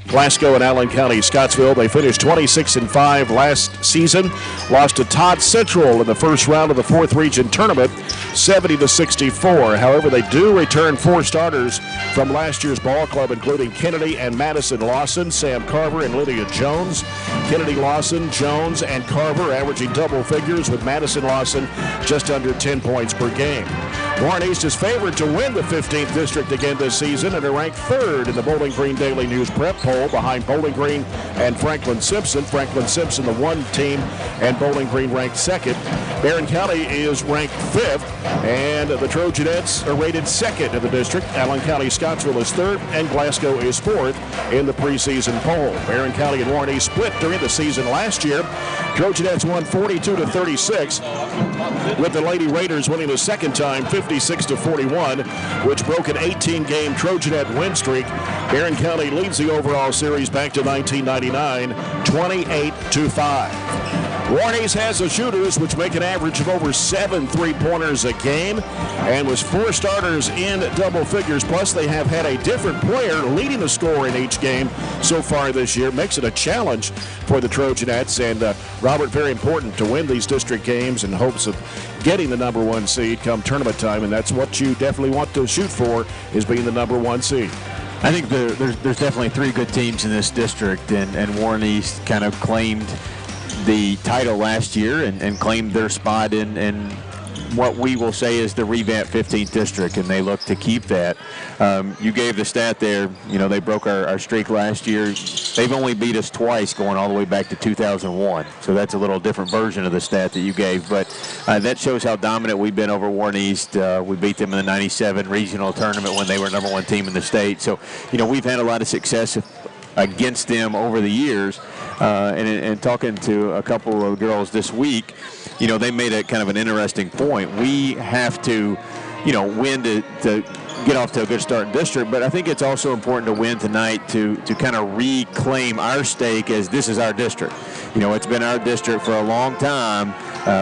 Glasgow and Allen County, Scottsville. They finished 26-5 last season. Lost to Todd Central in the first round of the 4th Region Tournament, 70-64. However, they do return 4 starters from last year's ball club, including Kennedy and Madison Lawson, Sam Carver, and Lydia Jones. Kennedy, Lawson, Jones, and Carver averaging double figures, with Madison Lawson just under 10 points per game. Warren East is favored to win the 15th district again this season and are ranked 3rd in the Bowling Green Daily News prep poll, behind Bowling Green and Franklin Simpson. Franklin Simpson, the 1 team, and Bowling Green ranked 2nd. Barren County is ranked 5th, and the Trojanettes are rated 2nd in the district. Allen County, Scottsville is 3rd, and Glasgow is 4th in the preseason poll. Barren County and Warren East split during the season last year. Trojanettes won 42-36, with the Lady Raiders winning the second time 56-41, which broke an 18-game Trojanet win streak. Barren County leads the overall series back to 1999, 28-5. Warren East has the shooters, which make an average of over 7 3-pointers a game, and with 4 starters in double figures. Plus, they have had a different player leading the score in each game so far this year. Makes it a challenge for the Trojanettes, and Robert, very important to win these district games in hopes of getting the number 1 seed come tournament time, and that's what you definitely want to shoot for, is being the number 1 seed. I think there's definitely 3 good teams in this district, and Warren East kind of claimed the title last year and claimed their spot in what we will say is the revamped 15th district, and they look to keep that. You gave the stat there, they broke our streak last year. They've only beat us twice, going all the way back to 2001. So that's a little different version of the stat that you gave. But that shows how dominant we've been over Warren East. We beat them in the 97 regional tournament when they were number 1 team in the state. So, we've had a lot of success against them over the years. And talking to a couple of girls this week, they made a kind of an interesting point. We have to, win to get off to a good start in district, but I think it's also important to win tonight to kind of reclaim our stake as this is our district. It's been our district for a long time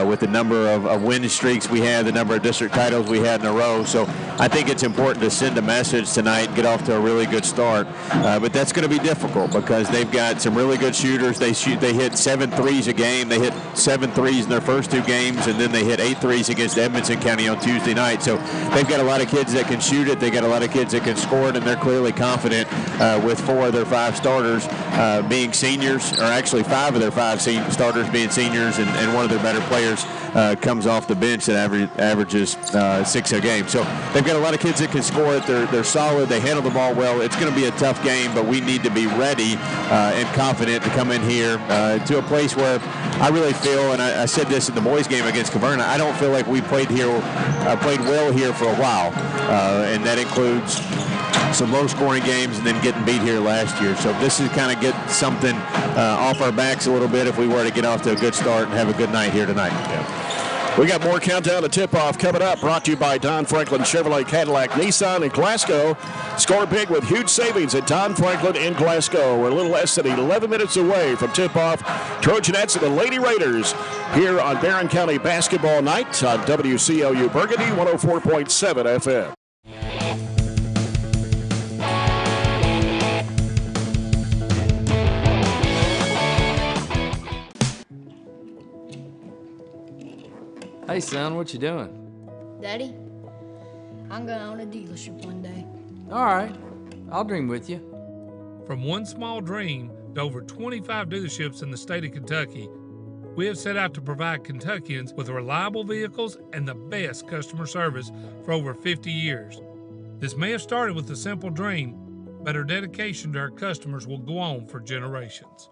with the number of win streaks we had, the number of district titles we had in a row. So I think it's important to send a message tonight and get off to a really good start. But that's going to be difficult because they've got some really good shooters. They hit 7 threes a game. They hit 7 threes in their first 2 games, and then they hit 8 threes against Edmonson County on Tuesday night. So they've got a lot of kids that can shoot it. They got a lot of kids that can score it, and they're clearly confident with 4 of their 5 starters being seniors, or actually 5 of their 5 starters being seniors, and one of their better players comes off the bench that averages 6 a game. So they've got a lot of kids that can score it. They're solid. They handle the ball well. It's going to be a tough game, but we need to be ready and confident to come in here to a place where I really feel, and I said this in the boys' game against Caverna, I don't feel like we played well here for a while, and that includes some low-scoring games and then getting beat here last year. So this is kind of get something off our backs a little bit if we were to get off to a good start and have a good night here tonight. Yeah. We got more countdown to tip-off coming up, brought to you by Don Franklin Chevrolet Cadillac Nissan in Glasgow. Score big with huge savings at Don Franklin in Glasgow. We're a little less than 11 minutes away from tip-off. Trojanettes and the Lady Raiders here on Barren County Basketball Night on WCLU Burgundy 104.7 FM. Hey, son, what you doing? Daddy, I'm gonna own a dealership one day. All right, I'll dream with you. From one small dream to over 25 dealerships in the state of Kentucky, we have set out to provide Kentuckians with reliable vehicles and the best customer service for over 50 years. This may have started with a simple dream, but our dedication to our customers will go on for generations.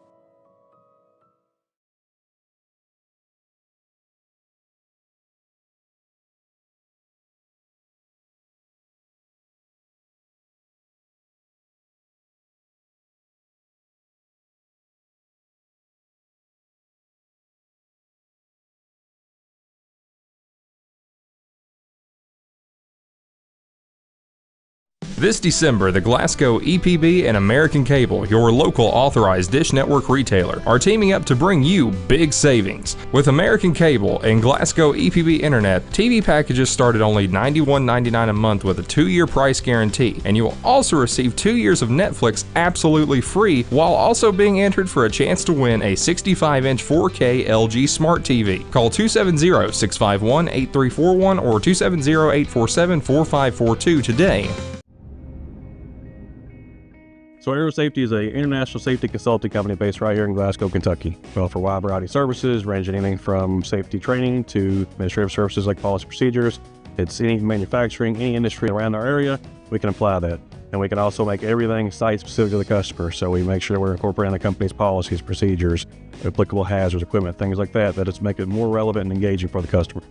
This December, the Glasgow EPB and American Cable, your local authorized Dish Network retailer, are teaming up to bring you big savings. With American Cable and Glasgow EPB Internet, TV packages start at only $91.99 a month with a 2-year price guarantee, and you will also receive 2 years of Netflix absolutely free, while also being entered for a chance to win a 65-inch 4K LG Smart TV. Call 270-651-8341 or 270-847-4542 today. So Aero Safety is an international safety consulting company based right here in Glasgow, Kentucky. We offer a wide variety of services, ranging anything from safety training to administrative services like policy procedures. It's any manufacturing, any industry around our area, we can apply that. And we can also make everything site-specific to the customer. So we make sure we're incorporating the company's policies, procedures, applicable hazards, equipment, things like that, that it's make it more relevant and engaging for the customer.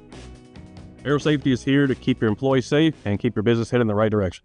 Aero Safety is here to keep your employees safe and keep your business headed in the right direction.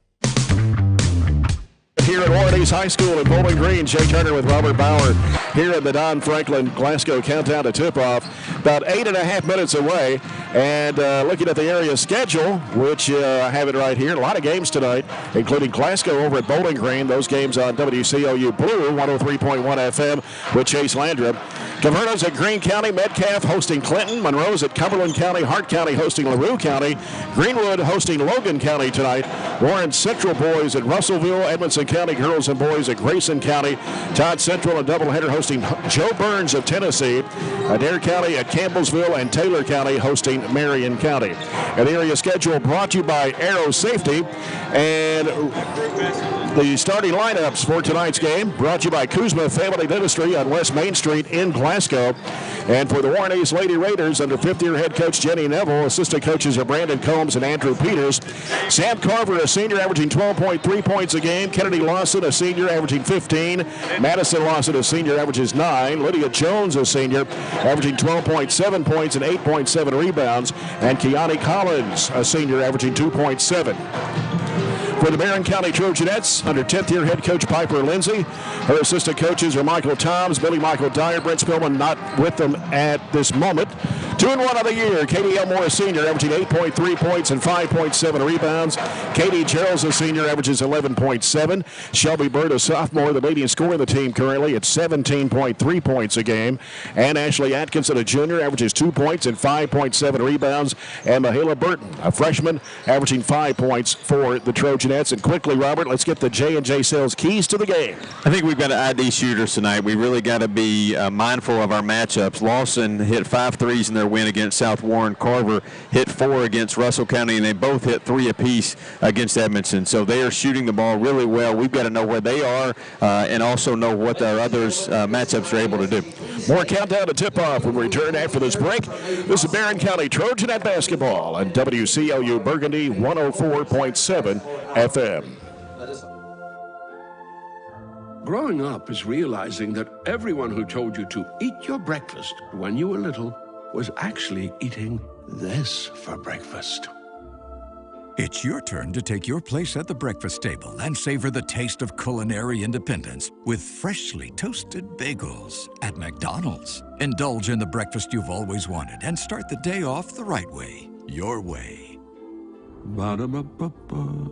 Here at Warren East High School in Bowling Green, Jay Turner with Robert Bauer here at the Don Franklin Glasgow Countdown to Tip-Off. About 8.5 minutes away. And looking at the area schedule, which I have it right here, a lot of games tonight, including Glasgow over at Bowling Green. Those games on WCLU Blue, 103.1 FM with Chase Landrum. Caverna's at Greene County, Metcalf hosting Clinton. Monroe's at Cumberland County, Hart County hosting LaRue County. Greenwood hosting Logan County tonight. Warren Central boys at Russellville, Edmonson County girls and boys at Grayson County. Todd Central, a doubleheader hosting Joe Burns of Tennessee. Adair County at Campbellsville and Taylor County hosting Marion County. And the area schedule brought to you by Aero Safety. And the starting lineups for tonight's game brought to you by Kuzma Family Dentistry on West Main Street in Glasgow. And for the Warren East Lady Raiders, under fifth-year head coach Jenny Neville, assistant coaches are Brandon Combs and Andrew Peters. Sam Carver, a senior, averaging 12.3 points a game. Kennedy Lawson, a senior, averaging 15. Madison Lawson, a senior, averages 9. Lydia Jones, a senior, averaging 12.7 points and 8.7 rebounds. And Kiani Collins, a senior, averaging 2.7. For the Barren County Trojanettes, under 10th-year head coach Piper Lindsay. Her assistant coaches are Michael Toms, Billy Michael Dyer, Brent Spillman not with them at this moment. 2-1 on the year, Katie Elmore, a senior, averaging 8.3 points and 5.7 rebounds. Katie Gerald's a senior, averages 11.7. Shelby Bird, a sophomore, the leading scorer of the team currently at 17.3 points a game. And Ashley Atkinson, a junior, averages 2 points and 5.7 rebounds. And Mahala Burton, a freshman, averaging 5 points for the Trojanettes. And quickly, Robert, let's get the J&J Sales keys to the game. I think we've got to ID shooters tonight. We really got to be mindful of our matchups. Lawson hit 5 threes in their win against South Warren. Carver hit 4 against Russell County, and they both hit 3 apiece against Edmondson. So they are shooting the ball really well. We've got to know where they are and also know what our others' matchups are able to do. More countdown to tip-off when we return after this break. This is Barren County Trojanet basketball on WCLU Burgundy 104.7 FM. Growing up is realizing that everyone who told you to eat your breakfast when you were little was actually eating this for breakfast. It's your turn to take your place at the breakfast table and savor the taste of culinary independence with freshly toasted bagels at McDonald's. Indulge in the breakfast you've always wanted and start the day off the right way, your way. Ba-da-ba-ba-ba.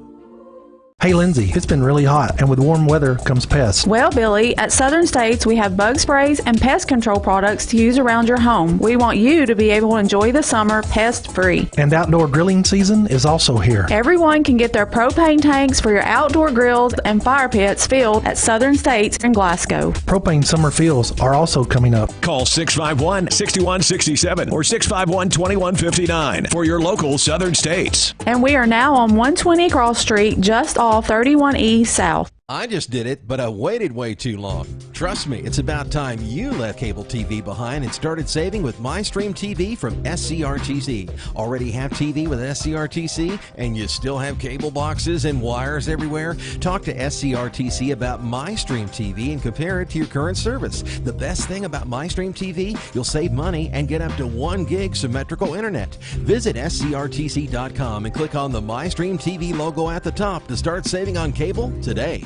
Hey Lindsay, it's been really hot, and with warm weather comes pests. Well, Billy, at Southern States, we have bug sprays and pest control products to use around your home. We want you to be able to enjoy the summer pest-free. And outdoor grilling season is also here. Everyone can get their propane tanks for your outdoor grills and fire pits filled at Southern States in Glasgow. Propane summer fills are also coming up. Call 651-6167 or 651-2159 for your local Southern States. And we are now on 120 Cross Street, just off 31E South. I just did it, but I waited way too long. Trust me, it's about time you left cable TV behind and started saving with MyStream TV from SCRTC. Already have TV with SCRTC and you still have cable boxes and wires everywhere? Talk to SCRTC about MyStream TV and compare it to your current service. The best thing about MyStream TV, you'll save money and get up to 1 gig symmetrical internet. Visit scrtc.com and click on the MyStream TV logo at the top to start saving on cable today.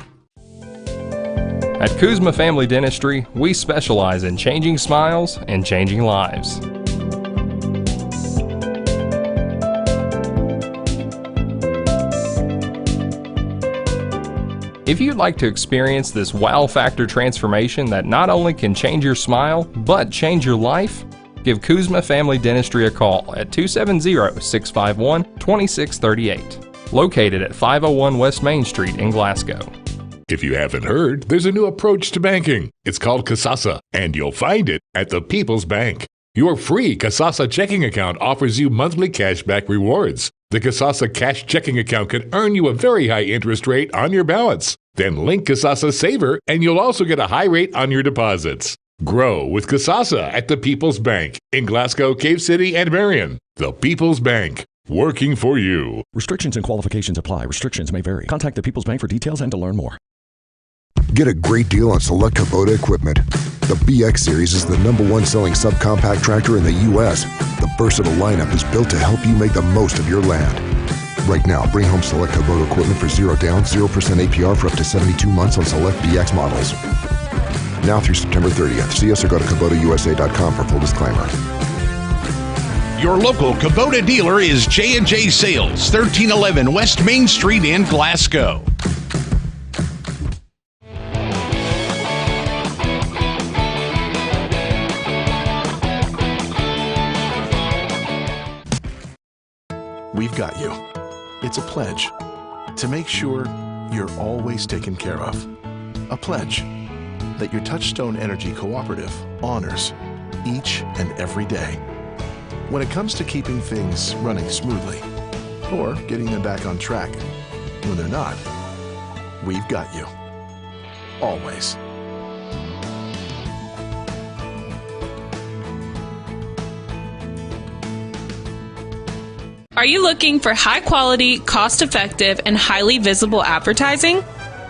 At Kuzma Family Dentistry, we specialize in changing smiles and changing lives. If you'd like to experience this wow factor transformation that not only can change your smile, but change your life, give Kuzma Family Dentistry a call at 270-651-2638. Located at 501 West Main Street in Glasgow. If you haven't heard, there's a new approach to banking. It's called Kasasa, and you'll find it at the People's Bank. Your free Kasasa checking account offers you monthly cashback rewards. The Kasasa Cash checking account can earn you a very high interest rate on your balance. Then link Kasasa Saver, and you'll also get a high rate on your deposits. Grow with Kasasa at the People's Bank in Glasgow, Cave City, and Barren. The People's Bank, working for you. Restrictions and qualifications apply. Restrictions may vary. Contact the People's Bank for details and to learn more. Get a great deal on select Kubota equipment. The BX Series is the #1 selling subcompact tractor in the U.S. The versatile lineup is built to help you make the most of your land. Right now, bring home select Kubota equipment for 0 down, 0% APR for up to 72 months on select BX models. Now through September 30th. See us or go to KubotaUSA.com for full disclaimer. Your local Kubota dealer is J&J Sales, 1311 West Main Street in Glasgow. We've got you. It's a pledge to make sure you're always taken care of. A pledge that your Touchstone Energy Cooperative honors each and every day. When it comes to keeping things running smoothly or getting them back on track when they're not, we've got you. Always. Are you looking for high-quality, cost-effective, and highly visible advertising?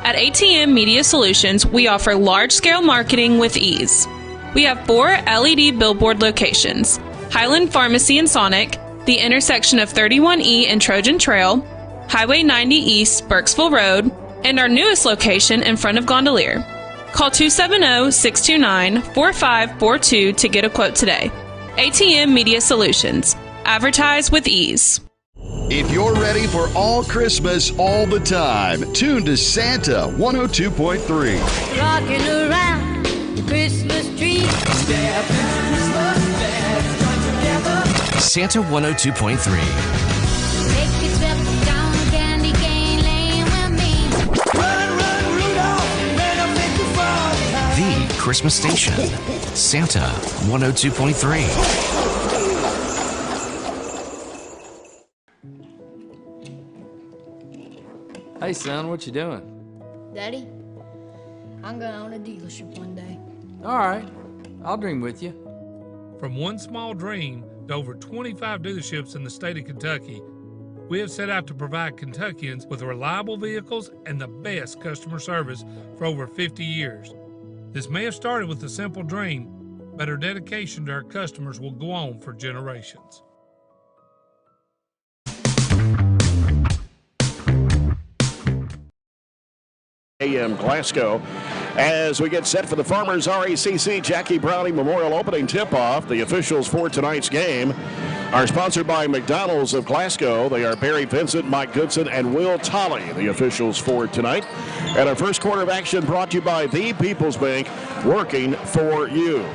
At ATM Media Solutions, we offer large-scale marketing with ease. We have 4 LED billboard locations: Highland Pharmacy and Sonic, the intersection of 31E and Trojan Trail, Highway 90 East, Burkesville Road, and our newest location in front of Gondolier. Call 270-629-4542 to get a quote today. ATM Media Solutions. Advertise with ease. If you're ready for all Christmas all the time, tune to Santa 102.3. Rocking around the Christmas tree. Santa 102.3. Take yourself down candy cane lane with me. Run, Rudolph, ran up at the front. The Christmas station. Santa 102.3. Hey, son, what you doing? Daddy, I'm going to own a dealership one day. All right, I'll dream with you. From one small dream to over 25 dealerships in the state of Kentucky, we have set out to provide Kentuckians with reliable vehicles and the best customer service for over 50 years. This may have started with a simple dream, but our dedication to our customers will go on for generations. AM Glasgow as we get set for the Farmers RACC Jackie Browning Memorial Opening Tip-Off. The officials for tonight's game are sponsored by McDonald's of Glasgow. They are Barry Vincent, Mike Goodson, and Will Tolley, the officials for tonight. And our first quarter of action brought to you by the People's Bank, working for you.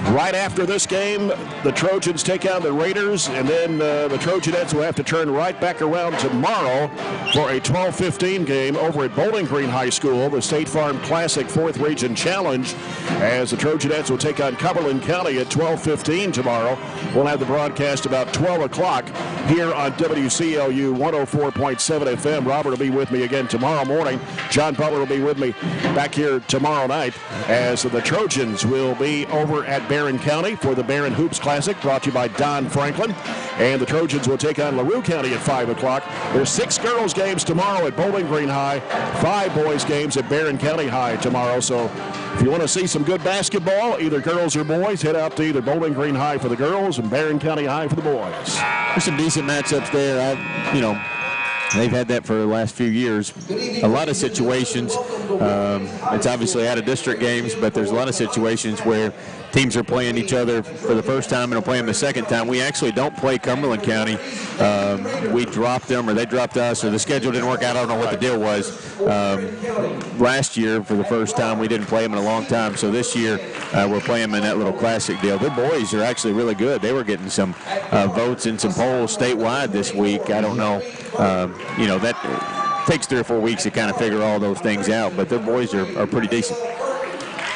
Right after this game, the Trojans take on the Raiders, and then the Trojanettes will have to turn right back around tomorrow for a 12:15 game over at Bowling Green High School, the State Farm Classic 4th Region Challenge, as the Trojanettes will take on Cumberland County at 12:15 tomorrow. We'll have the broadcast about 12 o'clock here on WCLU 104.7 FM. Robert will be with me again tomorrow morning. John Butler will be with me back here tomorrow night as the Trojans will be over at Barren County for the Barren Hoops Classic, brought to you by Don Franklin. And the Trojans will take on LaRue County at 5 o'clock. There's 6 girls games tomorrow at Bowling Green High, 5 boys games at Barren County High tomorrow. So if you want to see some good basketball, either girls or boys, head out to either Bowling Green High for the girls and Barren County High for the boys. There's some decent matchups there. They've had that for the last few years. A lot of situations, it's obviously out of district games, but there's a lot of situations where teams are playing each other for the first time and will play them the second time. We actually don't play Cumberland County. We dropped them, or they dropped us, or the schedule didn't work out. I don't know what the deal was. Last year, for the first time, we didn't play them in a long time. So this year, we're playing them in that little classic deal. Their boys are actually really good. They were getting some votes in some polls statewide this week. I don't know. That takes 3 or 4 weeks to kind of figure all those things out, but their boys are pretty decent.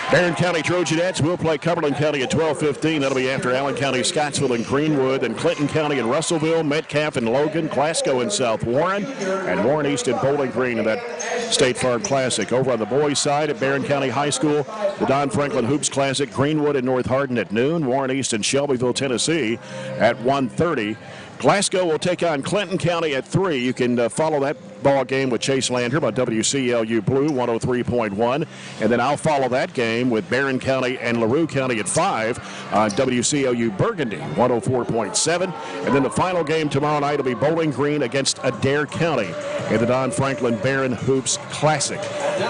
Barren County Trojanettes will play Cumberland County at 12:15. That'll be after Allen County, Scottsville, and Greenwood, and Clinton County and Russellville, Metcalf and Logan, Glasgow and South Warren, and Warren East and Bowling Green in that State Farm Classic. Over on the boys' side at Barren County High School, the Don Franklin Hoops Classic, Greenwood and North Hardin at noon, Warren East and Shelbyville, Tennessee at 1:30. Glasgow will take on Clinton County at 3. You can follow that ball game with Chase Landrum on WCLU Blue 103.1. And then I'll follow that game with Barren County and LaRue County at 5 on WCLU Burgundy 104.7. And then the final game tomorrow night will be Bowling Green against Adair County in the Don Franklin Barren Hoops Classic.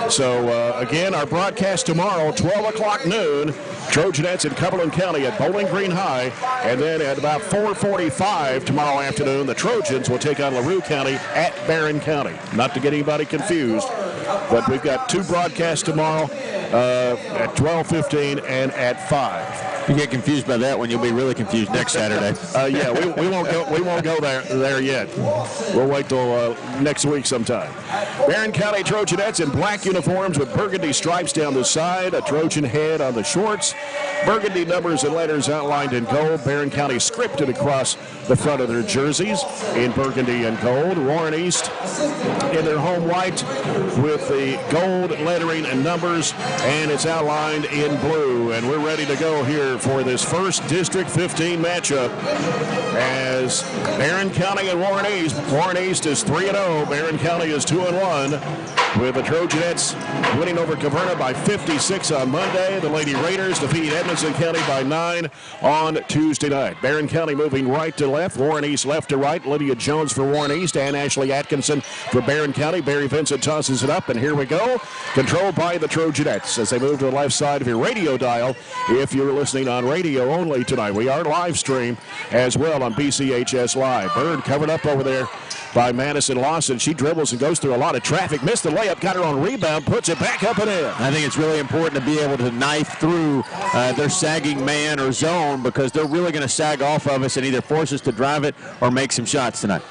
So, again, our broadcast tomorrow, 12 o'clock noon, Trojanettes in Cumberland County at Bowling Green High. And then at about 4:45 tomorrow afternoon, the Trojans will take on LaRue County at Barren County. Not to get anybody confused, but we've got 2 broadcasts tomorrow at 12:15 and at 5. You get confused by that one, you'll be really confused next Saturday. Yeah, we won't go there yet. We'll wait till next week sometime. Barren County Trojanettes in black uniforms with burgundy stripes down the side, a Trojan head on the shorts, burgundy numbers and letters outlined in gold. Barren County scripted across the front of their jerseys in burgundy and gold. Warren East in their home white with the gold lettering and numbers, and it's outlined in blue. And we're ready to go here for this first District 15 matchup as Barren County and Warren East. Warren East is 3-0. Barren County is 2-1, with the Trojanettes winning over Caverna by 56 on Monday. The Lady Raiders defeat Edmonson County by 9 on Tuesday night. Barren County moving right to left, Warren East left to right. Lydia Jones for Warren East and Ashley Atkinson for Barren County. Barry Vincent tosses it up, and here we go. Controlled by the Trojanettes as they move to the left side of your radio dial. If you're listening on radio only tonight, we are live stream as well on BCHS Live. Bird covered up over there by Madison Lawson. She dribbles and goes through a lot of traffic. Missed the layup, got her on rebound, puts it back up and in. I think it's really important to be able to knife through their sagging man or zone, because they're really going to sag off of us and either force us to drive it or make some shots tonight.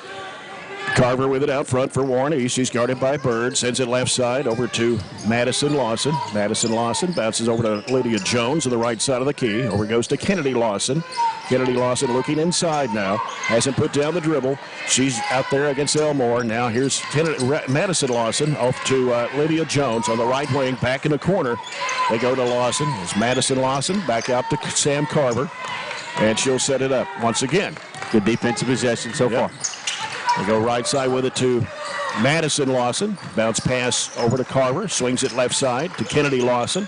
Carver with it out front for Warren East. She's guarded by Bird. Sends it left side over to Madison Lawson. Madison Lawson bounces over to Lydia Jones on the right side of the key. Over goes to Kennedy Lawson. Kennedy Lawson looking inside now. Hasn't put down the dribble. She's out there against Elmore. Now here's Madison Lawson off to Lydia Jones on the right wing. Back in the corner. They go to Lawson. It's Madison Lawson back out to Sam Carver. And she'll set it up once again. Good defensive possession so far. They go right side with it to Madison Lawson. Bounce pass over to Carver. Swings it left side to Kennedy Lawson.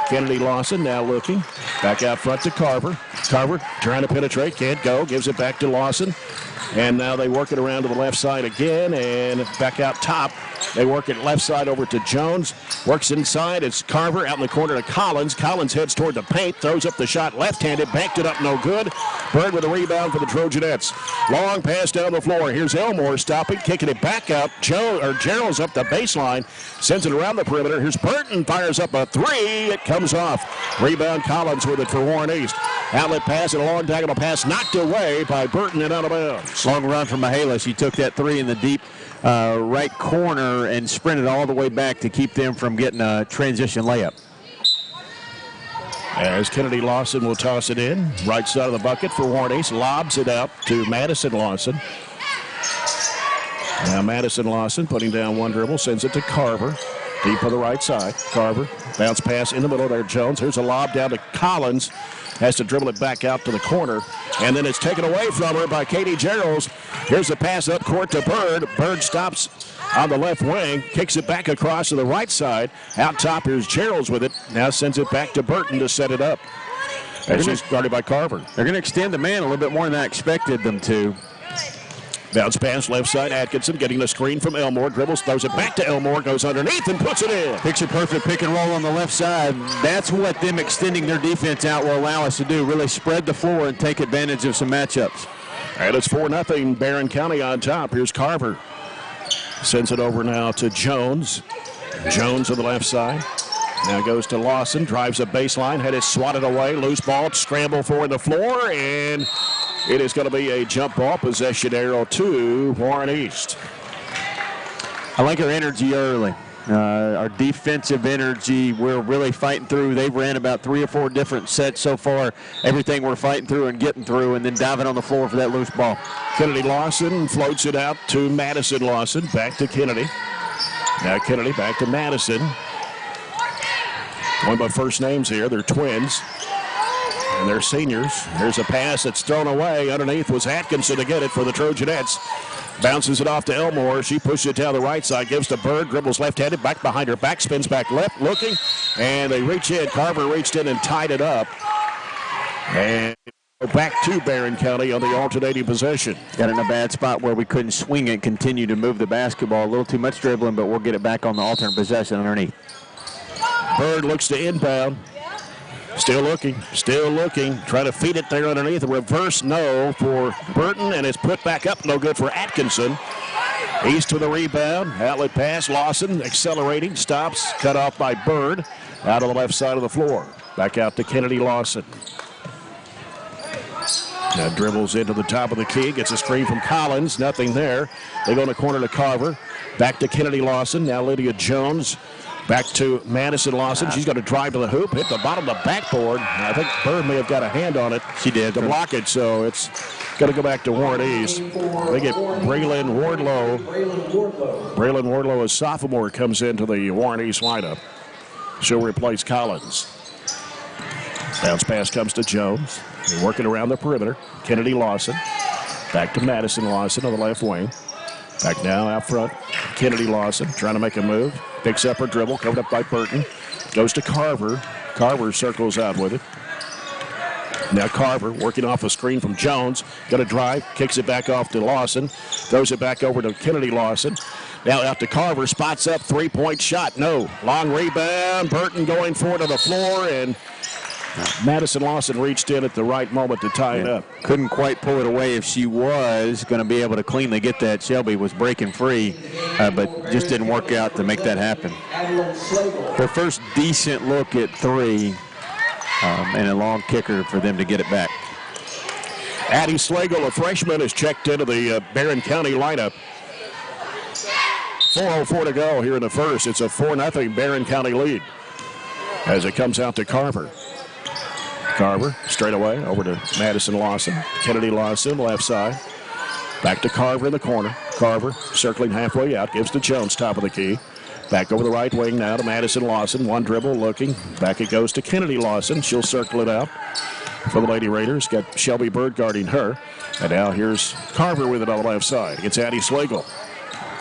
Kennedy Lawson now looking. Back out front to Carver. Carver trying to penetrate. Can't go. Gives it back to Lawson. And now they work it around to the left side again. And back out top. They work it left side over to Jones. Works inside. It's Carver out in the corner to Collins. Collins heads toward the paint. Throws up the shot left-handed. Backed it up, no good. Bird with a rebound for the Trojanettes. Long pass down the floor. Here's Elmore stopping, kicking it back up. Gerald's up the baseline. Sends it around the perimeter. Here's Burton. Fires up a three. It comes off. Rebound Collins with it for Warren East. Outlet pass and a long diagonal pass knocked away by Burton and out of bounds. Long run from Mihaela. She took that three in the deep right corner and sprinted all the way back to keep them from getting a transition layup. As Kennedy Lawson will toss it in. Right side of the bucket for Warren East. Lobs it out to Madison Lawson. Now Madison Lawson putting down one dribble. Sends it to Carver. Deep on the right side. Carver. Bounce pass in the middle there. Jones. Here's a lob down to Collins. Has to dribble it back out to the corner. And then it's taken away from her by Katie Geralds. Here's a pass up court to Bird. Bird stops on the left wing. Kicks it back across to the right side. Out top, here's Geralds with it. Now sends it back to Burton to set it up. And she's guarded by Carver. They're going to extend the man a little bit more than I expected them to. Bounce pass left side. Atkinson getting the screen from Elmore. Dribbles, throws it back to Elmore. Goes underneath and puts it in. Picture perfect pick and roll on the left side. That's what them extending their defense out will allow us to do. Really spread the floor and take advantage of some matchups. And it's 4-0. Barren County on top. Here's Carver. Sends it over now to Jones. Jones on the left side. Now goes to Lawson. Drives a baseline. Had it swatted away. Loose ball. Scramble for the floor. And it is going to be a jump ball. Possession arrow to Warren East. I like our energy early. Our defensive energy, we're really fighting through. They've ran about 3 or 4 different sets so far. Everything we're fighting through and getting through, and then diving on the floor for that loose ball. Kennedy Lawson floats it out to Madison Lawson. Back to Kennedy. Now Kennedy back to Madison. Going by first names here. They're twins. And they're seniors. Here's a pass that's thrown away. Underneath was Atkinson to get it for the Trojanettes. Bounces it off to Elmore. She pushes it down the right side. Gives to Bird. Dribbles left-handed. Back behind her back. Spins back left. Looking. And they reach in. Carver reached in and tied it up. And back to Barren County on the alternating possession. Got in a bad spot where we couldn't swing it. Continue to move the basketball. A little too much dribbling, but we'll get it back on the alternate possession underneath. Bird looks to inbound. Still looking, trying to feed it there underneath. A reverse no for Burton, and it's put back up, no good for Atkinson. East to the rebound, outlet pass, Lawson accelerating, stops, cut off by Bird, out on the left side of the floor. Back out to Kennedy Lawson. Now dribbles into the top of the key, gets a screen from Collins, nothing there. They go in the corner to Carver, back to Kennedy Lawson, now Lydia Jones. Back to Madison Lawson. She's going to drive to the hoop, hit the bottom of the backboard. I think Bird may have got a hand on it. She did. To block it, so it's going to go back to Warren East. They get Braylon Wardlow. Braylon Wardlow, a sophomore, comes into the Warren East lineup. She'll replace Collins. Bounce pass comes to Jones. They're working around the perimeter. Kennedy Lawson. Back to Madison Lawson on the left wing. Back now out front. Kennedy Lawson trying to make a move. Picks up her dribble, covered up by Burton. Goes to Carver. Carver circles out with it. Now Carver working off a screen from Jones. Going to drive, kicks it back off to Lawson. Throws it back over to Kennedy Lawson. Now out to Carver, spots up, three-point shot. No. Long rebound. Burton going for it on the floor, and Madison Lawson reached in at the right moment to tie it up. Couldn't quite pull it away. If she was going to be able to cleanly get that, Shelby was breaking free, but just didn't work out to make that happen. Their first decent look at three, and a long kicker for them to get it back. Addie Slagle, a freshman, is checked into the Barren County lineup. 4:04 to go here in the first. It's a 4-0 Barren County lead as it comes out to Carver. Carver straight away over to Madison Lawson. Kennedy Lawson left side. Back to Carver in the corner. Carver circling halfway out. Gives to Jones, top of the key. Back over the right wing now to Madison Lawson. One dribble looking. Back it goes to Kennedy Lawson. She'll circle it out for the Lady Raiders. Got Shelby Bird guarding her. And now here's Carver with it on the left side. It's Addie Slagle.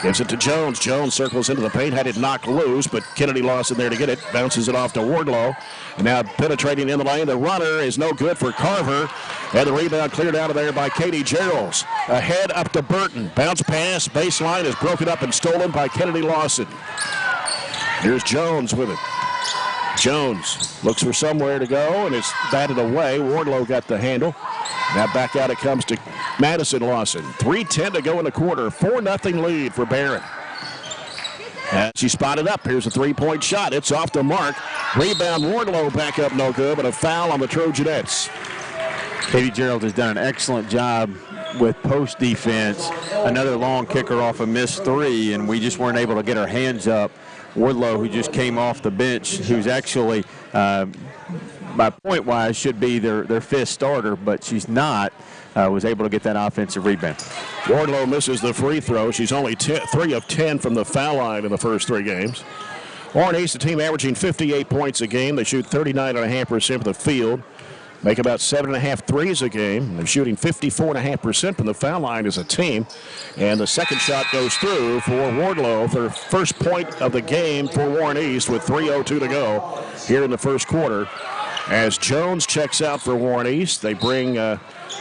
Gives it to Jones. Jones circles into the paint. Had it knocked loose, but Kennedy Lawson there to get it. Bounces it off to Wardlow. And now penetrating in the lane. The runner is no good for Carver. And the rebound cleared out of there by Katie Geralds. Ahead up to Burton. Bounce pass. Baseline is broken up and stolen by Kennedy Lawson. Here's Jones with it. Jones looks for somewhere to go, and it's batted away. Wardlow got the handle. Now back out it comes to Madison Lawson. 3:10 to go in the quarter. 4-0 lead for Barren. And she spotted up. Here's a three-point shot. It's off the mark. Rebound Wardlow back up no good, but a foul on the Trojanettes. Katie Gerald has done an excellent job with post defense. Another long kicker off a missed three, and we just weren't able to get our hands up. Wardlow, who just came off the bench, who's actually, by point-wise, should be their fifth starter, but she's not, was able to get that offensive rebound. Wardlow misses the free throw. She's only 3 of 10 from the foul line in the first 3 games. Warren East, the team averaging 58 points a game. They shoot 39.5% from the field. Make about 7.5 threes a game. They're shooting 54.5% from the foul line as a team. And the second shot goes through for Wardlow for first point of the game for Warren East with 3:02 to go here in the first quarter. As Jones checks out for Warren East, they bring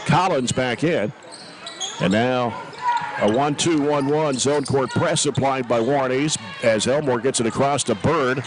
Collins back in. And now A 1-2-1-1 zone court press applied by Warren East as Elmore gets it across to Bird.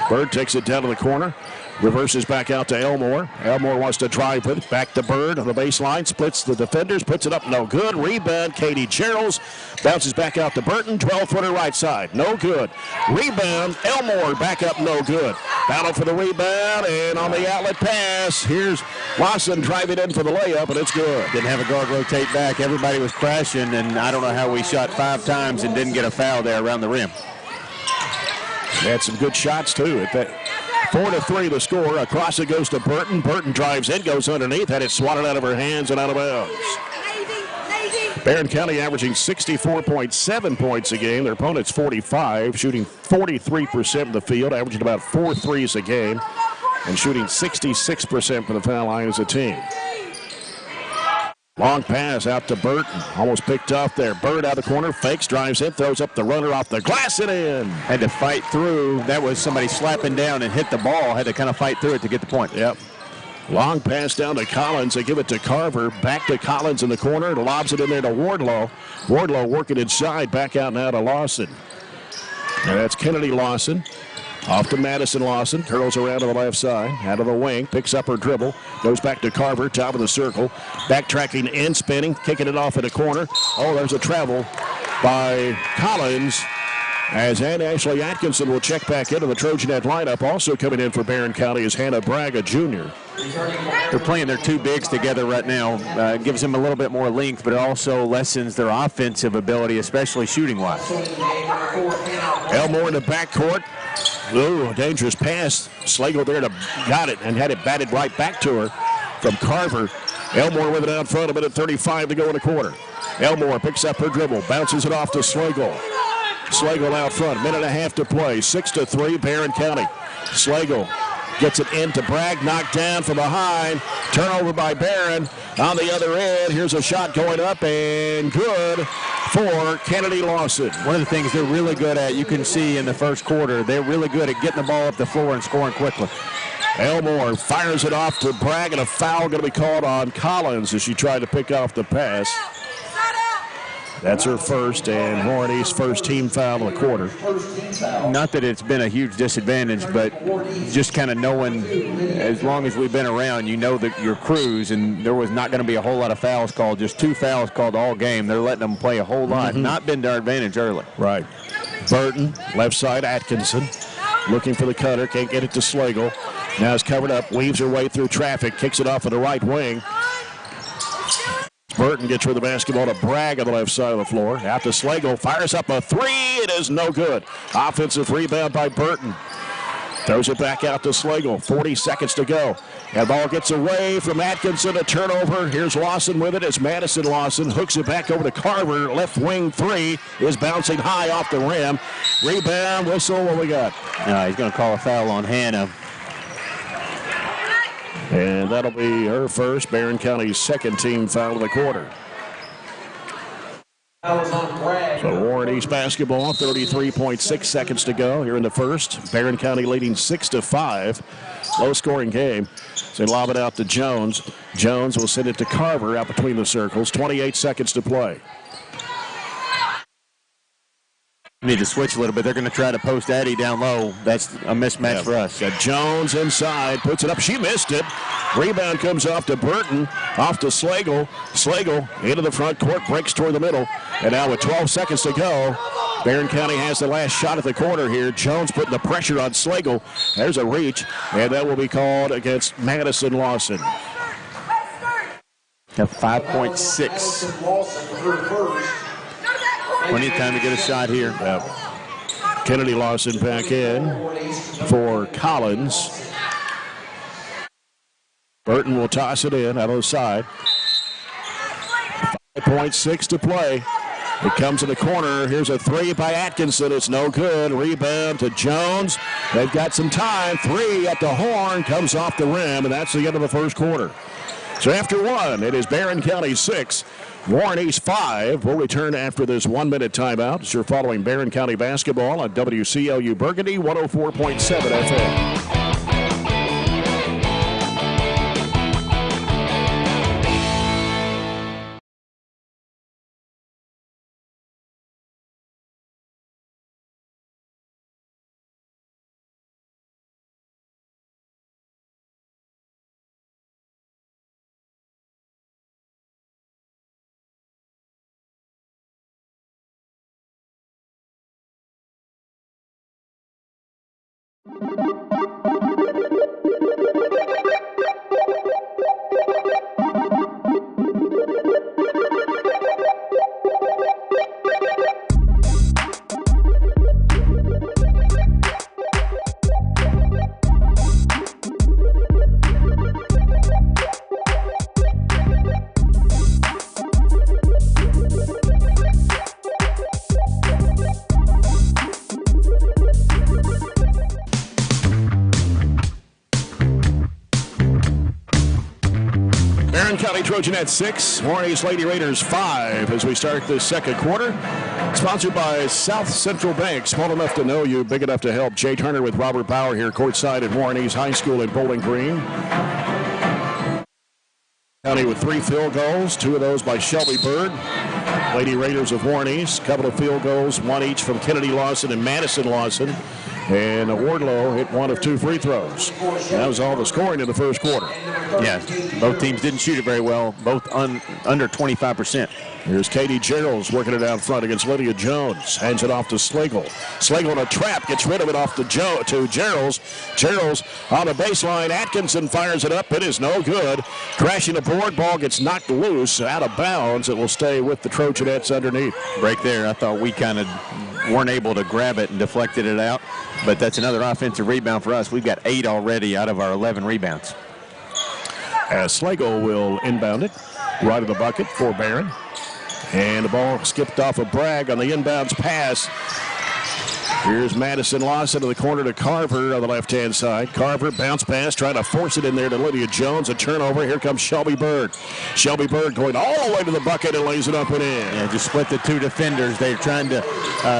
Bird takes it down to the corner. Reverses back out to Elmore. Elmore wants to drive with it. Back to Bird on the baseline. Splits the defenders. Puts it up. No good. Rebound. Katie Gerald's. Bounces back out to Burton. 12-footer right side. No good. Rebound. Elmore back up. No good. Battle for the rebound. And on the outlet pass, here's Lawson driving in for the layup, and it's good. Didn't have a guard rotate back. Everybody was crashing, and I don't know how we shot 5 times and didn't get a foul there around the rim. Had some good shots, too. At that 4-3 the score. Across it goes to Burton. Burton drives in, goes underneath, had it swatted out of her hands and out of bounds. Barren County averaging 64.7 points a game. Their opponent's 45, shooting 43% from the field, averaging about 4 threes a game, and shooting 66% from the foul line as a team. Long pass out to Burton. Almost picked off there. Bird out of the corner. Fakes, drives in, throws up the runner off the glass and in. Had to fight through. That was somebody slapping down and hit the ball. Had to kind of fight through it to get the point. Yep. Long pass down to Collins. They give it to Carver. Back to Collins in the corner. Lobs it in there to Wardlow. Wardlow working inside. Back out now to Lawson. And that's Kennedy Lawson. Off to Madison Lawson, curls around to the left side, out of the wing, picks up her dribble, goes back to Carver, top of the circle, backtracking and spinning, kicking it off in the corner. Oh, there's a travel by Collins, as Ashley Atkinson will check back into the Trojanet lineup. Also coming in for Barren County is Hannah Braga Jr. They're playing their 2 bigs together right now. Gives them a little bit more length, but it also lessens their offensive ability, especially shooting-wise. Elmore in the backcourt. Ooh, a dangerous pass. Slagle there got it and had it batted right back to her from Carver. Elmore with it out front, a minute 35 to go in the quarter. Elmore picks up her dribble, bounces it off to Slagle. Slagle out front, minute and a half to play. 6-3, Barren County. Slagle gets it into Bragg, knocked down from behind. Turnover by Barren. On the other end, here's a shot going up and good for Kennedy Lawson. One of the things they're really good at, you can see in the first quarter, they're really good at getting the ball up the floor and scoring quickly. Elmore fires it off to Bragg, and a foul going to be called on Collins as she tried to pick off the pass. That's her first, and Warren East's first team foul of the quarter. Not that it's been a huge disadvantage, but just kind of knowing, as long as we've been around, you know that your crews, and there was not going to be a whole lot of fouls called, just 2 fouls called all game. They're letting them play a whole lot. Not been to our advantage early. Right. Burton, left side, Atkinson, looking for the cutter, can't get it to Slagle. Now it's covered up, weaves her way through traffic, kicks it off of the right wing. Burton gets rid of the basketball to Bragg on the left side of the floor. Out to Slagle, fires up a 3. It is no good. Offensive rebound by Burton. Throws it back out to Slagle. 40 seconds to go. And ball gets away from Atkinson. A turnover. Here's Lawson with it as Madison Lawson hooks it back over to Carver. Left wing 3 is bouncing high off the rim. Rebound, whistle, what we got? He's going to call a foul on Hannah. And that'll be her first, Barren County's second team foul of the quarter. So Warren East basketball, 33.6 seconds to go here in the first. Barren County leading 6-5. Low-scoring game. So they lob it out to Jones. Jones will send it to Carver out between the circles. 28 seconds to play. Need to switch a little bit. They're going to try to post Addie down low. That's a mismatch for us. Got Jones inside, puts it up. She missed it. Rebound comes off to Burton, off to Slagle. Slagle into the front court, breaks toward the middle. And now with 12 seconds to go, Barren County has the last shot at the corner here. Jones putting the pressure on Slagle. There's a reach, and that will be called against Madison Lawson. Got 5.6. Plenty of time to get a shot here. Kennedy Lawson back in for Collins. Burton will toss it in out of the side. 5.6 to play. It comes in the corner. Here's a 3 by Atkinson. It's no good. Rebound to Jones. They've got some time. 3 at the horn. Comes off the rim, and that's the end of the first quarter. So after 1, it is Barren County 6. Warren East 5. We'll return after this 1-minute timeout. As you're following Barren County basketball on WCLU Burgundy 104.7 FM. Trojanettes 6, Warren's Lady Raiders 5 as we start the second quarter. Sponsored by South Central Bank, small enough to know you, big enough to help. Jay Turner with Robert Bauer here courtside at Warren's High School in Bowling Green. County with 3 field goals, 2 of those by Shelby Bird. Lady Raiders of Warren's, a couple of field goals, 1 each from Kennedy Lawson and Madison Lawson. And Wardlow hit 1 of 2 free throws. That was all the scoring in the first quarter. Yes, both teams didn't shoot it very well, both under 25%. Here's Katie Gerald's working it out front against Lydia Jones. Hands it off to Slagle. Slagle in a trap, gets rid of it off to Gerald's. Gerald's on the baseline. Atkinson fires it up. It is no good. Crashing the board. Ball gets knocked loose, out of bounds. It will stay with the Trojanettes underneath. Break there. I thought we kind of weren't able to grab it and deflected it out. But that's another offensive rebound for us. We've got 8 already out of our 11 rebounds. As Slagle will inbound it right of the bucket for Barren. And the ball skipped off of Bragg on the inbounds pass. Here's Madison Lawson to the corner to Carver on the left-hand side. Carver, bounce pass, trying to force it in there to Lydia Jones. A turnover. Here comes Shelby Bird. Shelby Bird going all the way to the bucket and lays it up and in. Yeah, just split the 2 defenders. They're trying to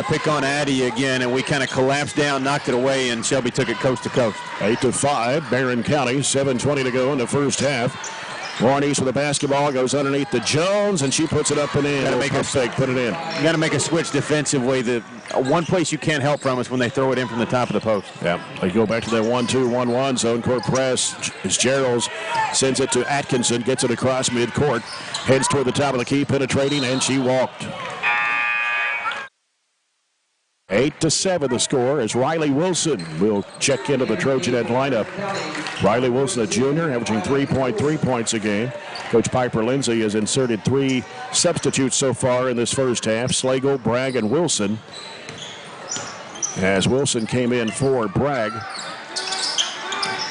pick on Addie again, and we kind of collapsed down, knocked it away, and Shelby took it coast to coast. 8-5, Barren County, 7:20 to go in the first half. Warren East with the basketball, goes underneath to Jones, and she puts it up and in. Got to make a fake, put it in. You got to make a switch defensively. The one place you can't help from is when they throw it in from the top of the post. Yeah, they go back to that 1-2-1-1 zone court press. As Gerald's sends it to Atkinson, gets it across midcourt, heads toward the top of the key, penetrating, and she walked. 8-7 the score as Riley Wilson will check into the Trojanet lineup. Riley Wilson, a junior, averaging 3.3 points a game. Coach Piper Lindsay has inserted 3 substitutes so far in this first half. Slagle, Bragg, and Wilson. As Wilson came in for Bragg.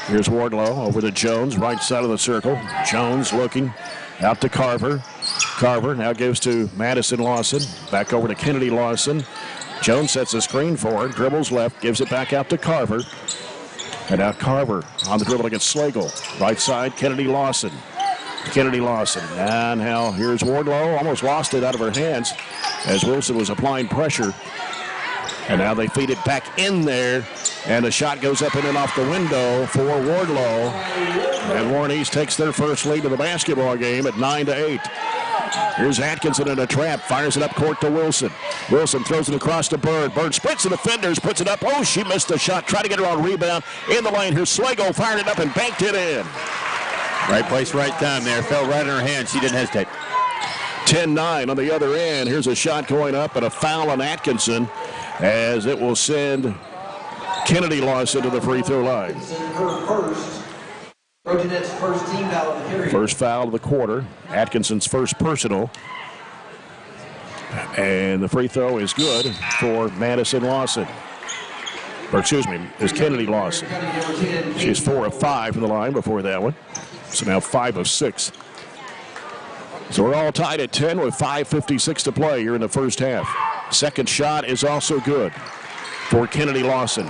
Here's Wardlow over to Jones, right side of the circle. Jones looking out to Carver. Carver now gives to Madison Lawson. Back over to Kennedy Lawson. Jones sets a screen for her, dribbles left, gives it back out to Carver. And now Carver on the dribble against Slagle. Right side, Kennedy Lawson. Kennedy Lawson. And now here's Wardlow. Almost lost it out of her hands as Wilson was applying pressure. And now they feed it back in there. And the shot goes up and in off the window for Wardlow. And Warren East takes their first lead of the basketball game at 9-8. Here's Atkinson in a trap, fires it up court to Wilson. Wilson throws it across to Bird. Bird splits the defenders, puts it up. Oh, she missed the shot. Try to get her on rebound. In the lane, here's Slagle, fired it up and banked it in. Right place, right time there. Fell right in her hand. She didn't hesitate. 10-9 on the other end. Here's a shot going up and a foul on Atkinson as it will send Kennedy Lawson to the free throw line. Trojanette's first team foul of the period. First foul of the quarter. Atkinson's first personal. And the free throw is good for Madison Lawson. Or excuse me, is Kennedy Lawson. She's 4 of 5 from the line before that one. So now 5 of 6. So we're all tied at 10 with 5:56 to play here in the first half. Second shot is also good for Kennedy Lawson.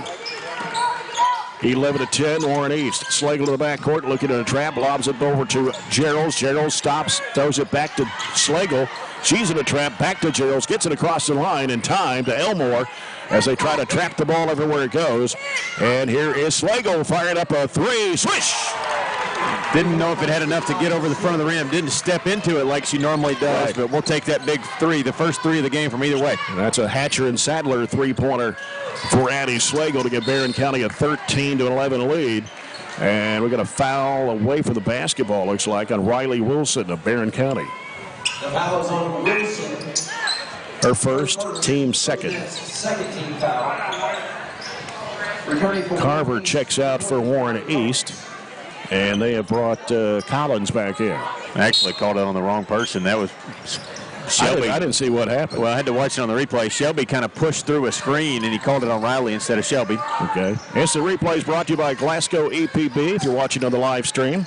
11-10, Warren East. Slagle to the backcourt, looking at a trap, lobs it over to Gerald. Gerald stops, throws it back to Slagle. She's in a trap, back to Gerald, gets it across the line in time to Elmore as they try to trap the ball everywhere it goes. And here is Slagle firing up a 3. Swish! Didn't know if it had enough to get over the front of the rim. Didn't step into it like she normally does, right. But we'll take that big 3, the first 3 of the game from either way. And that's a Hatcher and Sadler three-pointer for Addie Slagle to give Barren County a 13-11 lead. And we're going to foul away from the basketball, looks like, on Riley Wilson of Barren County. The foul is on Wilson. Her first, team second. Second team foul. Carver checks out for Warren East, and they have brought Collins back in. Actually called it on the wrong person. That was Shelby. I didn't see what happened. Well, I had to watch it on the replay. Shelby kind of pushed through a screen, and he called it on Riley instead of Shelby. Okay. Instant replay is brought to you by Glasgow EPB if you're watching on the live stream.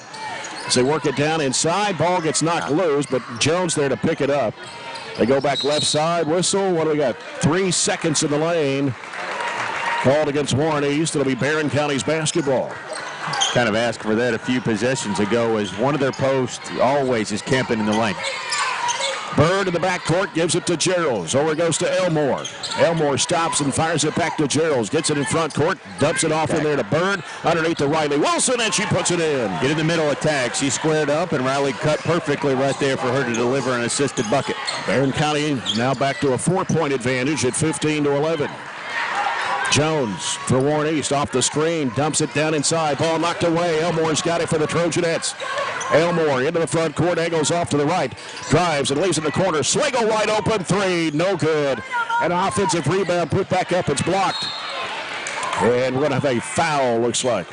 As they work it down inside, ball gets knocked loose, but Jones there to pick it up. They go back left side, whistle. What do we got? 3 seconds in the lane. Called against Warren East. It'll be Barren County's basketball. Kind of asked for that a few possessions ago, as one of their posts always is camping in the lane. Bird in the backcourt gives it to Geralds. Over it goes to Elmore. Elmore stops and fires it back to Geralds. Gets it in front court, dumps it off in there to Bird. Underneath to Riley Wilson, and she puts it in. Get in the middle attack. She squared up, and Riley cut perfectly right there for her to deliver an assisted bucket. Barren County now back to a 4-point advantage at 15-11. Jones for Warren East off the screen, dumps it down inside. Ball knocked away. Elmore's got it for the Trojanettes. Elmore into the front court, angles off to the right, drives and leaves in the corner. Slagle wide open, three, no good. An offensive rebound put back up, it's blocked. And we're going to have a foul, looks like.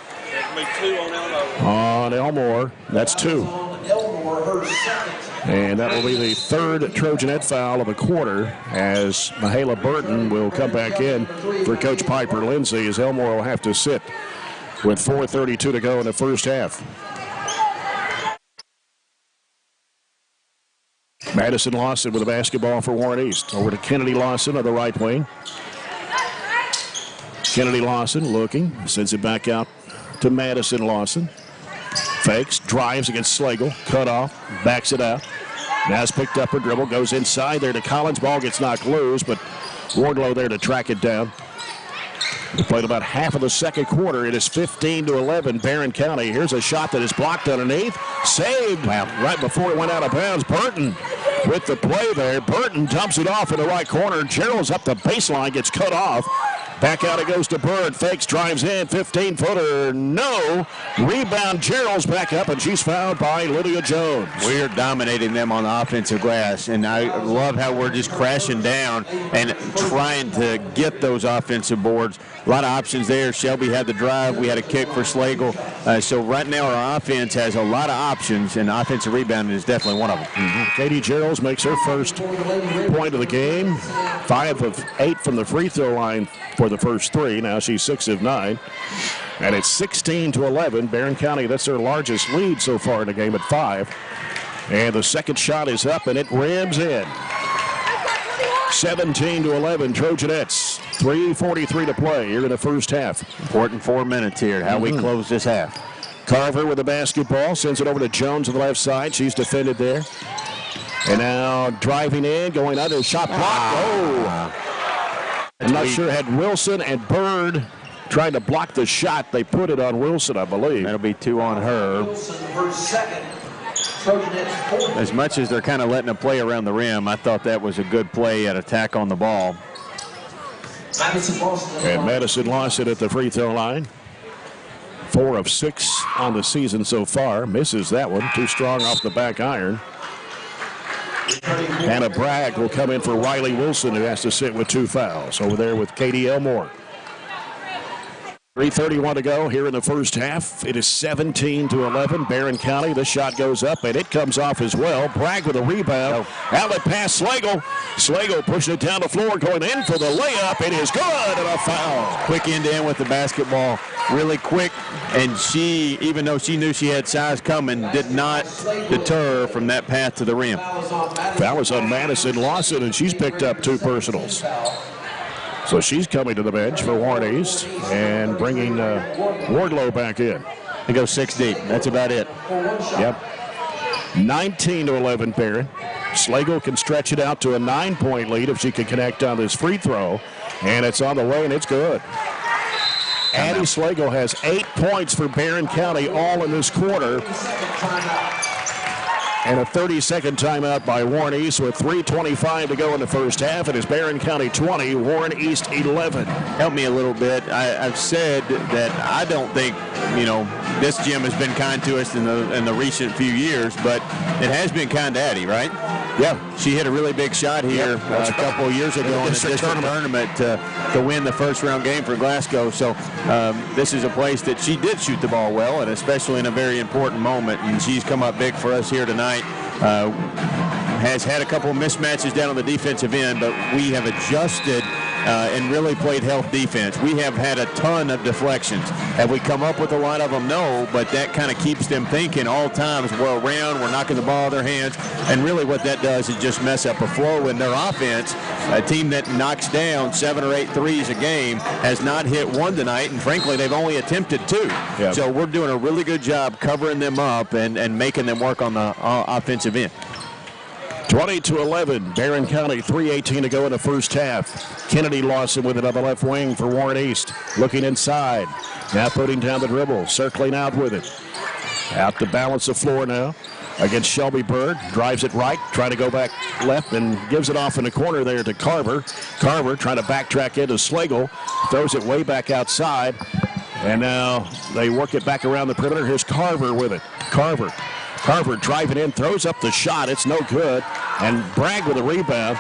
On Elmore, that's 2. And that will be the third Trojanet foul of the quarter, as Mahala Burton will come back in for Coach Piper Lindsay, as Elmore will have to sit with 4:32 to go in the first half. Madison Lawson with a basketball for Warren East. Over to Kennedy Lawson on the right wing. Kennedy Lawson looking, sends it back out to Madison Lawson. Fakes, drives against Slagle, cut off, backs it out. Now's picked up her dribble, goes inside there to Collins. Ball gets knocked loose, but Wardlow there to track it down. We played about half of the second quarter. It is 15-11, Barren County. Here's a shot that is blocked underneath. Saved right before it went out of bounds. Burton with the play there. Burton dumps it off in the right corner. Gerald's up the baseline, gets cut off. Back out it goes to Bird. Fakes, drives in, 15-footer, no. Rebound, Gerald's back up, and she's fouled by Lydia Jones. We are dominating them on the offensive glass, and I love how we're just crashing down and trying to get those offensive boards. A lot of options there. Shelby had the drive. We had a kick for Slagle. So right now our offense has a lot of options, and offensive rebounding is definitely one of them. Katie Geralds makes her first point of the game. 5 of 8 from the free throw line for the first 3. Now she's 6 of 9. And it's 16-11. Barren County, that's their largest lead so far in the game at 5. And the second shot is up, and it rims in. 17-11, Trojanettes. 3:43 to play here in the first half. Important 4 minutes here, how we close this half. Carver with the basketball, sends it over to Jones on the left side. She's defended there. And now driving in, going under, shot blocked. I'm not sure, had Wilson and Bird trying to block the shot. They put it on Wilson, I believe. That'll be 2 on her. As much as they're kind of letting it play around the rim, I thought that was a good play at attack on the ball. And Madison Lawson at the free throw line. 4 of 6 on the season so far. Misses that one. Too strong off the back iron. Hannah Bragg will come in for Riley Wilson, who has to sit with 2 fouls. Over there with Katie Elmore. 3:31 to go here in the first half. It is 17-11, Barren County. The shot goes up, and it comes off as well. Bragg with a rebound. Outlet pass, Slagle. Slagle pushing it down the floor, going in for the layup. It is good, and a foul. Quick end-to-end with the basketball. Really quick, and she, even though she knew she had size coming, did not deter her from that path to the rim. Foul is on Madison Lawson, and she's picked up 2 personals. So she's coming to the bench for Warren East and bringing Wardlow back in. They go 6 deep. That's about it. Yep. 19-11 Barren. Slagle can stretch it out to a 9-point lead if she can connect on this free throw. And it's on the way, and it's good. Addie Slagle has 8 points for Barren County, all in this quarter. And a 30-second timeout by Warren East with 3:25 to go in the first half. It is Barren County 20, Warren East 11. Help me a little bit. I've said that I don't think, this gym has been kind to us in the recent few years, but it has been kind to Addie, right? Yeah, she hit a really big shot here a couple of years ago in the district tournament to win the first-round game for Glasgow. So this is a place that she did shoot the ball well, and especially in a very important moment. And she's come up big for us here tonight. Has had a couple of mismatches down on the defensive end, but we have adjusted and really played health defense. We have had a ton of deflections. Have we come up with a lot of them? No, but that kind of keeps them thinking all times we're around, we're knocking the ball out of their hands, and really what that does is just mess up a flow in their offense. A team that knocks down 7 or 8 threes a game has not hit one tonight, and frankly, they've only attempted 2. Yep. So we're doing a really good job covering them up and making them work on the offensive end. 20-11, Barren County, 3:18 to go in the first half. Kennedy Lawson with it on the left wing for Warren East. Looking inside. Now putting down the dribble, circling out with it. Out to balance the floor now against Shelby Bird. Drives it right, trying to go back left, and gives it off in the corner there to Carver. Carver trying to backtrack into Slagle. Throws it way back outside. And now they work it back around the perimeter. Here's Carver with it. Carver driving in, throws up the shot. It's no good. And Bragg with a rebound.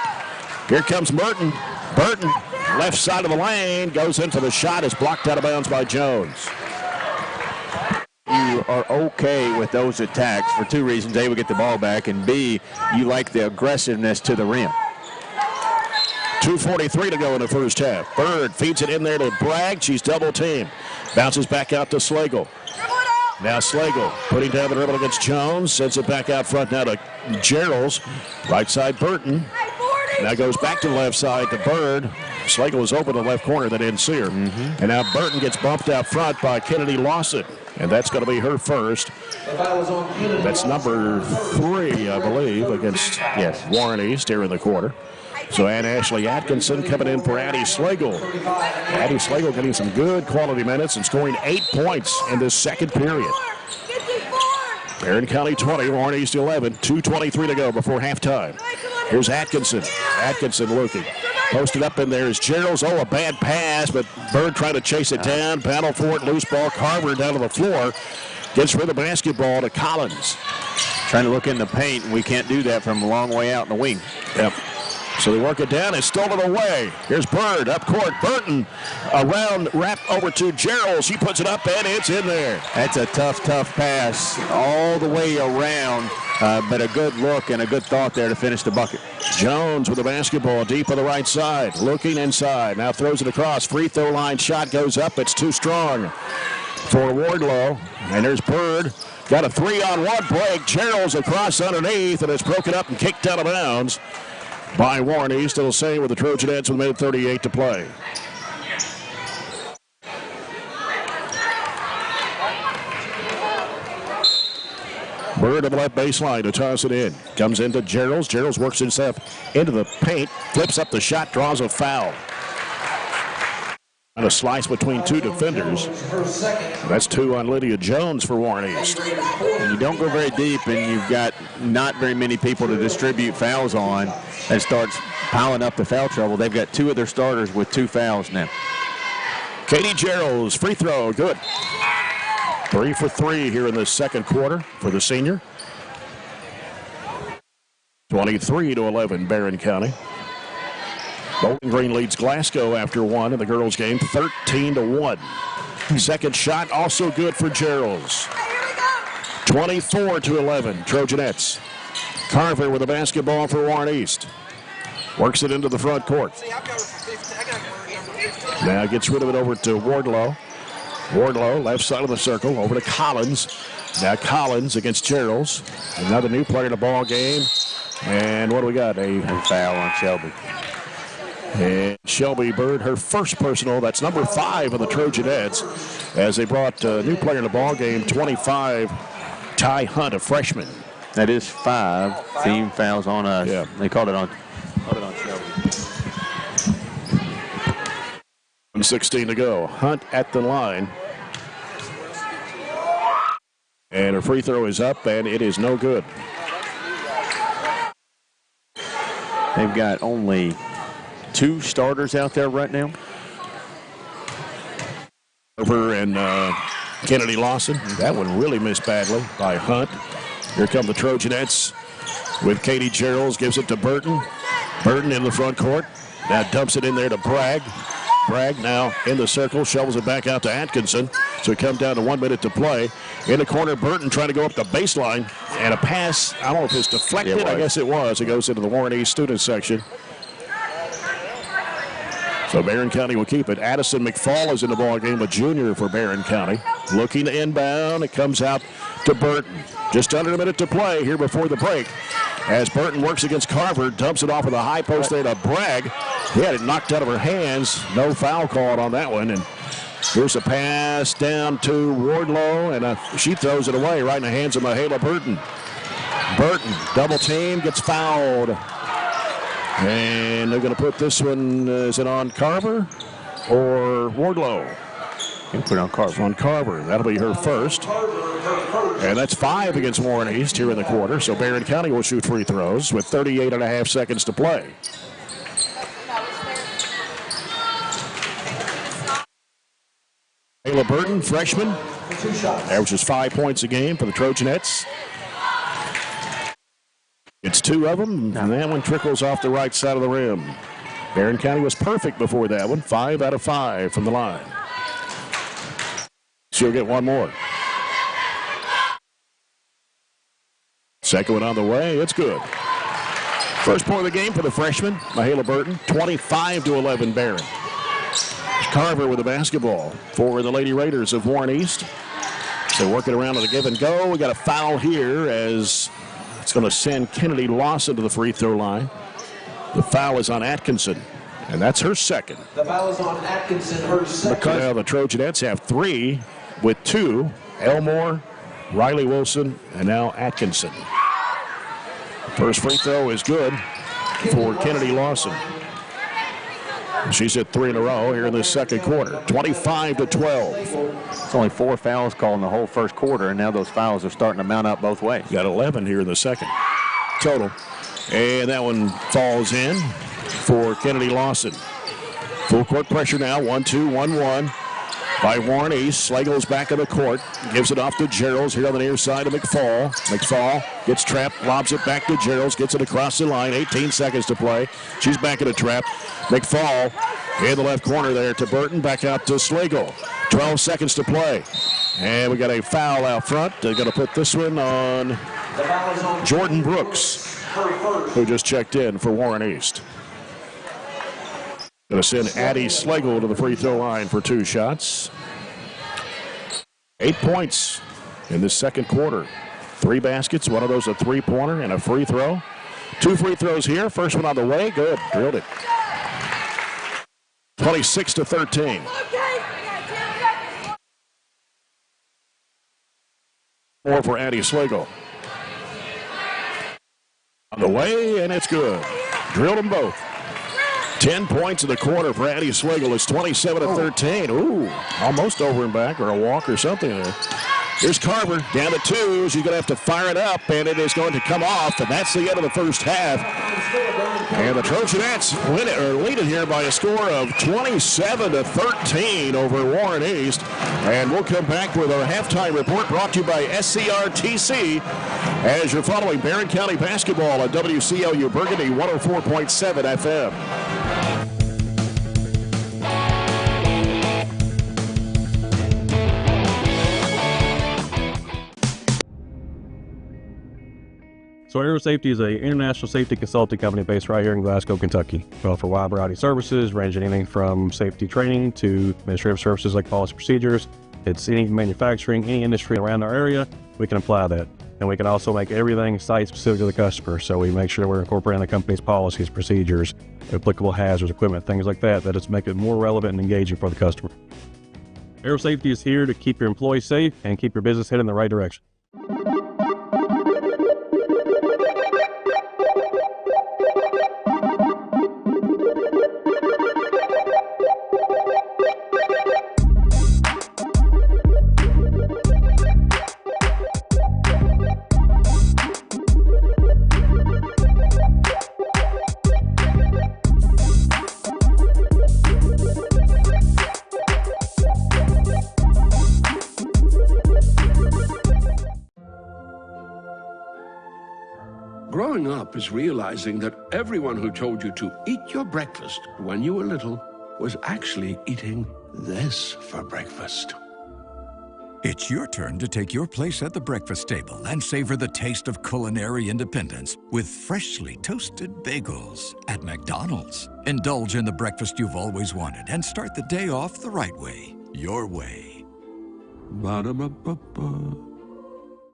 Here comes Burton. Burton, left side of the lane, goes into the shot. Is blocked out of bounds by Jones. You are okay with those attacks for 2 reasons. A, we get the ball back, and B, you like the aggressiveness to the rim. 2:43 to go in the first half. Bird feeds it in there to Bragg. She's double teamed. Bounces back out to Slagle. Now Slagle putting down the dribble against Jones. Sends it back out front now to Gerald's. Right side Burton. Now goes back to the left side to Bird. Slagle was open in the left corner. They didn't see her. And now Burton gets bumped out front by Kennedy Lawson. And that's going to be her first. That's number 3, I believe, against Warren East here in the quarter. So Ann Ashley Atkinson coming in for Addie Slagle. Addie Slagle getting some good quality minutes and scoring 8 points in this second period. Barren County 20, Warren East 11. 2:23 to go before halftime. Here's Atkinson. Atkinson looking. Posted up in there is Gerald's. Oh, a bad pass, but Bird trying to chase it down. Battle for it, loose ball. Carver down to the floor. Gets rid of the basketball to Collins. Trying to look in the paint, and we can't do that from a long way out in the wing. Yep. So they work it down. It's stolen away. Here's Bird up court. Burton around, wrap over to Gerald. She puts it up, and it's in there. That's a tough pass all the way around, but a good look and a good thought there to finish the bucket. Jones with the basketball deep on the right side. Looking inside. Now throws it across. Free throw line shot goes up. It's too strong for Wardlow. And there's Bird. Got a 3-on-1 break. Gerald's across underneath, and it's broken up and kicked out of bounds by Warren East. It'll say with the Trojanettes with minute 38 to play. Bird on the left baseline to toss it in. Comes into Gerald's. Gerald's works himself into the paint. Flips up the shot. Draws a foul. And a slice between 2 defenders. That's 2 on Lydia Jones for Warren East. And you don't go very deep, and you've got not very many people to distribute fouls on. That starts piling up the foul trouble. They've got 2 of their starters with 2 fouls now. Katie Gerald's free throw, good. 3 for 3 here in the second quarter for the senior. 23-11, Barren County. Bowling Green leads Glasgow after 1 in the girls' game, 13-1. Second shot also good for Gerald's. 24-11, Trojanettes. Carver with the basketball for Warren East. Works it into the front court. Now gets rid of it over to Wardlow. Wardlow, left side of the circle, over to Collins. Now Collins against Gerald's. Another new player in the ball game. And what do we got? A foul on Shelby. And Shelby Bird, her first personal. That's number 5 of the Trojanettes, as they brought a new player in the ball game, 25, Ty Hunt, a freshman. That is 5 team fouls on us. Yeah. They called it on Shelby. 1:16 to go. Hunt at the line. And her free throw is up, and it is no good. They've got only 2 starters out there right now. Over and Kennedy Lawson. That one really missed badly by Hunt. Here come the Trojanettes. with Katie Gerald, gives it to Burton. Burton in the front court. Now dumps it in there to Bragg. Bragg now in the circle, shovels it back out to Atkinson. So it comes down to 1 minute to play. In the corner, Burton trying to go up the baseline. And a pass, I don't know if it's deflected. I guess it was. It goes into the Warren East student section. So Barren County will keep it. Addison McFall is in the ball game, a junior for Barren County. Looking to inbound. It comes out to Burton. Just under a minute to play here before the break. As Burton works against Carver, dumps it off of the high post there to Bragg. He had it knocked out of her hands. No foul called on that one. And here's a pass down to Wardlow, and she throws it away right in the hands of Mahala Burton. Burton, double team, gets fouled. And they're going to put this one, is it on Carver or Wardlow? You put it on Carver. On Carver. That'll be her first. And that's 5 against Warren East here in the quarter. So Barren County will shoot free throws with 38.5 seconds to play. Mahala Burton, freshman, averages 5 points a game for the Trojanettes. It's 2 of them, and that one trickles off the right side of the rim. Barren County was perfect before that one, 5 out of 5 from the line. She'll get one more. Second one on the way, it's good. First point of the game for the freshman, Mahala Burton, 25-11 Barren. Carver with the basketball for the Lady Raiders of Warren East. So working around with a give and go. We got a foul here as it's going to send Kennedy Lawson to the free throw line. The foul is on Atkinson, and that's her second. The foul is on Atkinson, her second. Now the Trojanettes have 3 with 2. Elmore, Riley Wilson, and now Atkinson. First free throw is good for Kennedy Lawson. She's hit 3 in a row here in the second quarter, 25-12. It's only 4 fouls called in the whole first quarter, and now those fouls are starting to mount up both ways. Got 11 here in the second total. And that one falls in for Kennedy Lawson. Full court pressure now, 1-2, 1-1 by Warren East. Slagle's back in the court, gives it off to Geralds here on the near side of McFall. McFall gets trapped, lobs it back to Geralds, gets it across the line, 18 seconds to play. She's back in a trap. McFall in the left corner there to Burton, back out to Slagle. 12 seconds to play. And we got a foul out front. They're going to put this one on Jordan Brooks, who just checked in for Warren East. Going to send Addie Slagle to the free throw line for 2 shots. 8 points in this second quarter. 3 baskets, one of those a three-pointer and a free throw. 2 free throws here. First one on the way. Good. Drilled it. 26-13. More for Addie Slagle. On the way, and it's good. Drilled them both. 10 points in the quarter for Addie Slagle. It's 27-13. Ooh, almost over and back, or a walk or something there. Here's Carver down to 2. She's going to have to fire it up, and it is going to come off, and that's the end of the first half. And the Trojanettes lead it here by a score of 27-13 over Warren East. And we'll come back with our halftime report brought to you by SCRTC as you're following Barren County basketball on WCLU Burgundy 104.7 FM. So Aero Safety is an international safety consulting company based right here in Glasgow, Kentucky. We offer a wide variety of services, ranging anything from safety training to administrative services like policy procedures. It's any manufacturing, any industry around our area, we can apply that. And we can also make everything site-specific to the customer. So we make sure we're incorporating the company's policies, procedures, applicable hazards, equipment, things like that, that it's make it more relevant and engaging for the customer. Aero Safety is here to keep your employees safe and keep your business headed in the right direction. Growing up is realizing that everyone who told you to eat your breakfast when you were little was actually eating this for breakfast. It's your turn to take your place at the breakfast table and savor the taste of culinary independence with freshly toasted bagels at McDonald's. Indulge in the breakfast you've always wanted and start the day off the right way, your way. Ba-da-ba-ba-ba.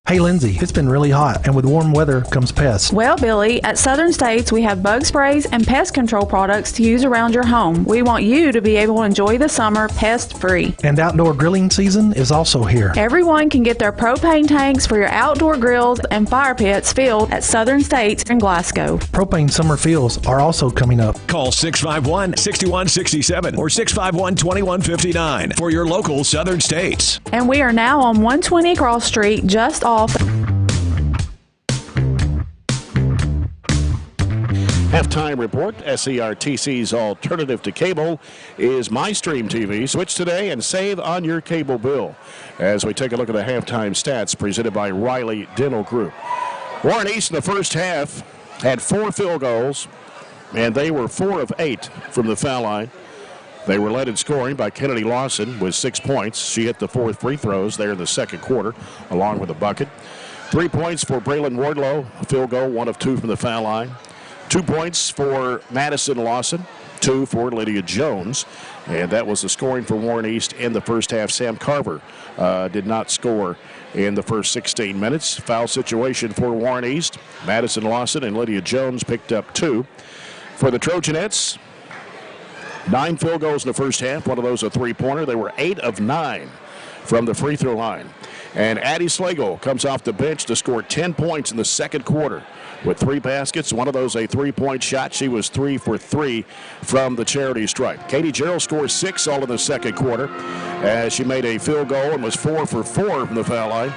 Hey Lindsay, it's been really hot, and with warm weather comes pests. Well, Billy, at Southern States, we have bug sprays and pest control products to use around your home. We want you to be able to enjoy the summer pest-free. And outdoor grilling season is also here. Everyone can get their propane tanks for your outdoor grills and fire pits filled at Southern States in Glasgow. Propane summer fills are also coming up. Call 651-6167 or 651-2159 for your local Southern States. And we are now on 120 Cross Street, just off. Halftime report. SERTC's alternative to cable is MyStream TV. Switch today and save on your cable bill. As we take a look at the halftime stats presented by Riley Dental Group. Warren East in the first half had 4 field goals, and they were 4 of 8 from the foul line. They were led in scoring by Kennedy Lawson with 6 points. She hit the 4 free throws there in the second quarter, along with a bucket. 3 points for Braylon Wardlow, a field goal, 1 of 2 from the foul line. 2 points for Madison Lawson, 2 for Lydia Jones. And that was the scoring for Warren East in the first half. Sam Carver did not score in the first 16 minutes. Foul situation for Warren East. Madison Lawson and Lydia Jones picked up 2. For the Trojanettes, 9 field goals in the first half. One of those a three-pointer. They were 8 of 9 from the free throw line. And Addie Slagle comes off the bench to score 10 points in the second quarter with 3 baskets. One of those a three-point shot. She was 3 for 3 from the charity stripe. Katie Gerald scored 6 all in the second quarter as she made a field goal and was 4 for 4 from the foul line.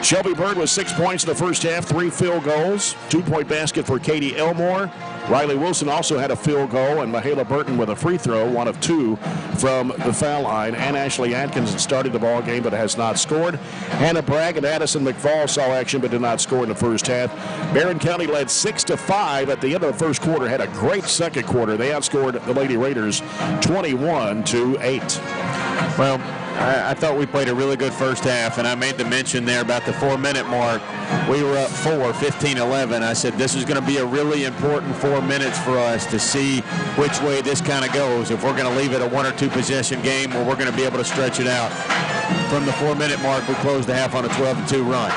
Shelby Bird was 6 points in the first half, 3 field goals, 2-point basket for Katie Elmore. Riley Wilson also had a field goal, and Mahala Burton with a free throw, 1 of 2 from the foul line. And Ashley Atkinson started the ball game but has not scored. Hannah Bragg and Addison McFall saw action but did not score in the first half. Barren County led 6-5 at the end of the first quarter, had a great second quarter. They outscored the Lady Raiders 21-8. Well, I thought we played a really good first half, and I made the mention there about the 4-minute mark. We were up 15-11. I said this is going to be a really important 4 minutes for us to see which way this kind of goes. If we're going to leave it a 1 or 2 possession game, or we're going to be able to stretch it out. From the 4-minute mark, we closed the half on a 12-2 run.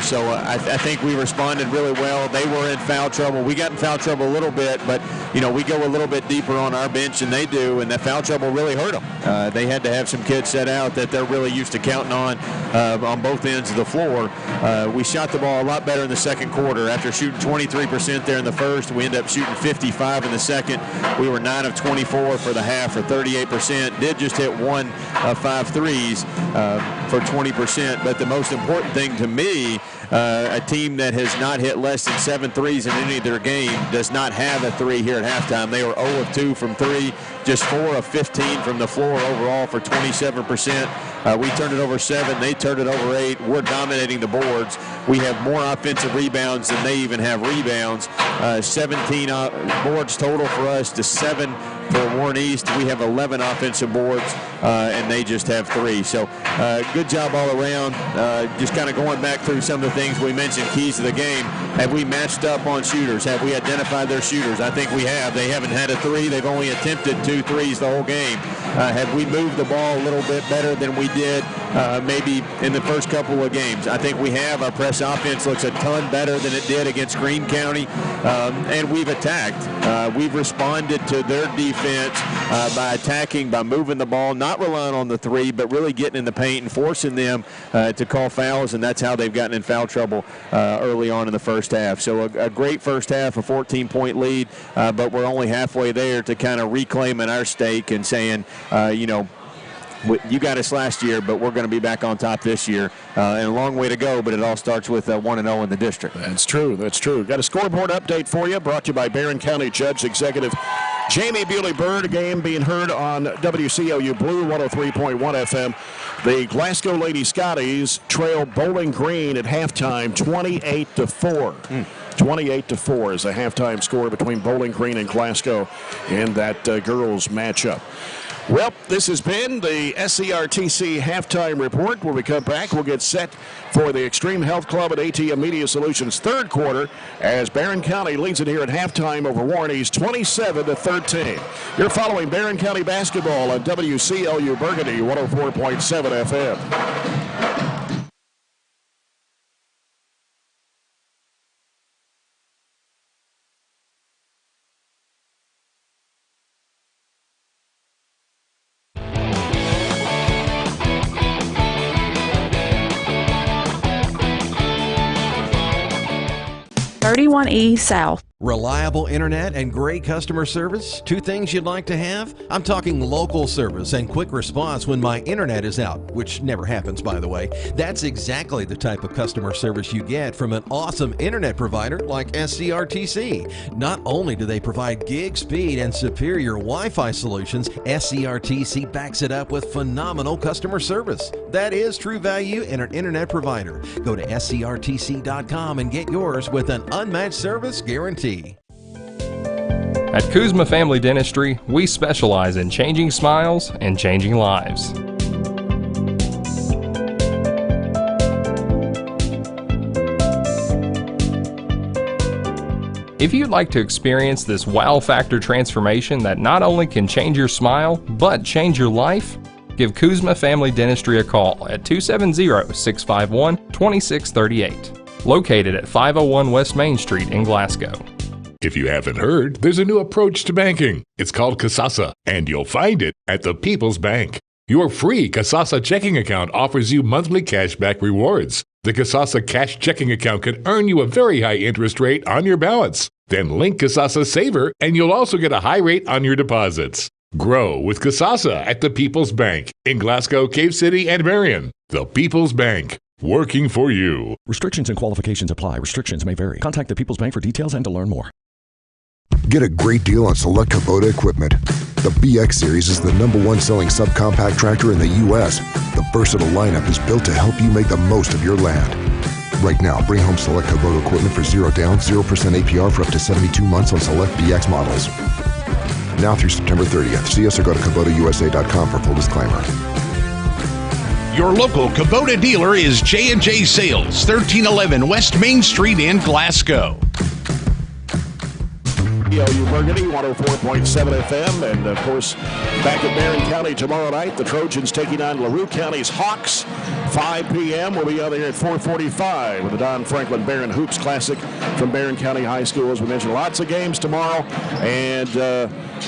So I think we responded really well. They were in foul trouble. We got in foul trouble a little bit, but, you know, we go a little bit deeper on our bench than they do, and that foul trouble really hurt them. They had to have some kids set out that they're really used to counting on both ends of the floor. We shot the ball a lot better in the second quarter. After shooting 23% there in the first, we ended up shooting 55 in the second. We were 9 of 24 for the half for 38%. Did just hit 1 of 5 threes for 20%, but the most important thing to me, a team that has not hit less than 7 threes in any of their game does not have a 3 here at halftime. They were 0 of 2 from 3, just 4 of 15 from the floor overall for 27%. We turned it over 7. They turned it over 8. We're dominating the boards. We have more offensive rebounds than they even have rebounds. 17 boards total for us to 7 for Warren East. We have 11 offensive boards, and they just have 3. So good job all around. Just kind of going back through some of the things we mentioned, keys to the game. Have we matched up on shooters? Have we identified their shooters? I think we have. They haven't had a 3. They've only attempted 2 threes the whole game. Have we moved the ball a little bit better than we did maybe in the first couple of games? I think we have. Our press offense looks a ton better than it did against Greene County, and we've attacked. We've responded to their defense by attacking, by moving the ball, not relying on the 3, but really getting in the paint and forcing them to call fouls, and that's how they've gotten in foul trouble early on in the first half. So a great first half, a 14-point lead, but we're only halfway there to kind of reclaiming our stake and saying, you know, you got us last year, but we're going to be back on top this year. And a long way to go, but it all starts with 1-0 in the district. That's true. That's true. Got a scoreboard update for you, brought to you by Barren County Judge Executive Jamie Bewley-Byrd, a game being heard on WCLU Blue 103.1 FM. The Glasgow Lady Scotties trail Bowling Green at halftime 28-4. 28-4 is the halftime score between Bowling Green and Glasgow in that girls matchup. Well, this has been the SCRTC halftime report. When we come back, we'll get set for the Extreme Health Club at ATM Media Solutions third quarter as Barren County leads it here at halftime over Warren East 27-13. You're following Barren County basketball on WCLU Burgundy 104.7 FM. 31E South. Reliable internet and great customer service? Two things you'd like to have? I'm talking local service and quick response when my internet is out, which never happens, by the way. That's exactly the type of customer service you get from an awesome internet provider like SCRTC. Not only do they provide gig speed and superior Wi-Fi solutions, SCRTC backs it up with phenomenal customer service. That is true value in an internet provider. Go to scrtc.com and get yours with an unmatched service guarantee. At Kuzma Family Dentistry, we specialize in changing smiles and changing lives. If you'd like to experience this wow factor transformation that not only can change your smile, but change your life, give Kuzma Family Dentistry a call at 270-651-2638, located at 501 West Main Street in Glasgow. If you haven't heard, there's a new approach to banking. It's called Kasasa, and you'll find it at the People's Bank. Your free Kasasa checking account offers you monthly cashback rewards. The Kasasa cash checking account can earn you a very high interest rate on your balance. Then link Kasasa Saver, and you'll also get a high rate on your deposits. Grow with Kasasa at the People's Bank in Glasgow, Cave City, and Barren. The People's Bank. Working for you. Restrictions and qualifications apply. Restrictions may vary. Contact the People's Bank for details and to learn more. Get a great deal on select Kubota equipment. The BX Series is the #1 selling subcompact tractor in the U.S. The versatile lineup is built to help you make the most of your land. Right now, bring home select Kubota equipment for 0 down, 0% APR for up to 72 months on select BX models. Now through September 30th. See us or go to KubotaUSA.com for full disclaimer. Your local Kubota dealer is J&J Sales, 1311 West Main Street in Glasgow. WCLU Burgundy 104.7 FM, and of course back at Barren County tomorrow night, the Trojans taking on LaRue County's Hawks. 5 p.m. We'll be out there at 4:45 with the Don Franklin Barren Hoops Classic from Barren County High School. As we mentioned, lots of games tomorrow, and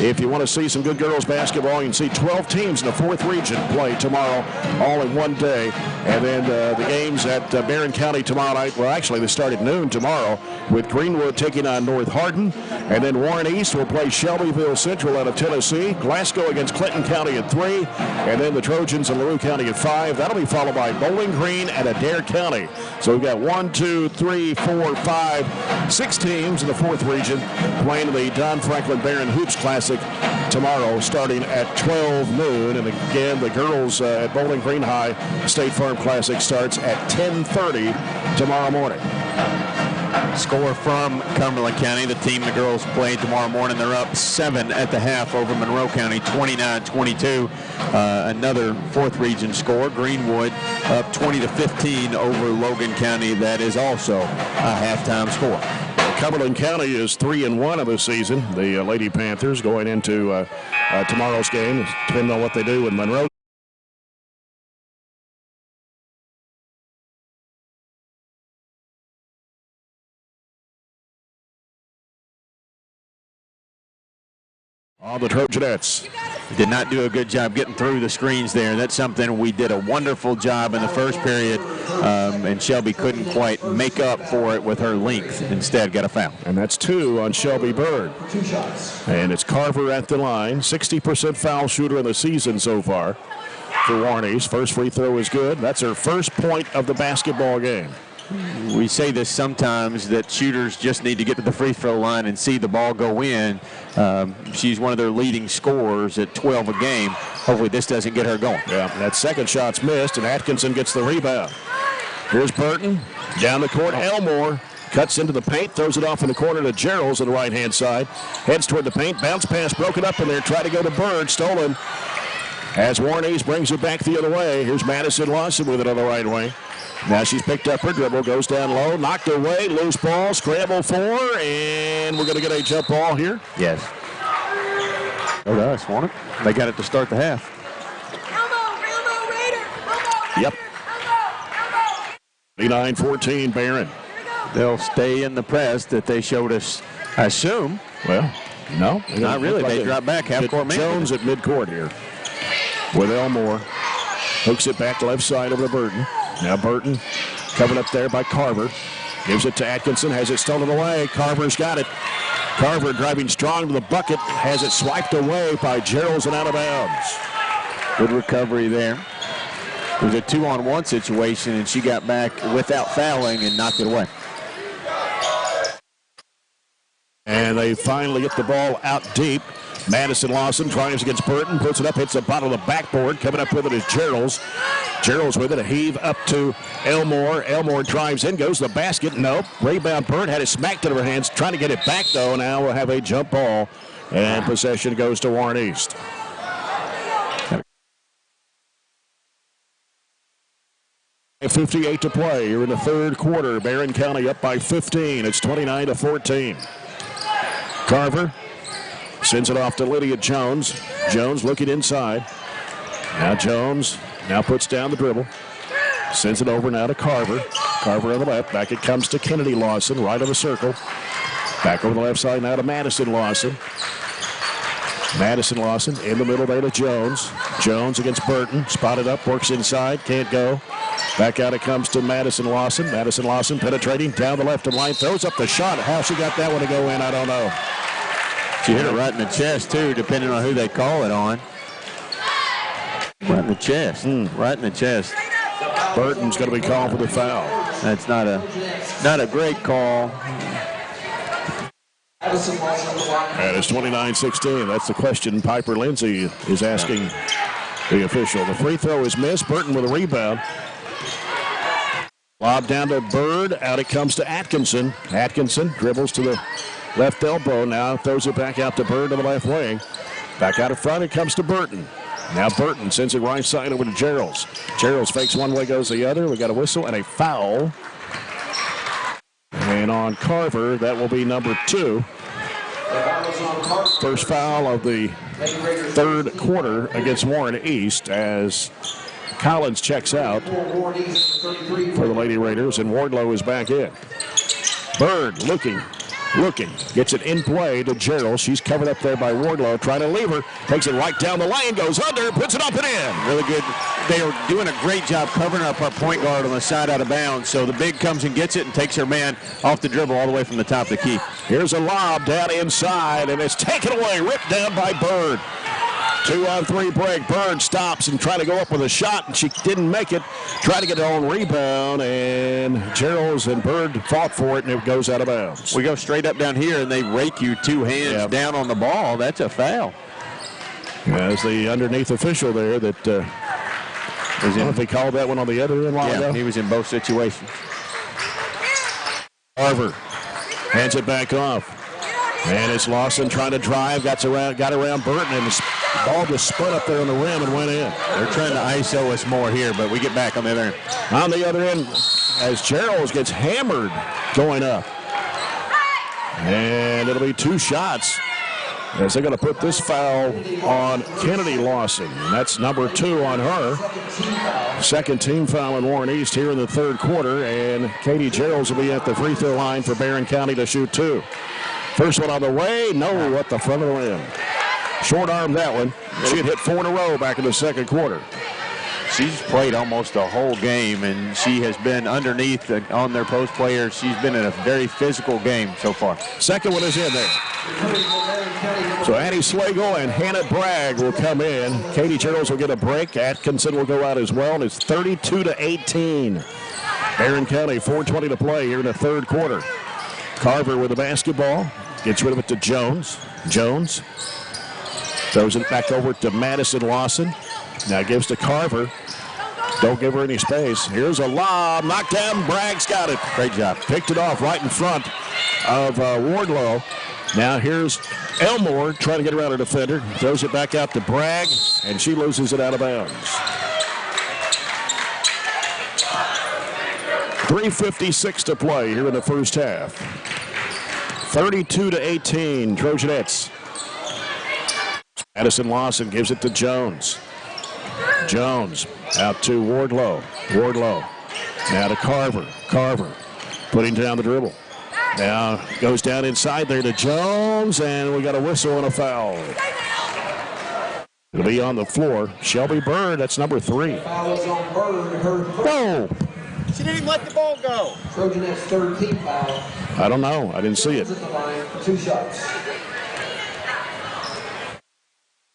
if you want to see some good girls basketball, you can see 12 teams in the 4th region play tomorrow, all in one day. And then the games at Barren County tomorrow night, well, actually they start at noon tomorrow with Greenwood taking on North Hardin. And then Warren East will play Shelbyville Central out of Tennessee. Glasgow against Clinton County at 3. And then the Trojans and LaRue County at 5. That'll be followed by Bowling Green and Adair County. So we've got 1, 2, 3, 4, 5, 6 teams in the 4th region playing the Don Franklin Barren Hoops Classic tomorrow starting at 12 noon. And again, the girls at Bowling Green High State Farm Classic starts at 10:30 tomorrow morning. Score from Cumberland County, the team the girls play tomorrow morning. They're up 7 at the half over Monroe County, 29-22. Another 4th region score. Greenwood up 20-15 over Logan County. That is also a halftime score. Cumberland County is 3-1 of the season. The Lady Panthers going into tomorrow's game, depending on what they do with Monroe. All the Trojanettes. Did not do a good job getting through the screens there. That's something we did a wonderful job in the first period, and Shelby couldn't quite make up for it with her length. Instead, got a foul. And that's 2 on Shelby Bird. And it's Carver at the line. 60% foul shooter in the season so far for Warren East. First free throw is good. That's her first point of the basketball game. we say this sometimes, that shooters just need to get to the free throw line and see the ball go in. She's one of their leading scorers at 12 a game. Hopefully this doesn't get her going. Yeah, that second shot's missed, and Atkinson gets the rebound. Here's Burton, down the court. Elmore cuts into the paint, throws it off in the corner to Gerald's on the right-hand side. Heads toward the paint, bounce pass broken up in there, try to go to Bird, stolen. As Warren East brings it back the other way. Here's Madison Lawson with it on the right wing. Now she's picked up her dribble, goes down low, knocked away, loose ball, scramble for, and we're going to get a jump ball here. Yes. Oh, that's won't it? They got it to start the half. Yep. 39-14, Barren. They'll stay in the press that they showed us, I assume. Well, no. Not really. They drop back half-court man. Jones at midcourt here with Elmore. Hooks it back left side over to Burton. Now Burton covered up there by Carver. Gives it to Atkinson, has it stolen away. Carver's got it. Carver driving strong to the bucket, has it swiped away by Gerald's and out of bounds. Good recovery there. It was a 2-on-1 situation, and she got back without fouling and knocked it away. And they finally get the ball out deep. Madison Lawson triumphs against Burton, puts it up, hits the bottom of the backboard. Coming up with it is Gerald's. Gerald's with it, a heave up to Elmore. Elmore drives in, goes to the basket. Nope. Rebound, Burton had it smacked into her hands, trying to get it back, though. Now we'll have a jump ball, and possession goes to Warren East. .58 to play. You're in the third quarter. Barren County up by 15. It's 29-14. Carver sends it off to Lydia Jones. Jones looking inside. Now Jones now puts down the dribble. Sends it over now to Carver. Carver on the left. Back it comes to Kennedy Lawson, right of the circle. Back over the left side now to Madison Lawson. Madison Lawson in the middle there to Jones. Jones against Burton. Spotted up, works inside, can't go. Back out it comes to Madison Lawson. Madison Lawson penetrating down the left of line. Throws up the shot. How she got that one to go in, I don't know. She hit it right in the chest, too, depending on who they call it on. Right in the chest. Right in the chest. Burton's going to be called for the foul. That's not a great call. And it's 29-16. That's the question Piper Lindsay is asking the official. The free throw is missed. Burton with a rebound. Lob down to Bird. Out it comes to Atkinson. Atkinson dribbles to the left elbow. Now throws it back out to Bird to the left wing. Back out in front. It comes to Burton. Now Burton sends it right side over to Gerald's. Gerald's fakes one way, goes the other. We got a whistle and a foul. And on Carver, that will be number 2. First foul of the third quarter against Warren East as Collins checks out for the Lady Raiders and Wardlow is back in. Bird looking, gets it in play to Gerald. She's covered up there by Wardlow, trying to leave her. Takes it right down the lane, goes under, puts it up and in. Really good. They are doing a great job covering up our point guard on the side out of bounds. So the big comes and gets it and takes her man off the dribble all the way from the top of the key. Here's a lob down inside, and it's taken away, ripped down by Bird. 2-on-3 break. Bird stops and try to go up with a shot, and she didn't make it. Try to get her own rebound, and Gerald's and Bird fought for it, and it goes out of bounds. We go straight up down here, and they rake you 2 hands down on the ball. That's a foul. As the underneath official there that I don't know if he called that one on the other end. Yeah, he was in both situations. Carver hands it back off. And it's Lawson trying to drive, got around Burton, and the ball just spun up there on the rim and went in. They're trying to ISO us more here, but we get back on the other end. On the other end, as Gerald gets hammered going up. And it'll be 2 shots as they're going to put this foul on Kennedy Lawson. And that's number 2 on her. Second team foul in Warren East here in the third quarter. And Katie Geralds will be at the free throw line for Barren County to shoot 2. First one on the way, no, at the front of the rim. Short arm that one. She had hit 4 in a row back in the second quarter. She's played almost the whole game, and she has been underneath on their post players. She's been in a very physical game so far. Second one is in there. So Annie Slagle and Hannah Bragg will come in. Katie Geralds will get a break. Atkinson will go out as well, and it's 32-18. Barren County, 4:20 to play here in the third quarter. Carver with the basketball. Gets rid of it to Jones. Jones throws it back over to Madison Lawson. Now gives to Carver. Don't give her any space. Here's a lob. Knocked down. Bragg's got it. Great job. Picked it off right in front of Wardlow. Now here's Elmore trying to get around a defender. Throws it back out to Bragg, and she loses it out of bounds. 3:56 to play here in the first half. 32-18, Trojanettes. Madison Lawson gives it to Jones. Jones out to Wardlow. Wardlow now to Carver. Carver putting down the dribble. Now goes down inside there to Jones, and we got a whistle and a foul. It'll be on the floor. Shelby Bird, that's number 3. Foul is on Bird. Whoa! She didn't even let the ball go. Trojanettes' third team foul. I don't know. I didn't see it. At the line for 2 shots.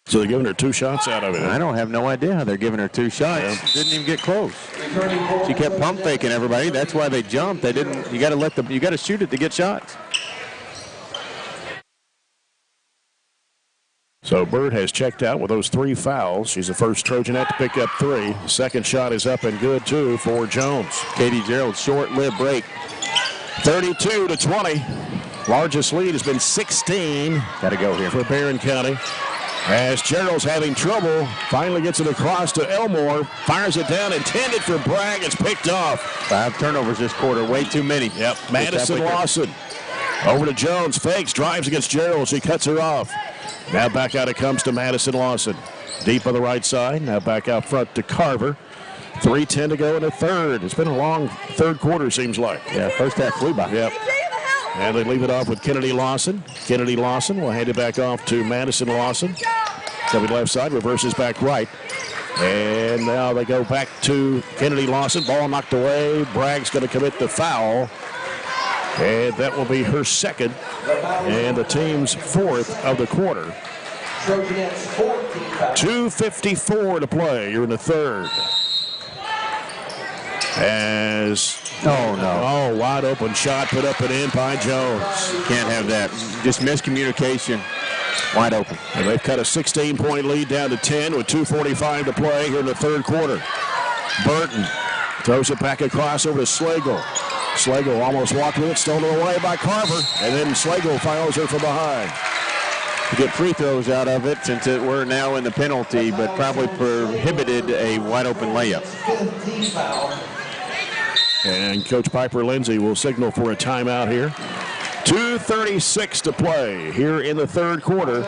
So they're giving her 2 shots out of it. I don't have no idea how they're giving her 2 shots. Yeah. Didn't even get close. She kept pump faking everybody. That's why they jumped. They didn't. You got to shoot it to get shots. So Bird has checked out with those 3 fouls. She's the first Trojanette to pick up 3. Second shot is up and good, too, for Jones. Katie Gerald's short-lived break. 32-20. Largest lead has been 16. Got to go here for Barren County. As Gerald's having trouble, finally gets it across to Elmore. Fires it down, intended for Bragg. It's picked off. 5 turnovers this quarter. Way too many. Yep. Madison Lawson. Over to Jones. Fakes. Drives against Gerald. She cuts her off. Now back out it comes to Madison Lawson. Deep on the right side. Now back out front to Carver. 3:10 to go in the third. It's been a long third quarter, seems like. Yeah, first half flew by. Yep. And they leave it off with Kennedy Lawson. Kennedy Lawson will hand it back off to Madison Lawson. Coming left side, reverses back right. And now they go back to Kennedy Lawson. Ball knocked away. Bragg's going to commit the foul. And that will be her second and the team's 4th of the quarter. 2:54 to play here in the third. Wide open shot put up and in by Jones. Can't have that. Just miscommunication. Wide open. And they've cut a 16-point lead down to 10 with 2:45 to play here in the third quarter. Burton throws it back across over to Slagle. Slagle almost walked with it, stolen away by Carver, and then Slagle follows her from behind. To get free throws out of it since we're now in the penalty, but probably prohibited a wide open layup. And Coach Piper Lindsay will signal for a timeout here. 2:36 to play here in the third quarter.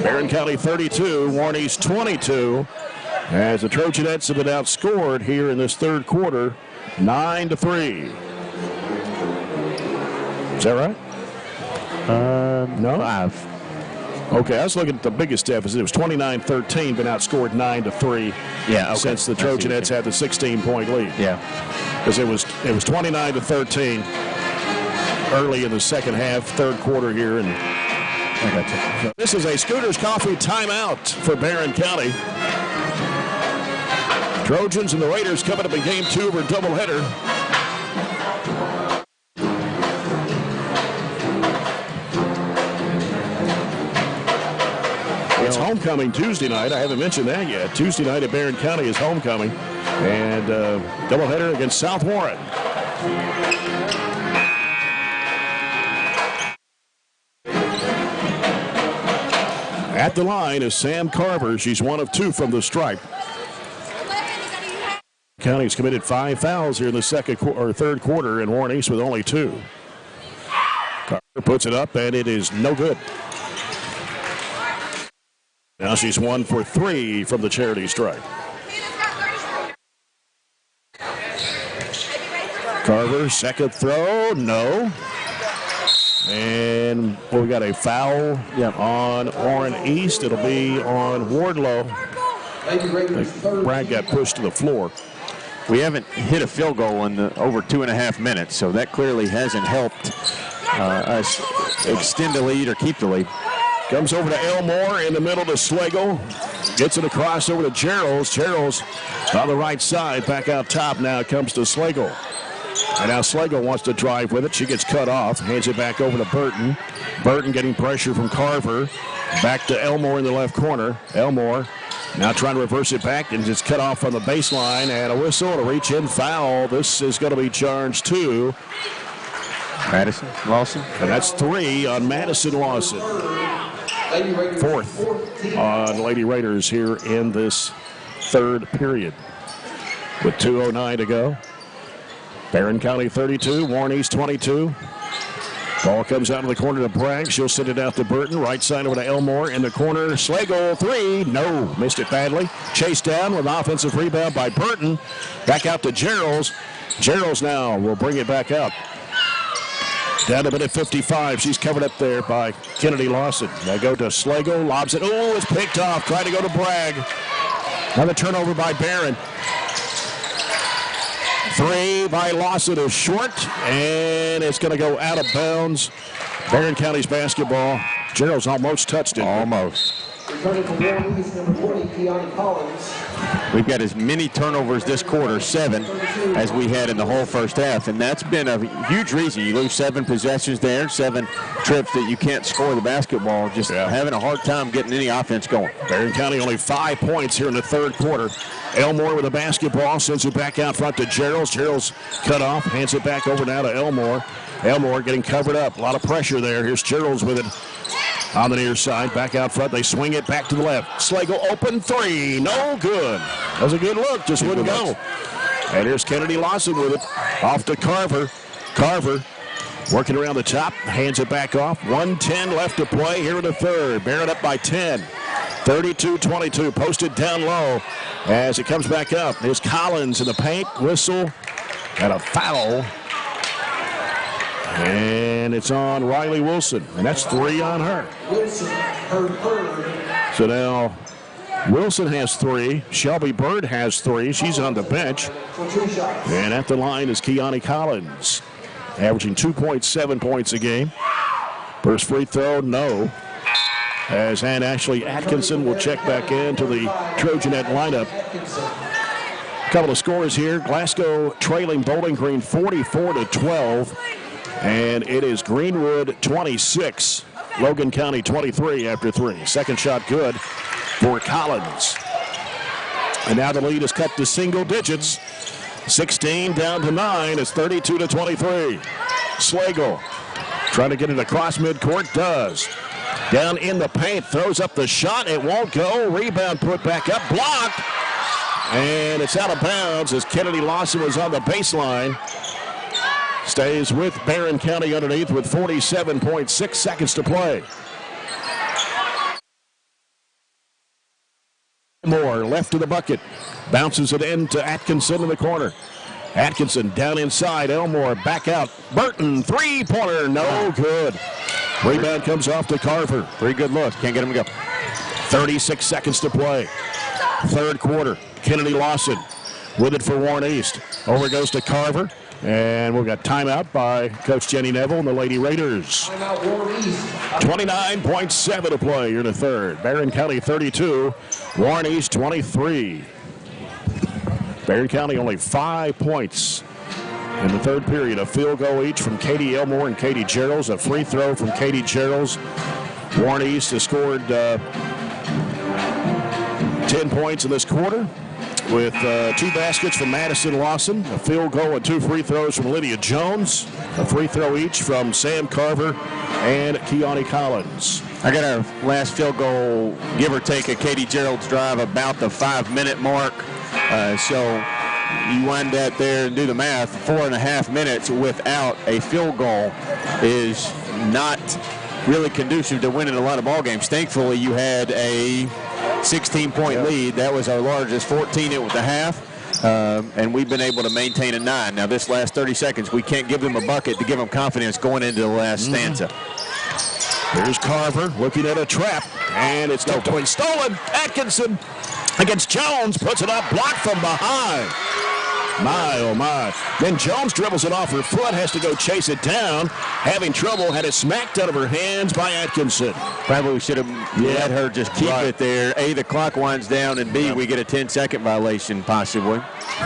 Barren County 32, Warney's 22. As the Trojanettes have been outscored here in this third quarter, 9-3. Is that right? No? 5. Okay, I was looking at the biggest deficit. It was 29-13, been outscored 9-3. Yeah, okay. Since the Trojanettes had the 16-point lead. Yeah. Because it was 29-13 early in the second half, third quarter here. And this is a Scooters Coffee timeout for Barren County. Trojans and the Raiders coming up in game 2 of our doubleheader. It's homecoming Tuesday night. I haven't mentioned that yet. Tuesday night at Barren County is homecoming. And doubleheader against South Warren. At the line is Sam Carver. She's 1 of 2 from the stripe. County's committed 5 fouls here in the third quarter, and Warren East with only 2. Carver puts it up, and it is no good. Now she's 1 for 3 from the charity stripe. Carver, second throw, no. And we got a foul on Warren East. It'll be on Wardlow. Bragg got pushed to the floor. We haven't hit a field goal in over 2.5 minutes, so that clearly hasn't helped us extend the lead or keep the lead. Comes over to Elmore in the middle to Slagle. Gets it across over to Gerald's. Gerald's on the right side. Back out top now. It comes to Slagle. And now Slagle wants to drive with it. She gets cut off. Hands it back over to Burton. Burton getting pressure from Carver. Back to Elmore in the left corner. Elmore now trying to reverse it back and just cut off on the baseline. And a whistle and a reach-in foul. This is going to be charged to Madison Lawson. And that's 3 on Madison Lawson. 4th on Lady Raiders here in this third period. With 2:09 to go. Barren County 32, Warren East 22. Ball comes out of the corner to Bragg. She'll send it out to Burton. Right side over to Elmore in the corner. Slagle 3. No, missed it badly. Chased down with an offensive rebound by Burton. Back out to Gerald's. Gerald's now will bring it back out. Down to minute 55. She's covered up there by Kennedy Lawson. They go to Slagle. Lobs it. Oh, it's picked off. Trying to go to Bragg. Another turnover by Barren. 3 by Lawson is short, and it's going to go out of bounds. Barren County's basketball. Gerald's almost touched it. Almost. Returning from Warren East, number 20, Keani Collins. We've got as many turnovers this quarter, 7, as we had in the whole first half, and that's been a huge reason. You lose 7 possessions there, 7 trips that you can't score the basketball, just having a hard time getting any offense going. Barren County only 5 points here in the third quarter. Elmore with the basketball, sends it back out front to Gerald's. Gerald's cut off, hands it back over now to Elmore. Elmore getting covered up, a lot of pressure there. Here's Gerald's with it. On the near side, back out front, they swing it back to the left. Slagle open 3, no good. That was a good look, just wouldn't go. And here's Kennedy Lawson with it, off to Carver. Carver working around the top, hands it back off. 1:10 left to play here in the third. Barren up by 10. 32-22, posted down low as it comes back up. Here's Collins in the paint, whistle, and a foul. And it's on Riley Wilson, and that's 3 on her. So now Wilson has 3. Shelby Bird has 3. She's on the bench. And at the line is Keani Collins, averaging 2.7 points a game. First free throw, no. As Ashley Atkinson will check back into the Trojanet lineup. A couple of scores here. Glasgow trailing Bowling Green 44-12. And it is Greenwood 26, Logan County 23 after 3. Second shot good for Collins. And now the lead is cut to single digits. 16 down to 9. It's 32-23. Slagle trying to get it across midcourt. Does. Down in the paint. Throws up the shot. It won't go. Rebound put back up. Blocked. And it's out of bounds as Kennedy Lawson was on the baseline. Stays with Barren County underneath with 47.6 seconds to play. Moore left to the bucket. Bounces it in to Atkinson in the corner. Atkinson down inside. Elmore back out. Burton, three-pointer, no good. Rebound comes off to Carver. Pretty good look. Can't get him to go. 36 seconds to play. Third quarter. Kennedy Lawson with it for Warren East. Over goes to Carver. And we've got timeout by Coach Jenny Neville and the Lady Raiders. 29.7 to play here in the third. Barren County 32, Warren East 23. Barren County only 5 points in the third period. A field goal each from Katie Elmore and Katie Geralds. A free throw from Katie Geralds. Warren East has scored 10 points in this quarter, with 2 baskets from Madison Lawson, a field goal and 2 free throws from Lydia Jones, a free throw each from Sam Carver and Keani Collins. I got our last field goal, give or take, a Katie Gerald's drive about the 5-minute mark. So you wind that there and do the math. 4.5 minutes without a field goal is not really conducive to winning a lot of ball games. Thankfully, you had a 16-point lead. That was our largest, 14 at the half, and we've been able to maintain a 9. Now, this last 30 seconds, we can't give them a bucket to give them confidence going into the last stanza. Here's Carver looking at a trap, and it's stolen. Atkinson against Jones, puts it up, blocked from behind. My, oh, my. Then Jones dribbles it off her foot, has to go chase it down. Having trouble, had it smacked out of her hands by Atkinson. Probably should have let her just keep it there. A, the clock winds down, and B, we get a 10-second violation possibly.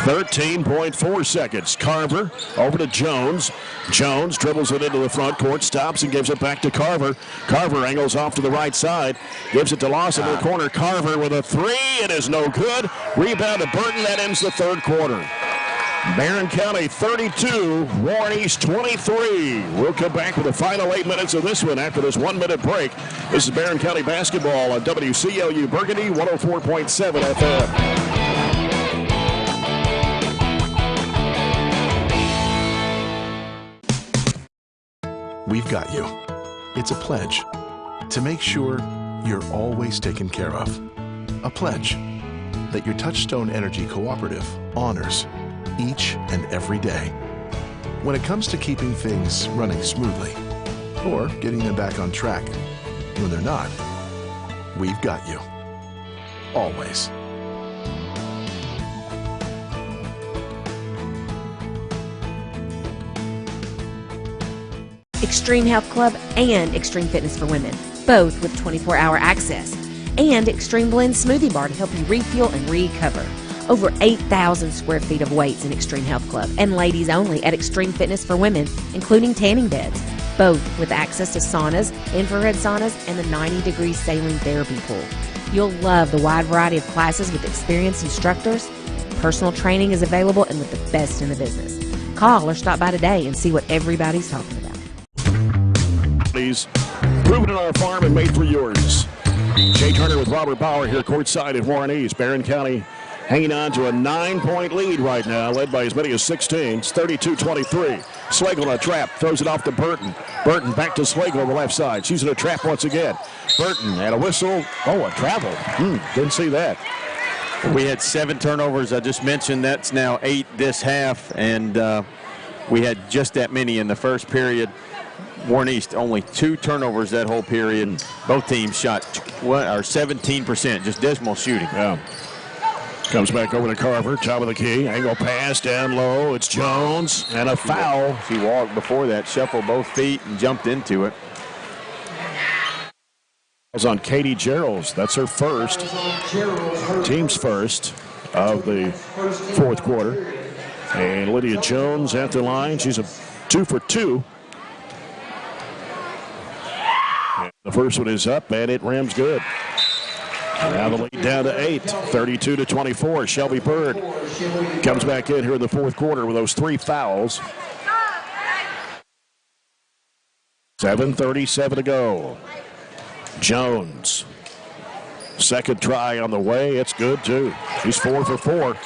13.4 seconds. Carver over to Jones. Jones dribbles it into the front court, stops and gives it back to Carver. Carver angles off to the right side, gives it to Lawson in the corner. Carver with a three. It is no good. Rebound to Burton. That ends the third quarter. Barren County 32, Warren East 23. We'll come back with the final 8 minutes of this one after this 1 minute break. This is Barren County basketball on WCLU Burgundy 104.7 FM. We've got you. It's a pledge to make sure you're always taken care of. A pledge that your Touchstone Energy Cooperative honors each and every day. When it comes to keeping things running smoothly or getting them back on track when they're not, we've got you. Always. Extreme Health Club and Extreme Fitness for Women, both with 24-hour access. And Extreme Blend Smoothie Bar to help you refuel and recover. Over 8,000 square feet of weights in Extreme Health Club and ladies only at Extreme Fitness for Women, including tanning beds, both with access to saunas, infrared saunas, and the 90-degree saline therapy pool. You'll love the wide variety of classes with experienced instructors. Personal training is available and with the best in the business. Call or stop by today and see what everybody's talking about. Please, proven on our farm and made for yours. Jay Turner with Robert Bauer here courtside at Warren East. Barren County hanging on to a 9-point lead right now, led by as many as 16. It's 32-23. Slagle in a trap, throws it off to Burton. Burton back to Slagle on the left side. She's in a trap once again. Burton had a whistle. Oh, a travel. Didn't see that. We had 7 turnovers. I just mentioned that's now 8 this half, and we had just that many in the first period. Warren East only 2 turnovers that whole period. Both teams shot 17%, just dismal shooting. Yeah. Comes back over to Carver, top of the key. Angle pass down low. It's Jones and a foul. She walked before that, shuffled both feet and jumped into it. Was on Katie Geralds. That's her first. Team's first of the fourth quarter. And Lydia Jones at the line. She's a 2 for 2. The first one is up, and it rims good. Now the lead down to 8, 32-24. Shelby Bird comes back in here in the fourth quarter with those 3 fouls. 7:37 to go. Jones, second try on the way. It's good, too. She's 4 for 4.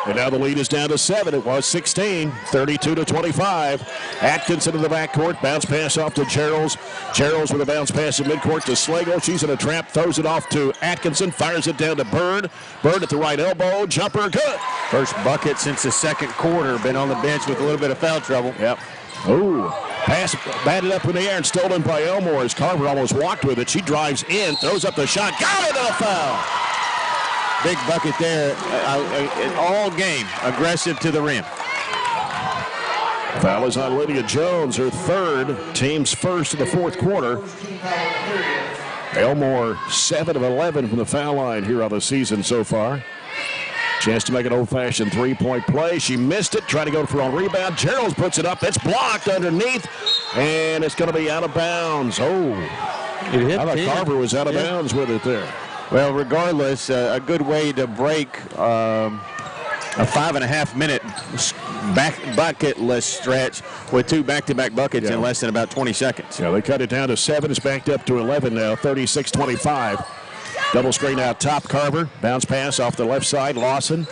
And now the lead is down to 7. It was 16, 32-25. Atkinson in the backcourt. Bounce pass off to Geralds. Geralds with a bounce pass in midcourt to Slagle. She's in a trap. Throws it off to Atkinson. Fires it down to Bird. Bird at the right elbow. Jumper, good. First bucket since the second quarter. Been on the bench with a little bit of foul trouble. Yep. Ooh. Pass batted up in the air and stolen by Elmore as Carver almost walked with it. She drives in, throws up the shot. Got it, a foul. Big bucket there, all game, aggressive to the rim. Foul is on Lydia Jones, her third, team's first in the fourth quarter. Elmore 7 of 11 from the foul line here on the season so far. Chance to make an old-fashioned three-point play. She missed it, trying to go for a rebound. Geralds puts it up. It's blocked underneath, and it's going to be out of bounds. Oh, it hit. I thought Carver was out of bounds with it there. Well, regardless, a good way to break a 5.5-minute bucketless stretch with 2 back-to-back buckets in less than about 20 seconds. Yeah, they cut it down to 7. It's backed up to 11 now, 36-25. Double screen out top, Carver. Bounce pass off the left side, Lawson.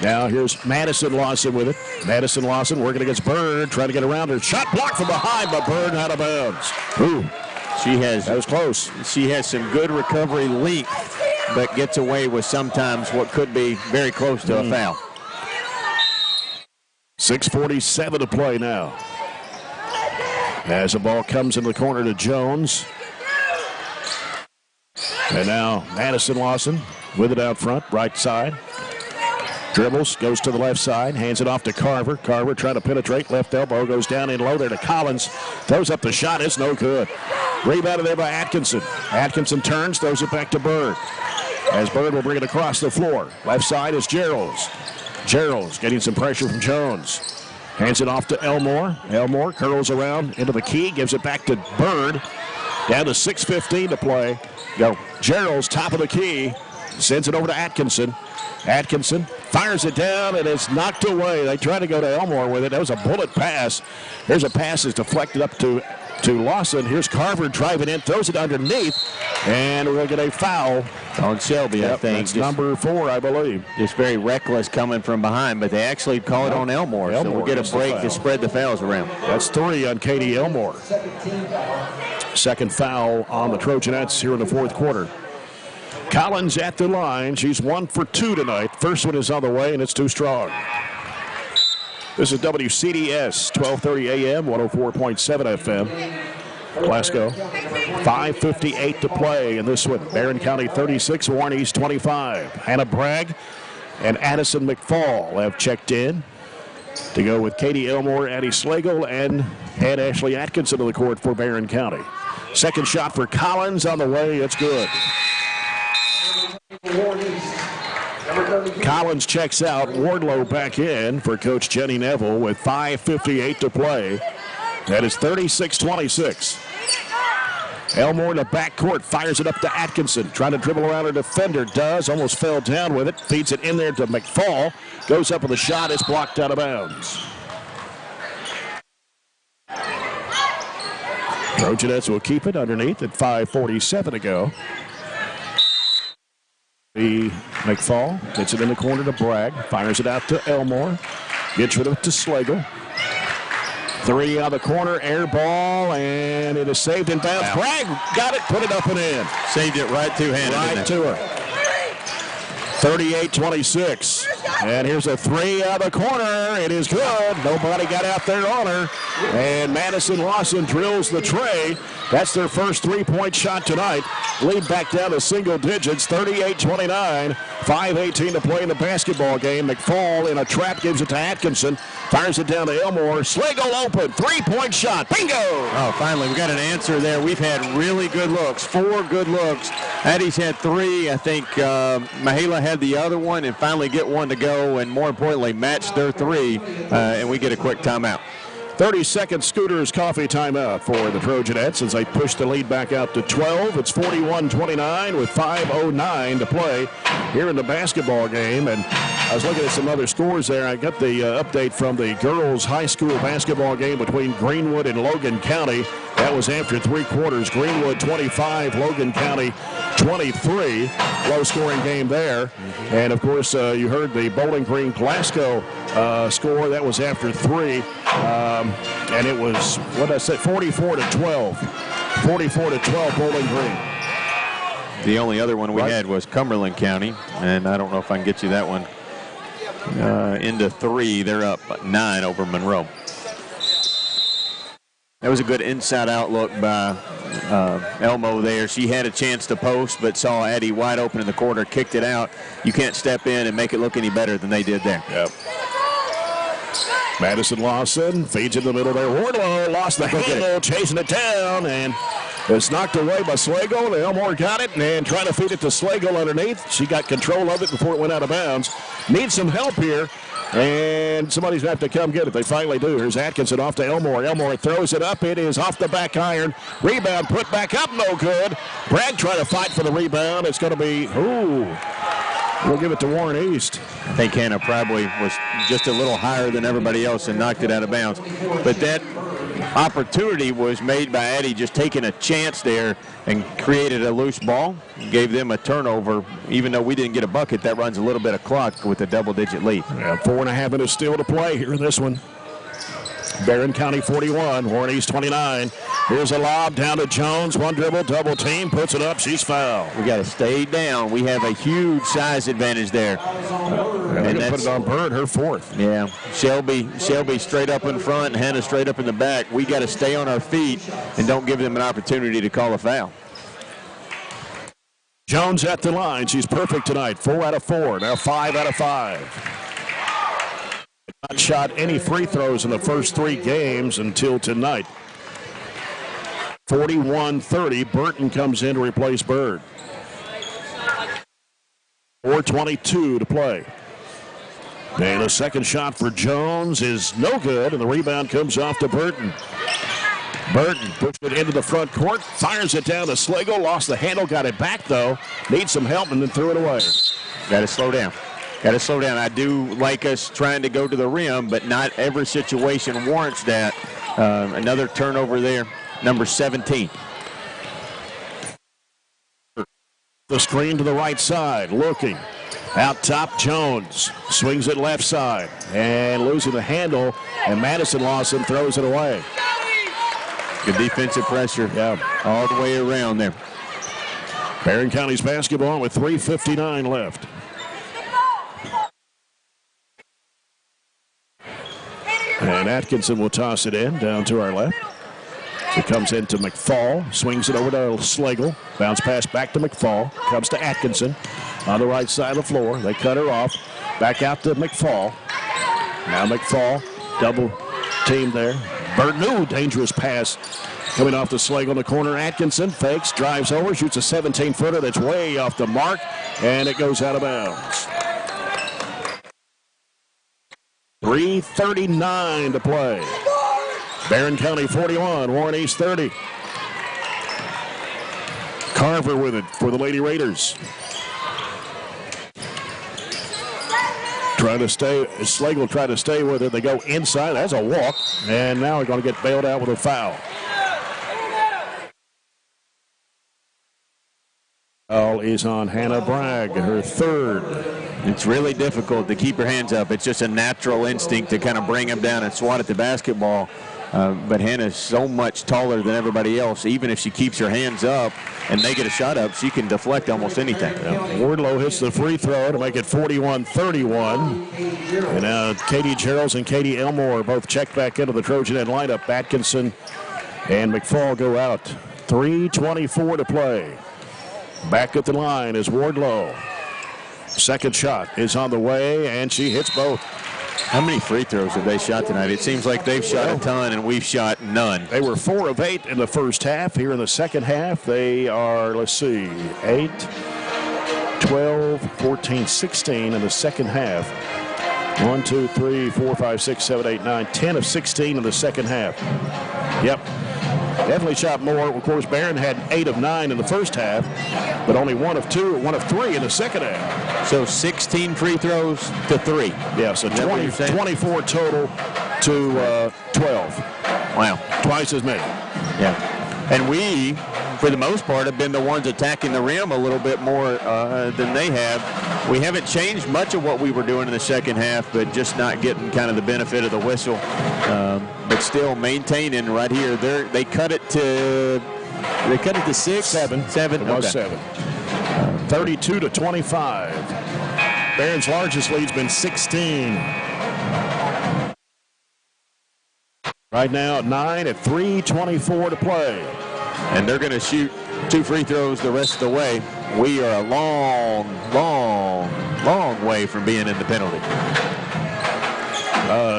Now here's Madison Lawson with it. Madison Lawson working against Bird, trying to get around her. Shot blocked from behind, but Bird out of bounds. Ooh. That was close. She has some good recovery length, but gets away with sometimes what could be very close to a foul. 6:47 to play now. As the ball comes into the corner to Jones. And now Madison Lawson with it out front, right side. Dribbles, goes to the left side, hands it off to Carver. Carver trying to penetrate, left elbow, goes down in low there to Collins. Throws up the shot, it's no good. Rebounded there by Atkinson. Atkinson turns, throws it back to Bird. As Bird will bring it across the floor. Left side is Geralds. Geralds getting some pressure from Jones. Hands it off to Elmore. Elmore curls around into the key, gives it back to Bird. Down to 6:15 to play. Go. Geralds, top of the key, sends it over to Atkinson. Atkinson fires it down, and it's knocked away. They try to go to Elmore with it. That was a bullet pass. Here's a pass that's deflected up to Lawson. Here's Carver driving in, throws it underneath, and we're going to get a foul on Shelby, I think. That's number 4, I believe. Just very reckless coming from behind, but they actually call it on Elmore. So we'll get a break to spread the fouls around. That's 3 on Katie Elmore. Second foul on the Trojanettes here in the fourth quarter. Collins at the line. She's 1 for 2 tonight. First one is on the way, and it's too strong. This is WCDS, 1230 AM, 104.7 FM. Glasgow. 5:58 to play in this one. Barren County 36, Warren East 25. Hannah Bragg and Addison McFall have checked in to go with Katie Elmore, Addie Slagle, and Ashley Atkinson to the court for Barren County. Second shot for Collins on the way. It's good. Collins checks out. Wardlow back in for Coach Jenny Neville with 5:58 to play. That is 36-26. Elmore in the backcourt fires it up to Atkinson. Trying to dribble around a defender. Does. Almost fell down with it. Feeds it in there to McFall. Goes up with a shot. It's blocked out of bounds. Trojanettes will keep it underneath at 5:47 to go. McFall gets it in the corner to Bragg. Fires it out to Elmore. Gets rid of it to Slagle. 3 out of the corner, air ball, and it is saved in bounds. Wow. Bragg got it, put it up and in. Saved it right two-handed. Right to her. 38-26. And here's a 3 out of the corner. It is good. Nobody got out there on her. And Madison Lawson drills the tray. That's their first 3-point shot tonight. Lead back down to single digits, 38-29. 5:18 to play in the basketball game. McFall in a trap gives it to Atkinson. Fires it down to Elmore. Slagle open. 3-point shot. Bingo! Oh, finally, we got an answer there. We've had really good looks. 4 good looks. Addie's had 3. I think Mahela had the other one and finally get one to go, and more importantly, match their 3, and we get a quick timeout. 30-second Scooters coffee timeout for the Trojanettes as they push the lead back out to 12. It's 41-29 with 5:09 to play here in the basketball game. And I was looking at some other scores there. I got the update from the girls' high school basketball game between Greenwood and Logan County. That was after 3 quarters. Greenwood 25, Logan County 23. Low-scoring game there. And, of course, you heard the Bowling Green Glasgow score. That was after 3. And it was, what did I say, 44-12. 44-12 Bowling Green. The only other one we had was Cumberland County, and I don't know if I can get you that one. Into 3, they're up 9 over Monroe. That was a good inside-out look by Elmo there. She had a chance to post, but saw Addie wide open in the corner, kicked it out. You can't step in and make it look any better than they did there. Yep. Madison Lawson feeds in the middle there. Wardlow lost the handle, chasing it down, and it's knocked away by Slagle. Elmore got it and trying to feed it to Slagle underneath. She got control of it before it went out of bounds. Needs some help here, and somebody's going to have to come get it. They finally do. Here's Atkinson off to Elmore. Elmore throws it up. It is off the back iron. Rebound put back up, no good. Bragg trying to fight for the rebound. It's going to be, we'll give it to Warren East. I think Hannah probably was just a little higher than everybody else and knocked it out of bounds. But that opportunity was made by Addie just taking a chance there and created a loose ball. Gave them a turnover. Even though we didn't get a bucket, that runs a little bit of clock with a double-digit lead. Yeah, 4.5 minutes still to play here in this one. Barren County 41, Warren East 29. Here's a lob down to Jones. One dribble, double team, puts it up. She's fouled. We got to stay down. We have a huge size advantage there. And that's put it on Bird, her 4th. Yeah, Shelby straight up in front, and Hannah straight up in the back. We got to stay on our feet and don't give them an opportunity to call a foul. Jones at the line. She's perfect tonight. 4 out of 4. Now 5 out of 5. Not shot any free throws in the first 3 games until tonight. 41-30. Burton comes in to replace Bird. 4:22 to play. And a second shot for Jones is no good, and the rebound comes off to Burton. Burton pushed it into the front court, fires it down to Slagle, lost the handle, got it back though, needs some help, and then threw it away. Got to slow down. Got to slow down. I do like us trying to go to the rim, but not every situation warrants that. Another turnover there, number 17. The screen to the right side, looking. Out top, Jones swings it left side and losing the handle, and Madison Lawson throws it away. Good defensive pressure all the way around there. Barren County's basketball with 3:59 left. And Atkinson will toss it in down to our left. It comes into McFall, swings it over to Slagle. Bounce pass back to McFall. Comes to Atkinson on the right side of the floor. They cut her off. Back out to McFall. Now McFall, double team there. Burton, dangerous pass coming off the Slagle in the corner. Atkinson fakes, drives over, shoots a 17-footer that's way off the mark, and it goes out of bounds. 3:39 to play. Barren County 41, Warren East 30. Carver with it for the Lady Raiders. Slagle try to stay with it. They go inside. That's a walk. And now they're going to get bailed out with a foul. Foul is on Hannah Bragg, her third. It's really difficult to keep her hands up. It's just a natural instinct to kind of bring them down and swat at the basketball. But Hannah's so much taller than everybody else. Even if she keeps her hands up and they get a shot up, she can deflect almost anything. Wardlow hits the free throw to make it 41-31. And now Katie Geralds and Katie Elmore both check back into the Trojanet lineup. Atkinson and McFall go out. 3:24 to play. Back at the line is Wardlow. Second shot is on the way, and she hits both. How many free throws have they shot tonight? It seems like they've shot a ton, and we've shot none. They were 4 of 8 in the first half. Here in the second half, they are, 8, 12, 14, 16 in the second half. 1, 2, 3, 4, 5, 6, 7, 8, 9, 10 of 16 in the second half. Yep. Definitely shot more. Of course, Barren had 8 of 9 in the first half, but only 1 of 3 in the second half. So 16 free throws to 3. Yeah, so 24 total to 12. Wow. Twice as many. Yeah. And we, for the most part, have been the ones attacking the rim a little bit more than they have. We haven't changed much of what we were doing in the second half, but just not getting kind of the benefit of the whistle. But still maintaining right here. They cut it to 6? 7. It was 7. 32-25. Barron's largest lead's been 16. Right now at 9 at 3:24 to play. And they're going to shoot 2 free throws the rest of the way. We are a long, long, long way from being in the penalty.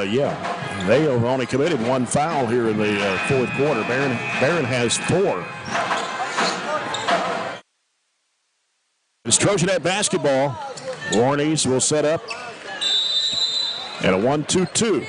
Yeah. They have only committed 1 foul here in the fourth quarter. Barren has 4. It's Trojanet basketball. Warren East will set up. And a 1-2-2.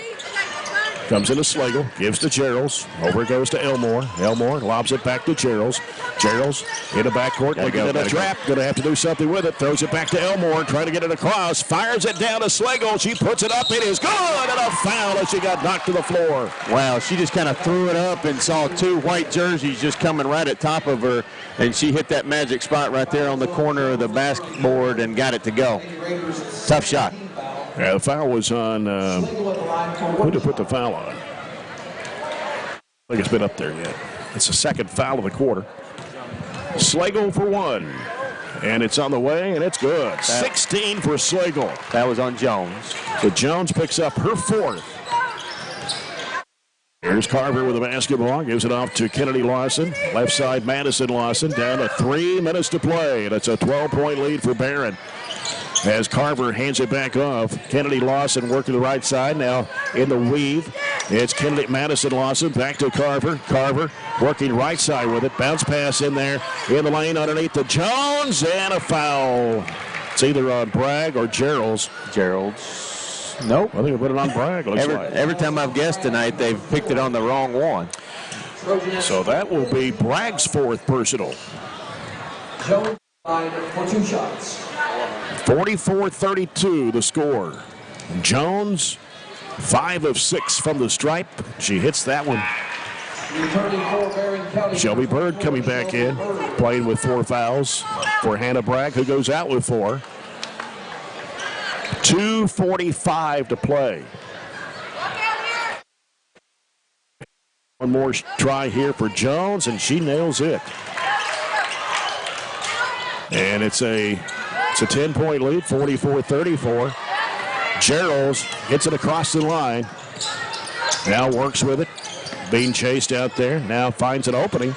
Comes into Slagle, gives to Geralds. Over it goes to Elmore. Elmore lobs it back to Geralds. Geralds in the backcourt, looking at a trap. Going to have to do something with it. Throws it back to Elmore, trying to get it across. Fires it down to Slagle. She puts it up. It is good. And a foul as she got knocked to the floor. Wow, she just kind of threw it up and saw 2 white jerseys just coming right at top of her. And she hit that magic spot right there on the corner of the basketboard and got it to go. Tough shot. Yeah, the foul was on, who did put the foul on? I think it's been up there yet. It's the second foul of the quarter. Slagle for 1. And it's on the way, and it's good. 16 for Slagle. That was on Jones. So Jones picks up her 4th. Here's Carver with the basketball. Gives it off to Kennedy Lawson. Left side, Madison Lawson. Down to 3 minutes to play. And it's a 12-point lead for Barren. as Carver hands it back off. Kennedy Lawson working the right side. Now in the weave, it's Madison Lawson back to Carver. Carver working right side with it. Bounce pass in there in the lane underneath the Jones, and a foul. It's either on Bragg or Gerald's. Nope. I think I put it on Bragg. Every time I've guessed tonight, they've picked it on the wrong one. So that will be Bragg's fourth personal. Jones for 2 shots. 44-32 the score. Jones, 5 of 6 from the stripe. She hits that one. Shelby Bird coming back in, playing with 4 fouls for Hannah Bragg, who goes out with 4. 2:45 to play. One more try here for Jones, and she nails it. And it's a 10-point lead, 44-34. Gerald's gets it across the line. Now works with it. Being chased out there. Now finds an opening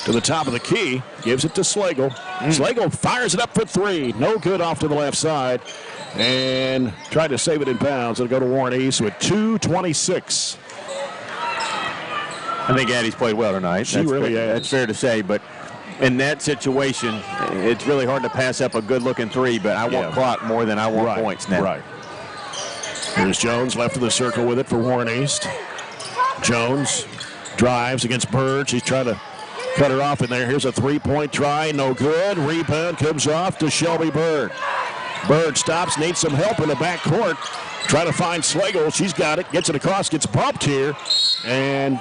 to the top of the key. Gives it to Slagle. Slagle fires it up for 3. No good off to the left side. And tried to save it in bounds. It'll go to Warren East with 2:26. I think Addie's played well tonight. She really has. That's fair to say, but in that situation, it's really hard to pass up a good-looking 3, but I want clock more than I want points now. Right. Here's Jones left of the circle with it for Warren East. Jones drives against Bird. She's trying to cut her off in there. Here's a 3-point try. No good. Rebound comes off to Shelby Bird. Bird stops, needs some help in the back court. Trying to find Slagle. She's got it. Gets it across. Gets bumped here. And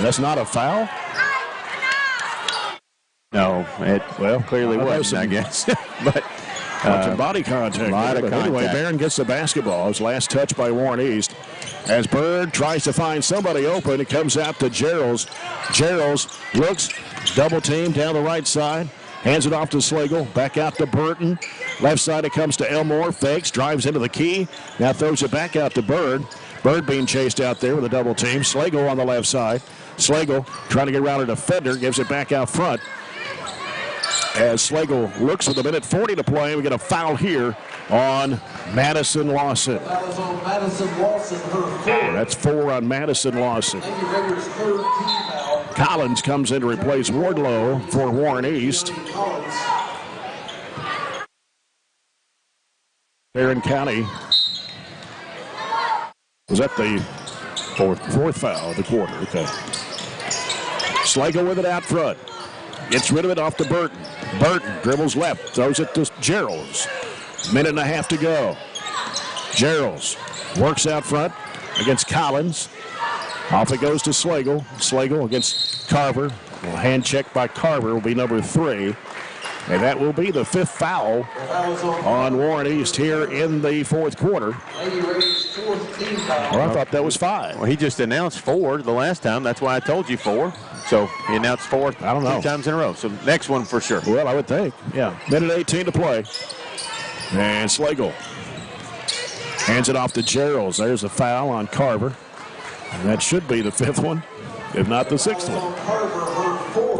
that's not a foul? No, it clearly wasn't, I guess. But some body contact. A lot of contact. Anyway, Barren gets the basketball. His last touch by Warren East. As Bird tries to find somebody open, it comes out to Gerald's. Gerald's looks, double team down the right side. Hands it off to Slagle. Back out to Burton. Left side it comes to Elmore. Fakes, drives into the key. Now throws it back out to Bird. Bird being chased out there with a double team. Slagle on the left side. Slagle trying to get around a defender. Gives it back out front. As Slagle looks with 1:40 to play, we get a foul here on Madison Lawson. That was on Madison Lawson, her 4. That's 4 on Madison Lawson. Lady Raiders' 3rd team foul. Collins comes in to replace Wardlow for Warren East. Barren County was that the fourth foul of the quarter. Okay. Slagle with it out front. Gets rid of it off to Burton. Burton dribbles left, throws it to Gerald's. 1.5 to go. Gerald's works out front against Collins. Off it goes to Slagle. Slagle against Carver. Well, hand check by Carver will be number 3. And that will be the 5th foul on Warren East here in the 4th quarter. Lady Raiders' 4th team foul. Well, I thought that was 5. Well, he just announced 4 the last time. That's why I told you 4. So he announced 4 I don't know. 2 times in a row. So next one for sure. Well, I would think. Yeah. 1:18 to play. And Slagle hands it off to Gerald's. There's a foul on Carver. And that should be the 5th one, if not the 6th one.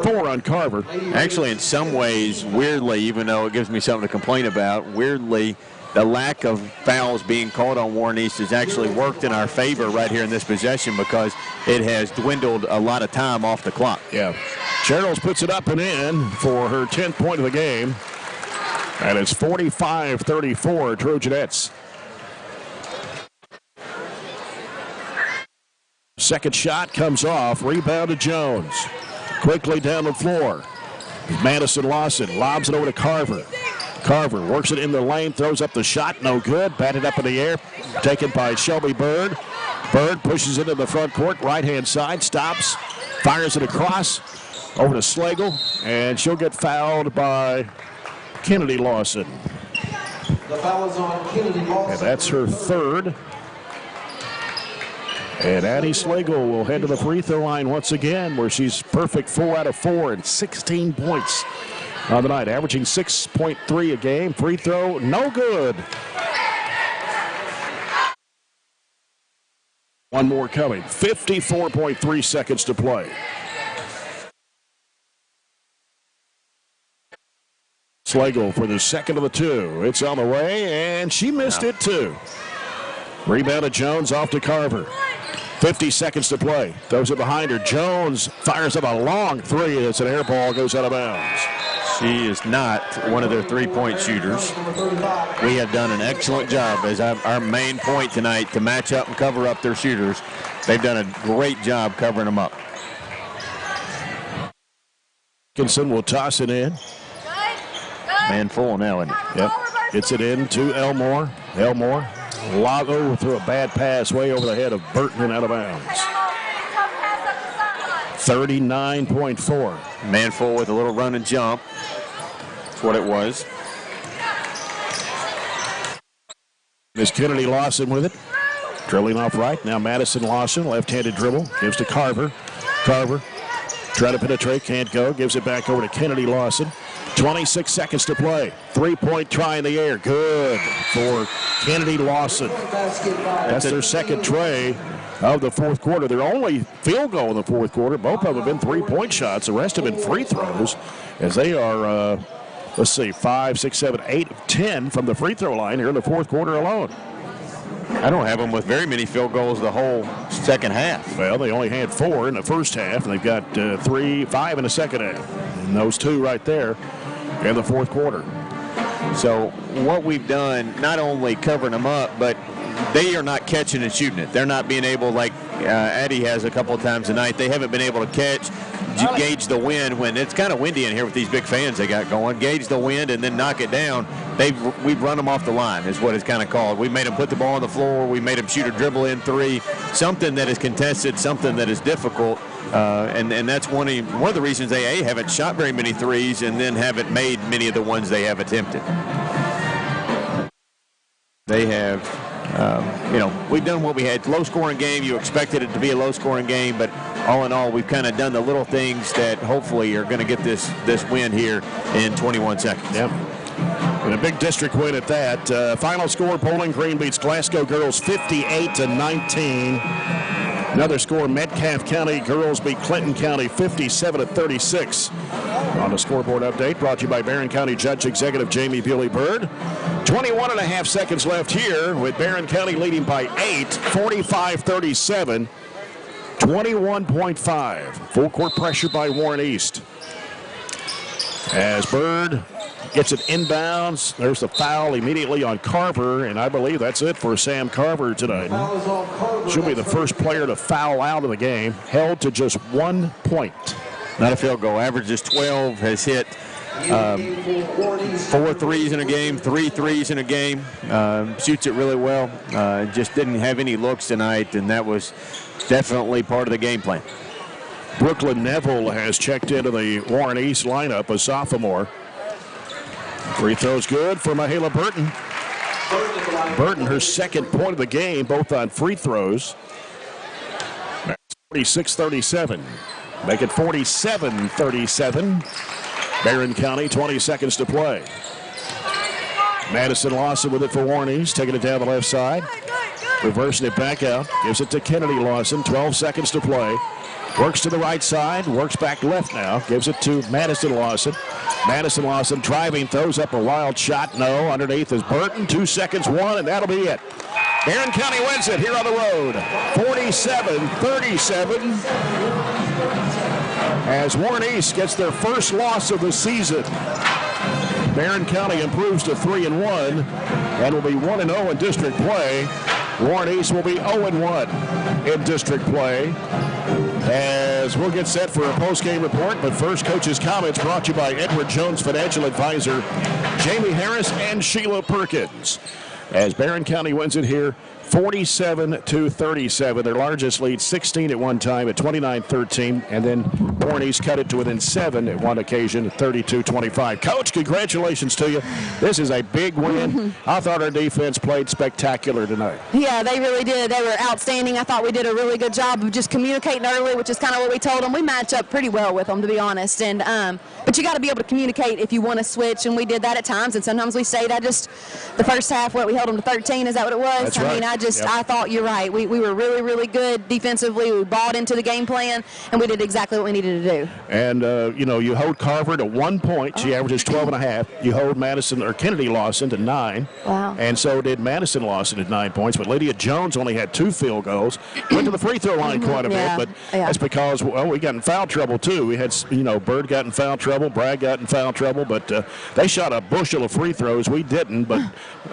4 on Carver. Actually, in some ways, weirdly, even though it gives me something to complain about, weirdly, the lack of fouls being called on Warren East has actually worked in our favor right here in this possession because it has dwindled a lot of time off the clock. Yeah. Gerald's puts it up and in for her 10th point of the game. And it's 45-34 Trojanettes. Second shot comes off. Rebound to Jones. Quickly down the floor. Madison Lawson lobs it over to Carver. Carver works it in the lane, throws up the shot, no good. Batted up in the air, taken by Shelby Bird. Bird pushes into the front court, right-hand side, stops, fires it across, over to Slagle, and she'll get fouled by Kennedy Lawson. The foul is on Kennedy Lawson. And that's her 3rd. And Addie Slagle will head to the free throw line once again, where she's perfect 4 out of 4 and 16 points on the night, averaging 6.3 a game. Free throw, no good. One more coming. 54.3 seconds to play. Schlegel for the second of the two. It's on the way, and she missed it too. Rebounded Jones off to Carver. 50 seconds to play. Throws it behind her. Jones fires up a long three. It's an air ball, goes out of bounds. She is not one of their three-point shooters. We have done an excellent job as our main point tonight to match up and cover up their shooters. They've done a great job covering them up. Dickinson will toss it in. Man full now, isn't it? Yep. Gets it in to Elmore. Elmore. Lago threw a bad pass way over the head of Burton and out of bounds. 39.4. Man full with a little run and jump. That's what it was. Miss Kennedy Lawson with it. Dribbling off right. Now Madison Lawson, left-handed dribble. Gives to Carver. Carver trying to penetrate, can't go. Gives it back over to Kennedy Lawson. 26 seconds to play. Three-point try in the air. Good for Kennedy Lawson. That's their second tray of the fourth quarter. Their only field goal in the fourth quarter. Both of them have been three-point shots. The rest have been free throws as they are, 5, 6, 7, 8 of 10 from the free throw line here in the fourth quarter alone. I don't have them with very many field goals the whole second half. Well, they only had 4 in the first half, and they've got 5 in the second half. And those 2 right there in the fourth quarter. So what we've done, not only covering them up, but they are not catching and shooting it. They're not being able, like Addie has a couple of times tonight, they haven't been able to catch, gauge the wind when it's kind of windy in here with these big fans they got going, gauge the wind and then knock it down. We've run them off the line is what it's kind of called. We made them put the ball on the floor. We made them shoot a dribble in three, something that is contested, something that is difficult. And that's one of the reasons they haven't shot very many threes and then haven't made many of the ones they have attempted. They have, we've done what we had. Low-scoring game. You expected it to be a low-scoring game, but all in all, we've kind of done the little things that hopefully are going to get this win here in 21 seconds. Yep. And a big district win at that. Final score, Bowling Green beats Glasgow Girls 58-19. Another score, Metcalfe County girls beat Clinton County 57-36. On the scoreboard update, brought to you by Barren County Judge Executive Jamie Bewley-Byrd. 21 and a half seconds left here with Barren County leading by 8, 45-37. 21.5. Full court pressure by Warren East. As Byrd gets it inbounds, there's the foul immediately on Carver, and I believe that's it for Sam Carver tonight. She'll be the first player to foul out of the game, held to just 1 point. Not a field goal. Averages 12, has hit 4 threes in a game, 3 threes in a game. Shoots it really well. Just didn't have any looks tonight, and that was definitely part of the game plan. Brooklyn Neville has checked into the Warren East lineup, a sophomore. Free throws good for Mahala Burton. Burton, her second point of the game, both on free throws. 46-37. Make it 47-37. Barren County, 20 seconds to play. Madison Lawson with it for Warren East, taking it down the left side. Reversing it back out. Gives it to Kennedy Lawson, 12 seconds to play. Works to the right side, works back left now. Gives it to Madison Lawson. Madison Lawson driving, throws up a wild shot. No, underneath is Burton. 2 seconds, 1, and that'll be it. Barren County wins it here on the road. 47-37. As Warren East gets their first loss of the season. Barren County improves to 3-1 and will be 1-0 in district play. Warren East will be 0-1 in district play. As we'll get set for a post-game report, but first, coach's comments brought to you by Edward Jones Financial Advisor, Jamie Harris, and Sheila Perkins. As Barren County wins it here, 47-37. Their largest lead, 16 at one time at 29-13, and then Warren East cut it to within 7 at one occasion, 32-25. Coach, congratulations to you. This is a big win. I thought our defense played spectacular tonight. Yeah, they really did. They were outstanding. I thought we did a really good job of just communicating early, which is kind of what we told them. We match up pretty well with them, to be honest. And but you got to be able to communicate if you want to switch, and we did that at times, and sometimes we stayed. The first half, we held them to 13. Is that what it was? That's right. I I thought you're right. We were really, really good defensively. We bought into the game plan, and we did exactly what we needed to do. And, you hold Carver to 1 point. She averages 12.5. You hold Kennedy Lawson to 9. Wow. And so did Madison Lawson at 9 points. But Lydia Jones only had 2 field goals. Went to the free throw line quite a bit, but that's because, we got in foul trouble, too. We had, Bird got in foul trouble, Bragg got in foul trouble, but they shot a bushel of free throws. We didn't, but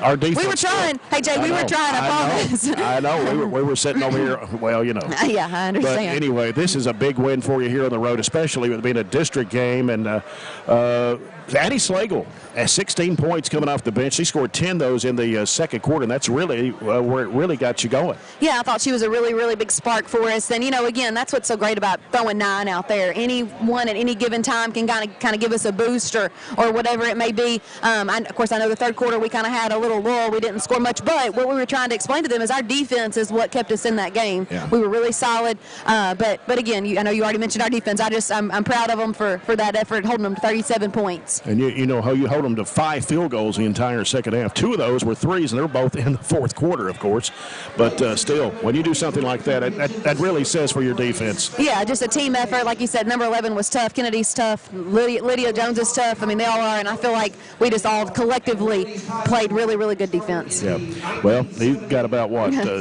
our defense. We were trying. Hey, Jay, we were trying, I promise. I know. We were sitting over here, Yeah, I understand. But anyway, this is a big win for you here on the road, especially with it being a district game. And Addie Slagle has 16 points coming off the bench. She scored 10 those in the second quarter, and that's really where it really got you going. Yeah, I thought she was a really, really big spark for us. And, again, that's what's so great about throwing 9 out there. Anyone at any given time can kind of give us a boost or whatever it may be. Of course, I know the third quarter we kind of had a little lull. We didn't score much, but what we were trying to explain to them is our defense is what kept us in that game. Yeah. We were really solid. But again, I know you already mentioned our defense. I'm proud of them for that effort, holding them to 37 points. And you know how you hold them to 5 field goals the entire second half. 2 of those were threes, and they're both in the fourth quarter, of course. But still, when you do something like that really says for your defense. Yeah, just a team effort. Like you said, number 11 was tough. Kennedy's tough. Lydia Jones is tough. I mean, they all are, and I feel like we just all collectively played really, really good defense. Yeah. Well, you've got about,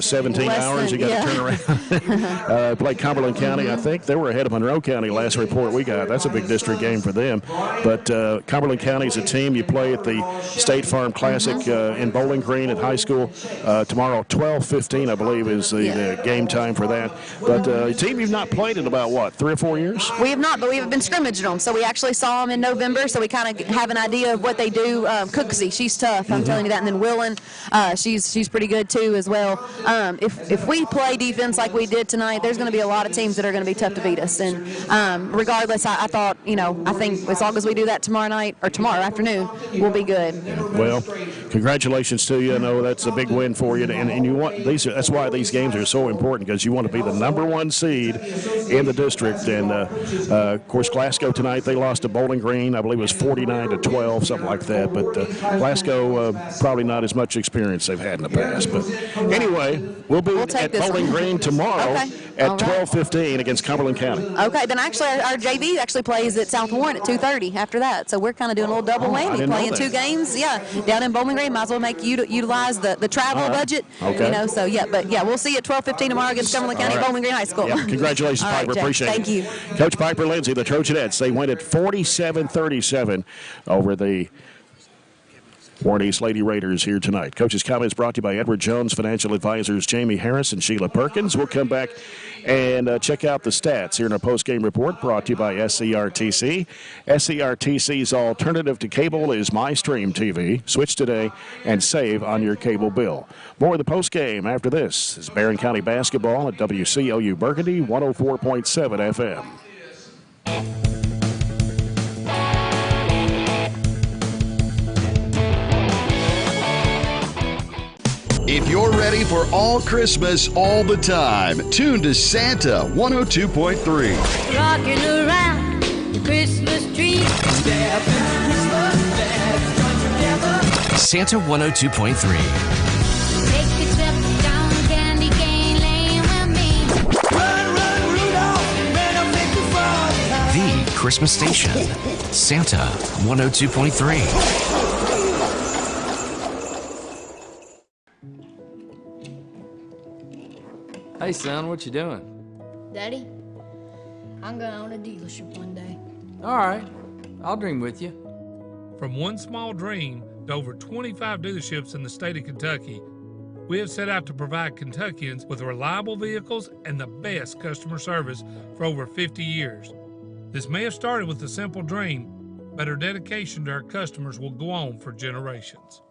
17 hours you got to turn around. Played Cumberland County. I think they were ahead of Monroe County last report we got. That's a big district game for them. But Cumberland County is a team. You play at the State Farm Classic in Bowling Green at high school. Tomorrow, 12:15, I believe, is the game time for that. But a team you've not played in about, 3 or 4 years? We have not, but we have been scrimmaging them. So we actually saw them in November, so we kind of have an idea of what they do. Cooksey, she's tough, I'm telling you that. And then Willen, she's pretty good, too, as well. If we play defense like we did tonight, there's going to be a lot of teams that are going to be tough to beat us. And regardless, I thought, I think as long as we do that tomorrow night or tomorrow afternoon, we'll be good. Well, congratulations to you. I know that's a big win for you, and you want these. That's why these games are so important, because you want to be the number 1 seed in the district. And of course, Glasgow tonight, they lost to Bowling Green. I believe it was 49-12, something like that. But Glasgow probably not as much experience they've had in the past. But anyway, we'll be at Bowling Green tomorrow at 12:15 against Cumberland County. Okay, then actually our JV actually plays at South Warren at 2:30 after that. So we're kind of doing a little double whammy, playing 2 games. Yeah, down in Bowling Green. Might as well make utilize the travel budget. Okay. So we'll see you at 12:15 tomorrow against Cumberland County, Bowling Green High School. Yep. Congratulations, All right, Piper. Jeff, Appreciate it. Thank you. Coach Piper Lindsay, the Trojanettes, they win at 47-37 over the Warren East Lady Raiders here tonight. Coach's comments brought to you by Edward Jones Financial Advisors Jamie Harris and Sheila Perkins. We'll come back and check out the stats here in our post-game report brought to you by SCRTC. SCRTC's alternative to cable is MyStream TV. Switch today and save on your cable bill. More of the post-game after this is Barren County basketball at WCLU Burgundy 104.7 FM. If you're ready for all Christmas all the time, tune to Santa 102.3. Rocking around the Christmas tree. Santa 102.3. Take a trip down Candy Cane Lane with me. Run, Rudolph, better make the frog. The Christmas station. Santa 102.3. Hey, son, what you doing? Daddy, I'm going to own a dealership one day. All right, I'll dream with you. From one small dream to over 25 dealerships in the state of Kentucky, we have set out to provide Kentuckians with reliable vehicles and the best customer service for over 50 years. This may have started with a simple dream, but our dedication to our customers will go on for generations.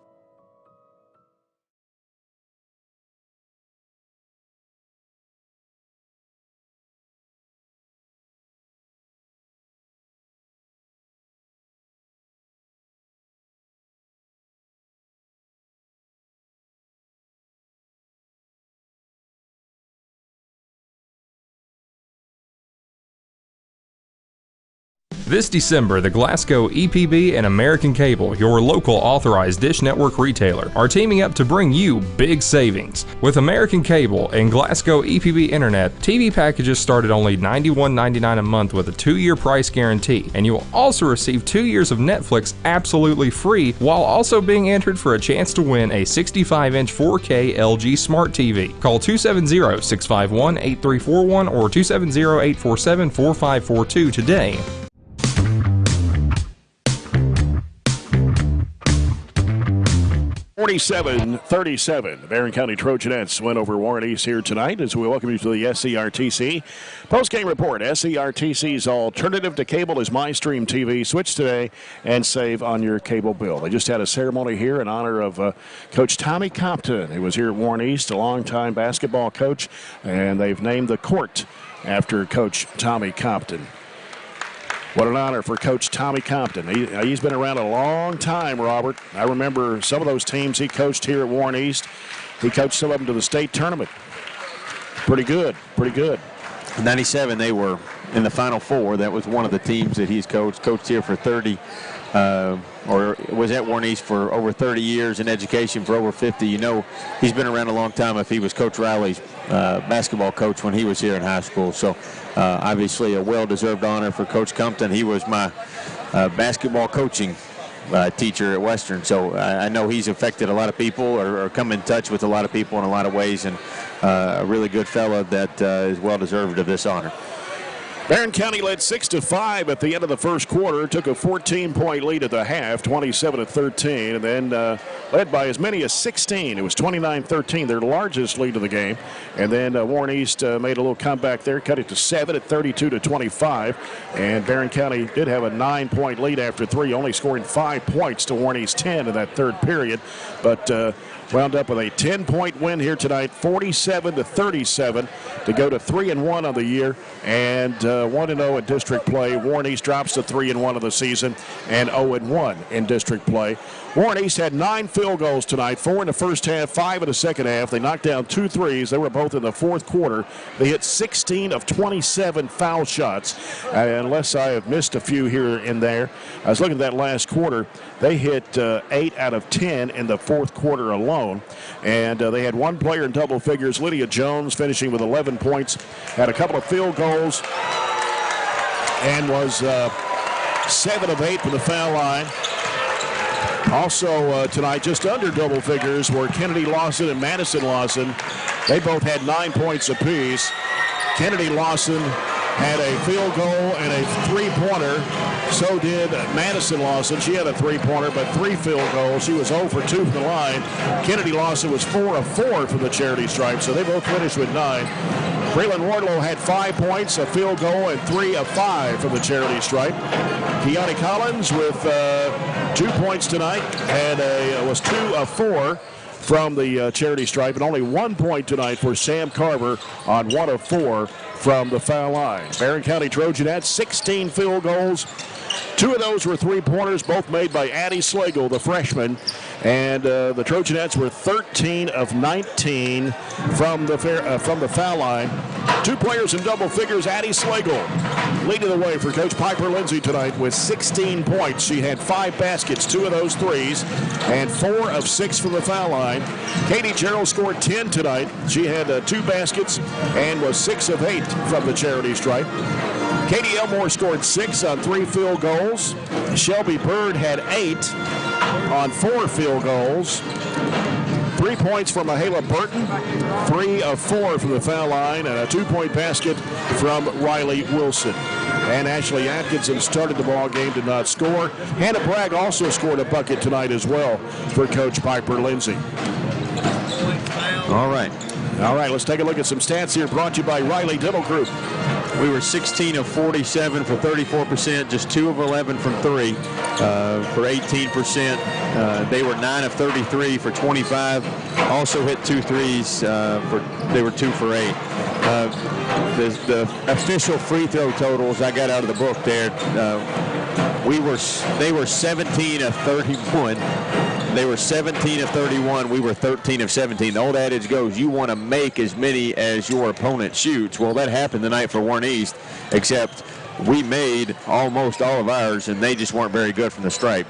This December, the Glasgow EPB and American Cable, your local authorized Dish Network retailer, are teaming up to bring you big savings. With American Cable and Glasgow EPB Internet, TV packages start at only $91.99 a month with a 2-year price guarantee, and you will also receive 2 years of Netflix absolutely free, while also being entered for a chance to win a 65-inch 4K LG Smart TV. Call 270-651-8341 or 270-847-4542 today. 47-37. The Barren County Trojanettes win over Warren East here tonight as we welcome you to the SCRTC post-game report. SCRTC's alternative to cable is MyStream TV. Switch today and save on your cable bill. They just had a ceremony here in honor of Coach Tommy Compton, who was here at Warren East, a longtime basketball coach, and they've named the court after Coach Tommy Compton. What an honor for Coach Tommy Compton. He's been around a long time, Robert. I remember some of those teams he coached here at Warren East. He coached some of them to the state tournament. Pretty good, pretty good. In 97, they were in the Final Four. That was one of the teams that he's coached. Coached here for 30, or was at Warren East for over 30 years, in education for over 50. You know, he's been around a long time if he was Coach Riley's basketball coach when he was here in high school. So obviously a well-deserved honor for Coach Compton. He was my basketball coaching teacher at Western. So I know he's affected a lot of people or come in touch with a lot of people in a lot of ways, and a really good fella that is well-deserved of this honor. Barren County led 6-5 at the end of the first quarter, took a 14-point lead at the half, 27-13, and then led by as many as 16. It was 29-13, their largest lead of the game. And then Warren East made a little comeback there, cut it to 7 at 32-25. And Barren County did have a 9-point lead after 3, only scoring 5 points to Warren East 10 in that third period. But wound up with a 10-point win here tonight, 47-37, to go to 3-1 on the year and 1-0 in district play. Warren East drops to 3-1 of the season and 0-1 in district play. Warren East had 9 field goals tonight, 4 in the first half, 5 in the second half. They knocked down 2 threes. They were both in the fourth quarter. They hit 16 of 27 foul shots, unless I have missed a few here and there. I was looking at that last quarter. They hit 8 out of 10 in the fourth quarter alone. And they had one player in double figures, Lydia Jones, finishing with 11 points, had a couple of field goals, and was 7 of 8 from the foul line. Also tonight, just under double figures, were Kennedy Lawson and Madison Lawson. They both had 9 points apiece. Kennedy Lawson had a field goal and a three-pointer. So did Madison Lawson. She had a three-pointer, but 3 field goals. She was 0 for 2 from the line. Kennedy Lawson was 4 of 4 from the charity stripe, so they both finished with 9. Braylon Wardlow had 5 points, a field goal, and 3 of 5 from the charity stripe. Keani Collins with 2 points tonight and was 2 of 4 from the charity stripe, and only 1 point tonight for Sam Carver on 1 of 4 from the foul line. Barren County Trojanettes, 16 field goals. 2 of those were three-pointers, both made by Addie Slagle, the freshman. And the Trojanettes were 13 of 19 from the foul line. 2 players in double figures. Addie Slagle leading the way for Coach Piper Lindsay tonight with 16 points. She had 5 baskets, 2 of those threes, and 4 of 6 from the foul line. Katie Gerald scored 10 tonight. She had 2 baskets and was 6 of 8 from the charity stripe. Katie Elmore scored 6 on 3 field goals. Shelby Bird had 8 on 4 field goals. 3 points from Mahala Burton, 3 of 4 from the foul line, and a 2-point basket from Riley Wilson. And Ashley Atkinson started the ball game, did not score. Hannah Bragg also scored a bucket tonight as well for Coach Piper Lindsay. All right, let's take a look at some stats here brought to you by Riley Dental Group. We were 16 of 47 for 34%, just 2 of 11 from 3 for 18%. They were 9 of 33 for 25. Also hit 2 threes. They were 2 for 8. The official free throw totals I got out of the book there. They were 17 of 31. They were 17 of 31. We were 13 of 17. The old adage goes, you want to make as many as your opponent shoots. Well, that happened tonight for Warren East, except we made almost all of ours, and they just weren't very good from the stripe.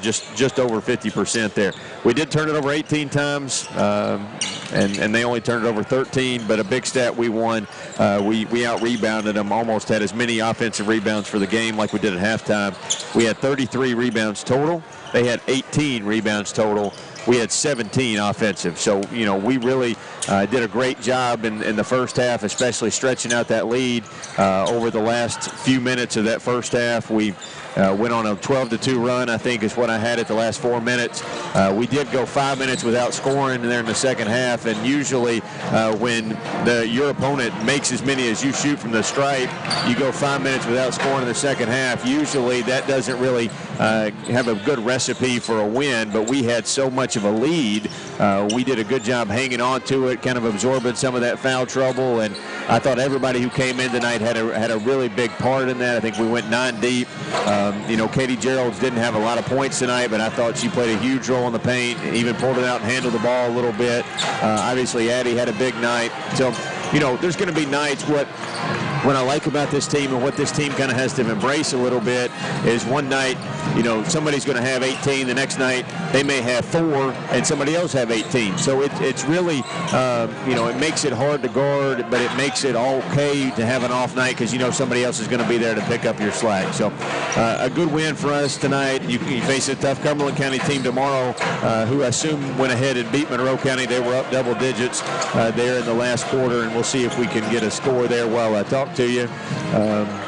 Just over 50% there. We did turn it over 18 times, and they only turned it over 13, but a big stat we won. We out-rebounded them, almost had as many offensive rebounds for the game like we did at halftime. We had 33 rebounds total. They had 18 rebounds total. We had 17 offensive. So, we really did a great job in the first half, especially stretching out that lead over the last few minutes of that first half. We went on a 12-2 run, I think is what I had at the last 4 minutes. We did go 5 minutes without scoring there in the second half, and usually when your opponent makes as many as you shoot from the stripe, you go 5 minutes without scoring in the second half. Usually that doesn't really have a good recipe for a win, but we had so much of a lead. We did a good job hanging on to it, kind of absorbing some of that foul trouble, and I thought everybody who came in tonight had a really big part in that. I think we went 9 deep. Katie Geralds didn't have a lot of points tonight, but I thought she played a huge role in the paint, even pulled it out and handled the ball a little bit. Obviously, Addie had a big night. So, there's going to be nights. What I like about this team and what this team kind of has to embrace a little bit is one night, somebody's going to have 18. The next night, they may have 4, and somebody else have 18. So it's really, it makes it hard to guard, but it makes it okay to have an off night because somebody else is going to be there to pick up your slack. So a good win for us tonight. You face a tough Cumberland County team tomorrow, who I assume went ahead and beat Monroe County. They were up double digits there in the last quarter, and we'll see if we can get a score there while I talk to you.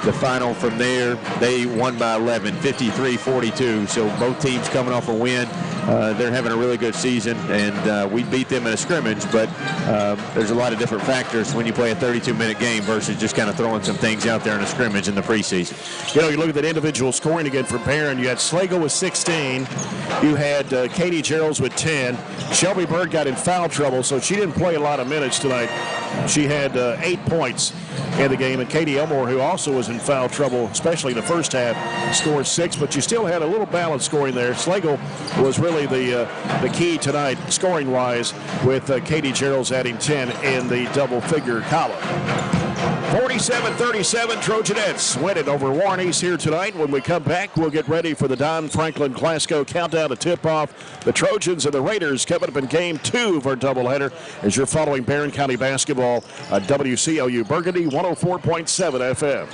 The final from there, they won by 11, 53-42. So both teams coming off a win. They're having a really good season, and we beat them in a scrimmage, but there's a lot of different factors when you play a 32-minute game versus just kind of throwing some things out there in a scrimmage in the preseason. You look at that individual scoring again for Barren. You had Slagle with 16. You had Katie Geralds with 10. Shelby Bird got in foul trouble, so she didn't play a lot of minutes tonight. She had 8 points in the game, and Katie Elmore, who also was in foul trouble, especially in the first half, scored 6, but you still had a little balance scoring there. Slagle was really the key tonight, scoring-wise, with Katie Geralds adding 10 in the double-figure column. 47-37, Trojanettes win it over Warren here tonight. When we come back, we'll get ready for the Don Franklin Glasgow countdown to tip-off. The Trojans and the Raiders coming up in Game 2 of our doubleheader as you're following Barren County basketball on WCLU Burgundy 104.7 FM.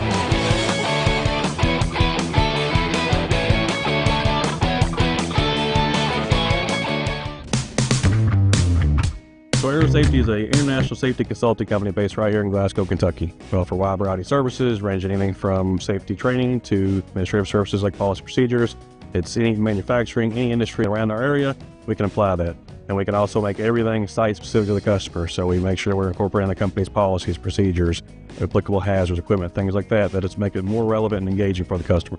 So Aero Safety is an international safety consulting company based right here in Glasgow, Kentucky. We offer a wide variety of services, ranging anything from safety training to administrative services like policy procedures. It's any manufacturing, any industry around our area, we can apply that. And we can also make everything site-specific to the customer. So we make sure we're incorporating the company's policies, procedures, applicable hazards, equipment, things like that, that it's making it more relevant and engaging for the customer.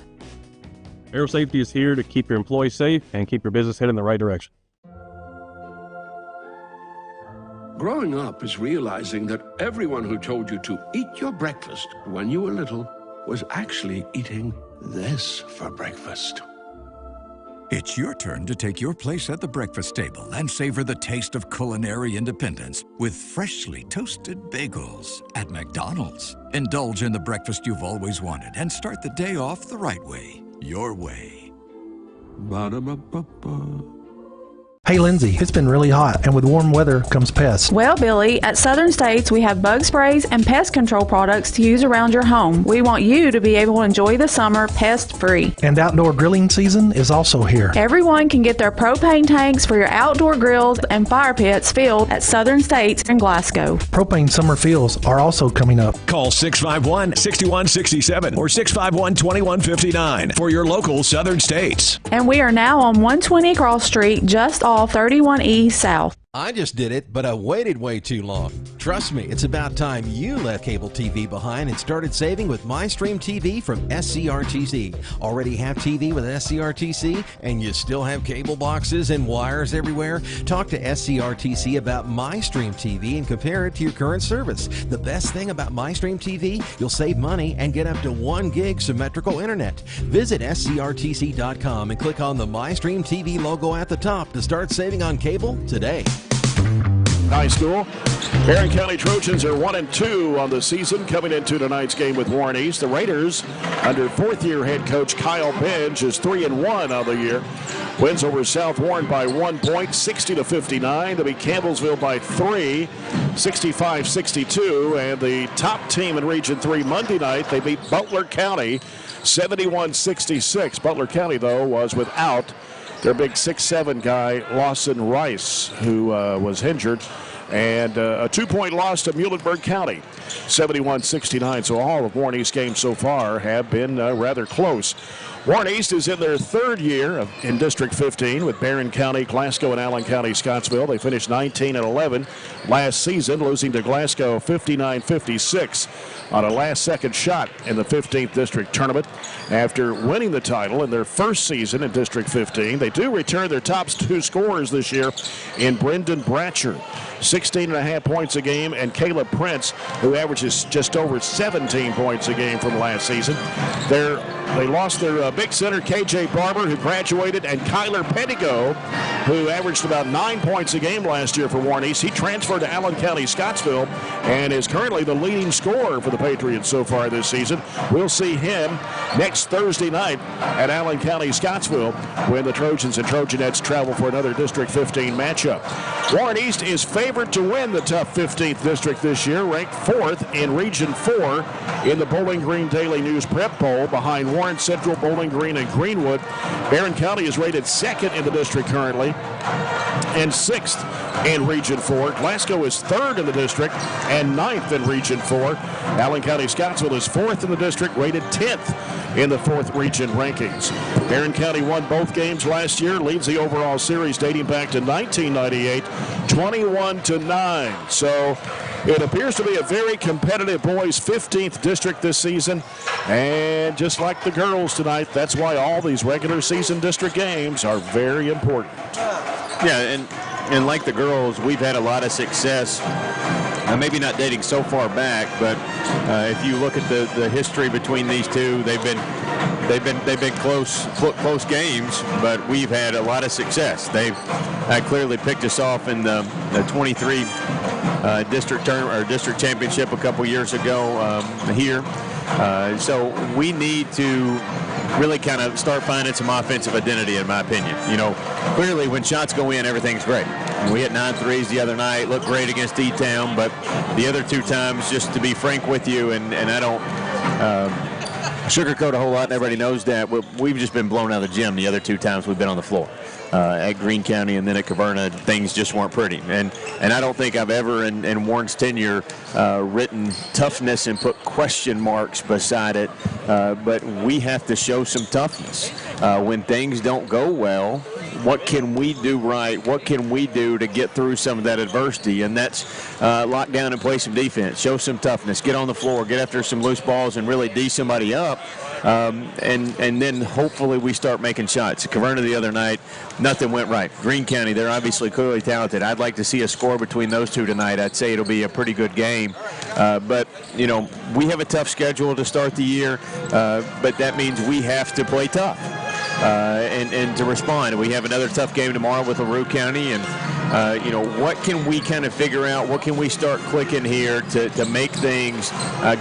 Aero Safety is here to keep your employees safe and keep your business headed in the right direction. Growing up is realizing that everyone who told you to eat your breakfast when you were little was actually eating this for breakfast. It's your turn to take your place at the breakfast table and savor the taste of culinary independence with freshly toasted bagels at McDonald's. Indulge in the breakfast you've always wanted and start the day off the right way, your way. Ba-da-ba-ba-ba. Hey Lindsay, it's been really hot, and with warm weather comes pests. Well, Billy, at Southern States, we have bug sprays and pest control products to use around your home. We want you to be able to enjoy the summer pest-free. And outdoor grilling season is also here. Everyone can get their propane tanks for your outdoor grills and fire pits filled at Southern States in Glasgow. Propane summer fills are also coming up. Call 651-6167 or 651-2159 for your local Southern States. And we are now on 120 Cross Street, just off 31E South. I just did it, but I waited way too long. Trust me, it's about time you left cable TV behind and started saving with MyStream TV from SCRTC. Already have TV with SCRTC and you still have cable boxes and wires everywhere? Talk to SCRTC about MyStream TV and compare it to your current service. The best thing about MyStream TV, you'll save money and get up to 1 gig symmetrical internet. Visit scrtc.com and click on the MyStream TV logo at the top to start saving on cable today. High school. Barren County Trojans are 1-2 on the season coming into tonight's game with Warren East. The Raiders, under fourth-year head coach Kyle Benj, is 3-1 on the year. Wins over South Warren by 1 point, 60-59. They beat Campbellsville by 3, 65-62. And the top team in Region 3 Monday night, they beat Butler County 71-66. Butler County, though, was without their big 6'7" guy, Lawson Rice, who was injured. And a 2-point loss to Muhlenberg County, 71-69. So all of Warren East's games so far have been rather close. Warren East is in their third year in District 15 with Barren County, Glasgow, and Allen County, Scottsville. They finished 19-11 last season, losing to Glasgow 59-56 on a last-second shot in the 15th District Tournament. After winning the title in their first season in District 15, they do return their top two scorers this year in Brendan Bratcher, 16.5 points a game, and Caleb Prince, who averages just over 17 points a game from last season. They lost their big center, K.J. Barber, who graduated, and Kyler Pettigo, who averaged about 9 points a game last year for Warren East. He transferred to Allen County, Scottsville, and is currently the leading scorer for the Patriots so far this season. We'll see him next Thursday night at Allen County, Scottsville, when the Trojans and Trojanettes travel for another District 15 matchup. Warren East is favored to win the tough 15th District this year, ranked 4th in Region 4 in the Bowling Green Daily News Prep Poll, behind Warren Central, Bowling Green, and Greenwood. Barren County is rated 2nd in the district currently and 6th in Region 4. Glasgow is 3rd in the district and 9th in Region 4. Allen County, Scottsville is 4th in the district, rated 10th in the 4th region rankings. Barren County won both games last year, leads the overall series dating back to 1998, 21-9. So it appears to be a very competitive boys' 15th district this season. And just like the girls tonight, that's why all these regular season district games are very important. Yeah, and like the girls, we've had a lot of success. Maybe not dating so far back, but if you look at the history between these two, they've been close games, but we've had a lot of success. They've clearly picked us off in the 23 district championship a couple years ago here. So we need to really kind of start finding some offensive identity, in my opinion. You know, clearly when shots go in, everything's great. We hit 9 threes the other night, looked great against E-Town, but the other 2 times, just to be frank with you, and I don't sugarcoat a whole lot, and everybody knows that, we've just been blown out of the gym the other 2 times we've been on the floor. At Greene County and then at Caverna, things just weren't pretty. And I don't think I've ever in Warren's tenure written toughness and put question marks beside it, but we have to show some toughness. When things don't go well, what can we do right? What can we do to get through some of that adversity? And that's lock down and play some defense, show some toughness, get on the floor, get after some loose balls and really D somebody up. And then hopefully we start making shots. Caverna the other night, nothing went right. Greene County, they're obviously clearly talented. I'd like to see a score between those 2 tonight. I'd say it'll be a pretty good game. But, you know, we have a tough schedule to start the year, but that means we have to play tough and to respond. We have another tough game tomorrow with LaRue County, and you know, what can we kind of figure out? What can we start clicking here to make things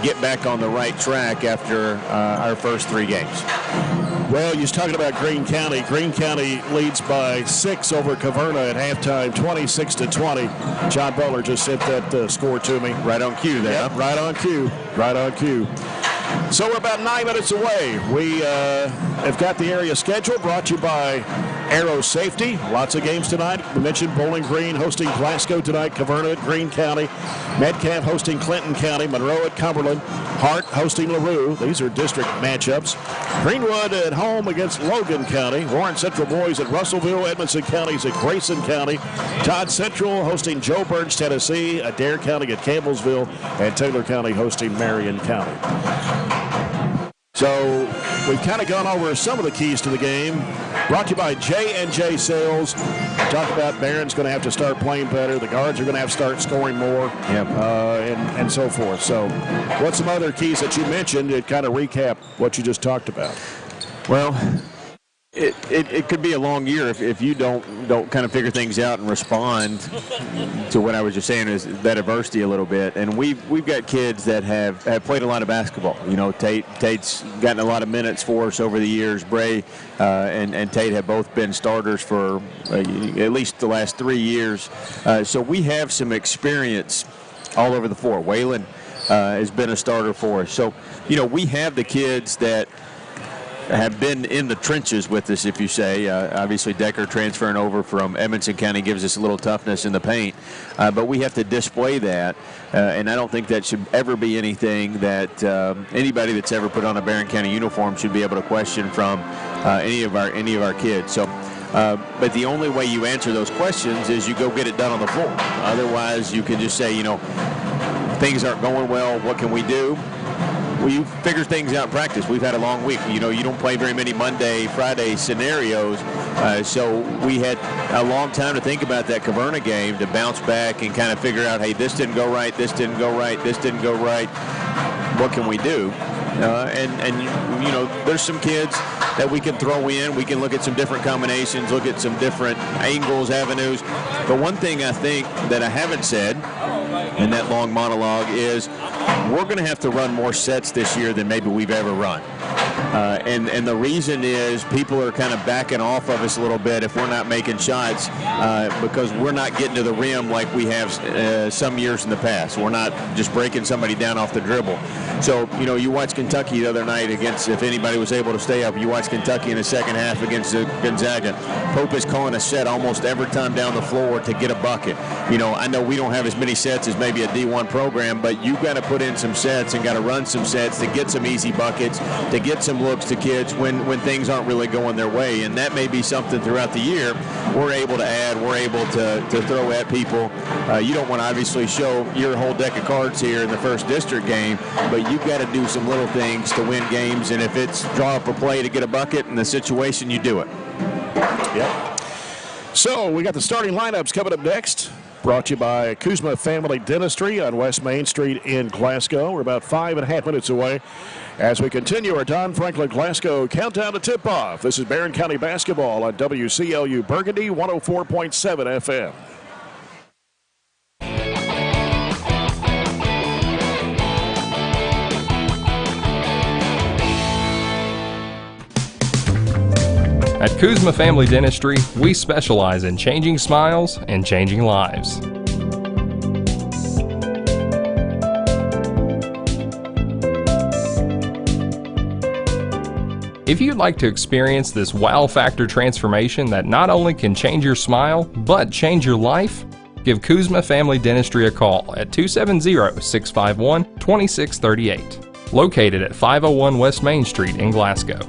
get back on the right track after our first 3 games? Well, you're talking about Greene County. Greene County leads by 6 over Caverna at halftime, 26-20. John Butler just sent that score to me. Right on cue there. Yep, right on cue. Right on cue. So we're about 9 minutes away. We have got the area schedule brought to you by Aero Safety. Lots of games tonight. We mentioned Bowling Green hosting Glasgow tonight, Caverna at Greene County, Metcalf hosting Clinton County, Monroe at Cumberland, Hart hosting LaRue. These are district matchups. Greenwood at home against Logan County, Warren Central boys at Russellville, Edmondson County's at Grayson County, Todd Central hosting Joe Burns, Tennessee, Adair County at Campbellsville, and Taylor County hosting Marion County. So we've kind of gone over some of the keys to the game. Brought to you by J&J Sales. Talked about Barron's going to have to start playing better. The guards are going to have to start scoring more, and so forth. So what's some other keys that you mentioned to kind of recap what you just talked about? Well, It could be a long year if you don't kind of figure things out and respond to what I was just saying, is that adversity a little bit. And we've got kids that have played a lot of basketball. You know, Tate's gotten a lot of minutes for us over the years. Bray and Tate have both been starters for at least the last 3 years. So we have some experience all over the floor. Waylon has been a starter for us. So, you know, we have the kids that have been in the trenches with us, if you say. Obviously, Decker transferring over from Edmonson County gives us a little toughness in the paint, but we have to display that, and I don't think that should ever be anything that anybody that's ever put on a Barren County uniform should be able to question from any of our kids. So, but the only way you answer those questions is you go get it done on the floor. Otherwise, you can just say, you know, things aren't going well, what can we do? Well, you figure things out in practice. We've had a long week. You know, you don't play very many Monday, Friday scenarios, so we had a long time to think about that Caverna game to bounce back and kind of figure out, hey, this didn't go right, this didn't go right, this didn't go right. What can we do? And you know, there's some kids that we can throw in. We can look at some different combinations, look at some different angles, avenues. But one thing I think that I haven't said in that long monologue is we're going to have to run more sets this year than maybe we've ever run. And the reason is people are kind of backing off of us a little bit if we're not making shots because we're not getting to the rim like we have some years in the past. We're not just breaking somebody down off the dribble. So, you know, you watch Kentucky the other night against, if anybody was able to stay up, you watch Kentucky in the second half against Gonzaga. Pope is calling a set almost every time down the floor to get a bucket. You know, I know we don't have as many sets as maybe a D1 program, but you've got to put in some sets and got to run some sets to get some easy buckets, to get some looks to kids when things aren't really going their way. And that may be something throughout the year we're able to add, we're able to throw at people. You don't want to obviously show your whole deck of cards here in the first district game, but you've got to do some little things to win games. And if it's draw up a play to get a bucket in the situation, you do it. Yep. So we got the starting lineups coming up next. Brought to you by Kuzma Family Dentistry on West Main Street in Glasgow. We're about 5.5 minutes away as we continue our Don Franklin Glasgow countdown to tip-off. This is Barren County Basketball on WCLU Burgundy 104.7 FM. At Kuzma Family Dentistry, we specialize in changing smiles and changing lives. If you'd like to experience this wow factor transformation that not only can change your smile, but change your life, give Kuzma Family Dentistry a call at 270-651-2638. Located at 501 West Main Street in Glasgow.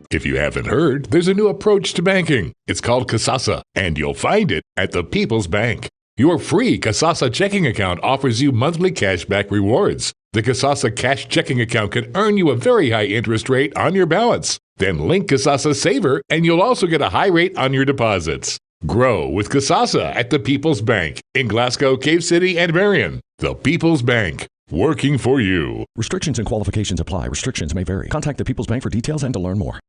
If you haven't heard, there's a new approach to banking. It's called Kasasa, and you'll find it at the People's Bank. Your free Kasasa checking account offers you monthly cashback rewards. The Kasasa cash checking account can earn you a very high interest rate on your balance. Then link Kasasa Saver, and you'll also get a high rate on your deposits. Grow with Kasasa at the People's Bank in Glasgow, Cave City, and Barren. The People's Bank. Working for you. Restrictions and qualifications apply. Restrictions may vary. Contact the People's Bank for details and to learn more.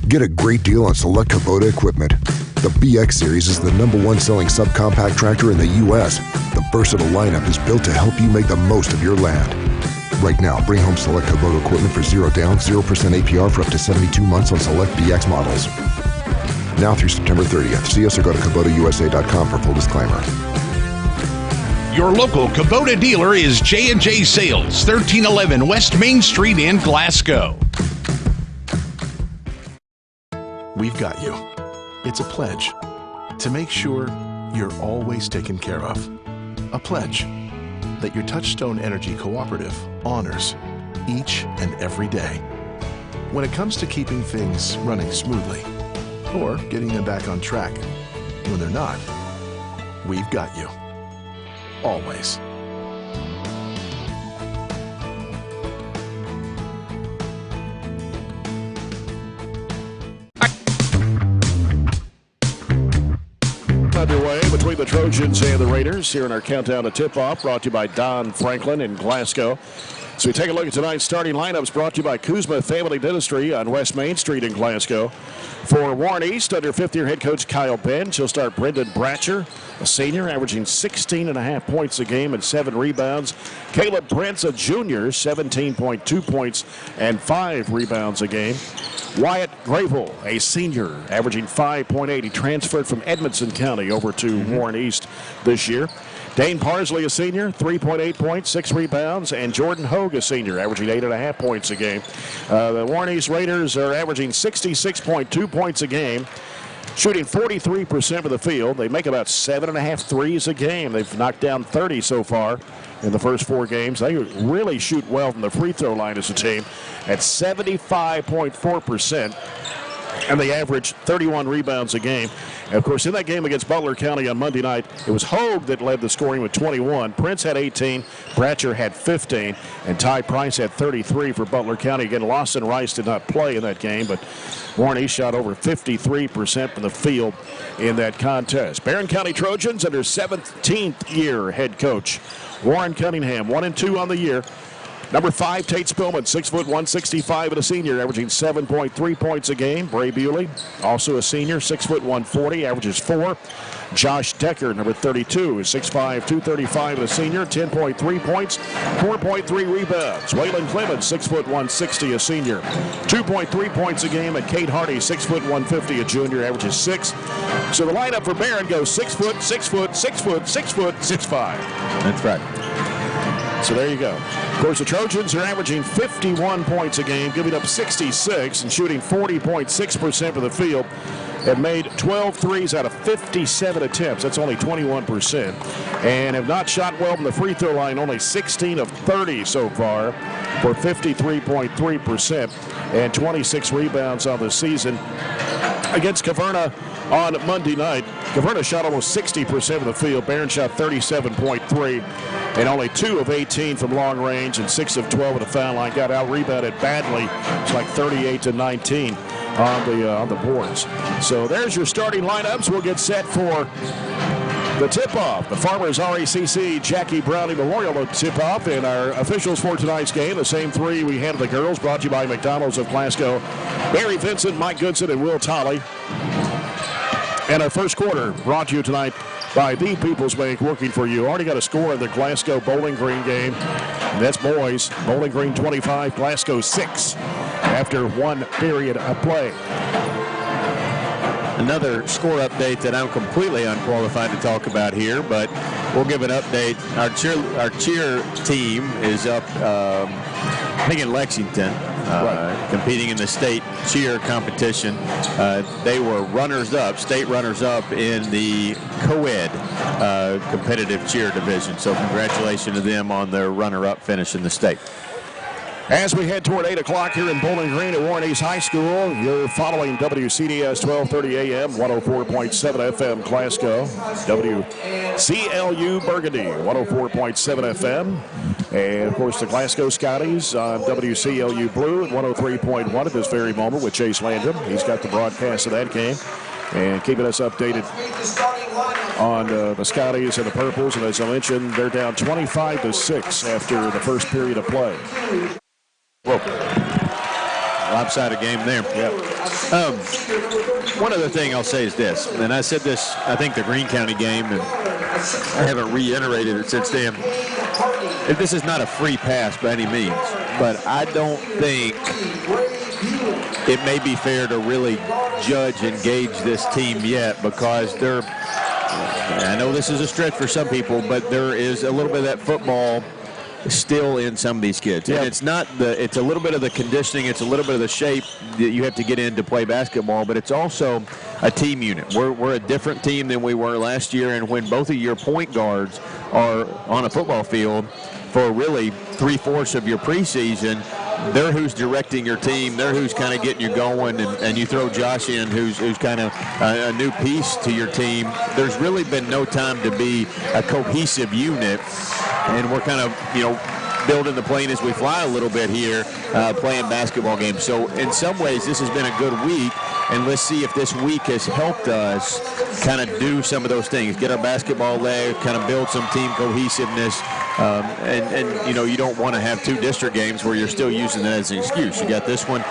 Get a great deal on select Kubota equipment. The BX Series is the #1 selling subcompact tractor in the U.S. The versatile lineup is built to help you make the most of your land. Right now, bring home select Kubota equipment for 0 down, 0% APR for up to 72 months on select BX models. Now through September 30th. See us or go to KubotaUSA.com for full disclaimer. Your local Kubota dealer is J&J Sales, 1311 West Main Street in Glasgow. We've got you. It's a pledge to make sure you're always taken care of. A pledge that your Touchstone Energy Cooperative honors each and every day. When it comes to keeping things running smoothly or getting them back on track when they're not, we've got you. Always. Underway between the Trojans and the Raiders here in our countdown to tip-off, brought to you by Don Franklin in Glasgow. So we take a look at tonight's starting lineups brought to you by Kuzma Family Dentistry on West Main Street in Glasgow. For Warren East, under fifth-year head coach Kyle Bench, he'll start Brendan Bratcher, a senior, averaging 16.5 points a game and 7 rebounds. Caleb Prince, a junior, 17.2 points and 5 rebounds a game. Wyatt Gravel, a senior, averaging 5.8. He transferred from Edmonson County over to Warren East this year. Dane Parsley, a senior, 3.8 points, 6 rebounds, and Jordan Hogue, a senior, averaging 8.5 points a game. The Warren East Raiders are averaging 66.2 points a game, shooting 43% of the field. They make about 7.5 threes a game. They've knocked down 30 so far in the first 4 games. They really shoot well from the free throw line as a team at 75.4%. And they average 31 rebounds a game. And of course, in that game against Butler County on Monday night, it was Hogue that led the scoring with 21. Prince had 18, Bratcher had 15, and Ty Price had 33 for Butler County. Again, Lawson Rice did not play in that game, but Warren East shot over 53% from the field in that contest. Barren County Trojans under 17th-year head coach Warren Cunningham, 1-2 on the year. Number 5, Tate Spillman, 6 foot 165 and a senior, averaging 7.3 points a game. Bray Bewley, also a senior, 6 foot 140, averages 4. Josh Decker, number 32, is 6'5", 235 and a senior, 10.3 points, 4.3 rebounds. Waylon Clemens, 6 foot 160, a senior, 2.3 points a game. And Kate Hardy, 6 foot 150, a junior, averages 6. So the lineup for Barren goes 6 foot, 6 foot, 6 foot, 6 foot, 6'5". That's right. So there you go. Of course, the Trojans are averaging 51 points a game, giving up 66 and shooting 40.6% of the field. Have made 12 threes out of 57 attempts. That's only 21%. And have not shot well from the free throw line, only 16 of 30 so far for 53.3% and 26 rebounds on the season. Against Caverna on Monday night, Caverna shot almost 60% of the field. Barren shot 37.3 and only 2 of 18 from long range and 6 of 12 at the foul line. Got out-rebounded badly. It's like 38-19 on the boards. So there's your starting lineups. We'll get set for the tip-off. The Farmers RACC Jackie Browning Memorial tip-off, and our officials for tonight's game, the same 3 we had of the girls, brought to you by McDonald's of Glasgow. Barry Vincent, Mike Goodson, and Will Tolley. And our first quarter brought to you tonight by the People's Bank, working for you. Already got a score in the Glasgow Bowling Green game. And that's boys. Bowling Green 25, Glasgow 6 after 1 period of play. Another score update that I'm completely unqualified to talk about here, but we'll give an update. Our cheer team is up, I think in Lexington, competing in the state cheer competition. They were runners-up, state runners-up in the co-ed competitive cheer division. So congratulations to them on their runner-up finish in the state. As we head toward 8 o'clock here in Bowling Green at Warren East High School, you're following WCDS 1230 AM, 104.7 FM Glasgow, WCLU Burgundy, 104.7 FM, and of course the Glasgow Scotties on WCLU Blue at 103.1 at this very moment with Chase Landrum. He's got the broadcast of that game and keeping us updated on the Scotties and the Purples. And as I mentioned, they're down 25-6 after the first period of play. Whoa. Lopsided game there. Yeah. One other thing I'll say is this, and I said this, I think, the Greene County game, and I haven't reiterated it since then. This is not a free pass by any means, but I don't think it may be fair to really judge and gauge this team yet, because I know this is a stretch for some people, but there is a little bit of that football still in some of these kids. Yep. And it's a little bit of the conditioning, it's a little bit of the shape that you have to get in to play basketball, but it's also a team unit. We're a different team than we were last year, and when both of your point guards are on a football field for really 3/4 of your preseason, they're who's directing your team. They're who's kind of getting you going, and you throw Josh in, who's kind of a new piece to your team. There's really been no time to be a cohesive unit, and we're kind of, building the plane as we fly a little bit here, playing basketball games. So in some ways, this has been a good week, and let's see if this week has helped us kind of do some of those things, get our basketball leg, kind of build some team cohesiveness, And you don't want to have 2 district games where you're still using that as an excuse. You got this one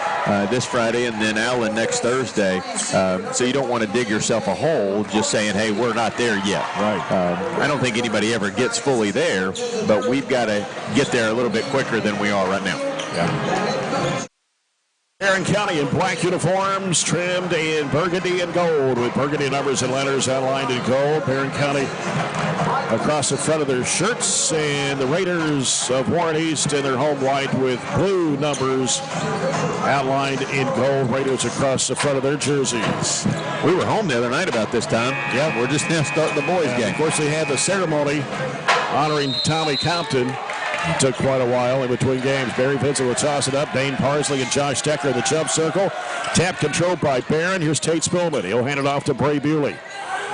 this Friday and then Allen next Thursday. So you don't want to dig yourself a hole just saying, hey, we're not there yet. Right. I don't think anybody ever gets fully there, but we've got to get there a little bit quicker than we are right now. Yeah. Barren County in black uniforms, trimmed in burgundy and gold, with burgundy numbers and letters outlined in gold. Barren County across the front of their shirts, and the Raiders of Warren East in their home white with blue numbers outlined in gold. Raiders across the front of their jerseys. We were home the other night about this time. Yeah, we're just now starting the boys' game. Of course, they had the ceremony honoring Tommy Compton. Took quite a while in between games. Barry Vincent will toss it up. Dane Parsley and Josh Decker in the jump circle. Tap controlled by Barren. Here's Tate Spillman. He'll hand it off to Bray Bewley.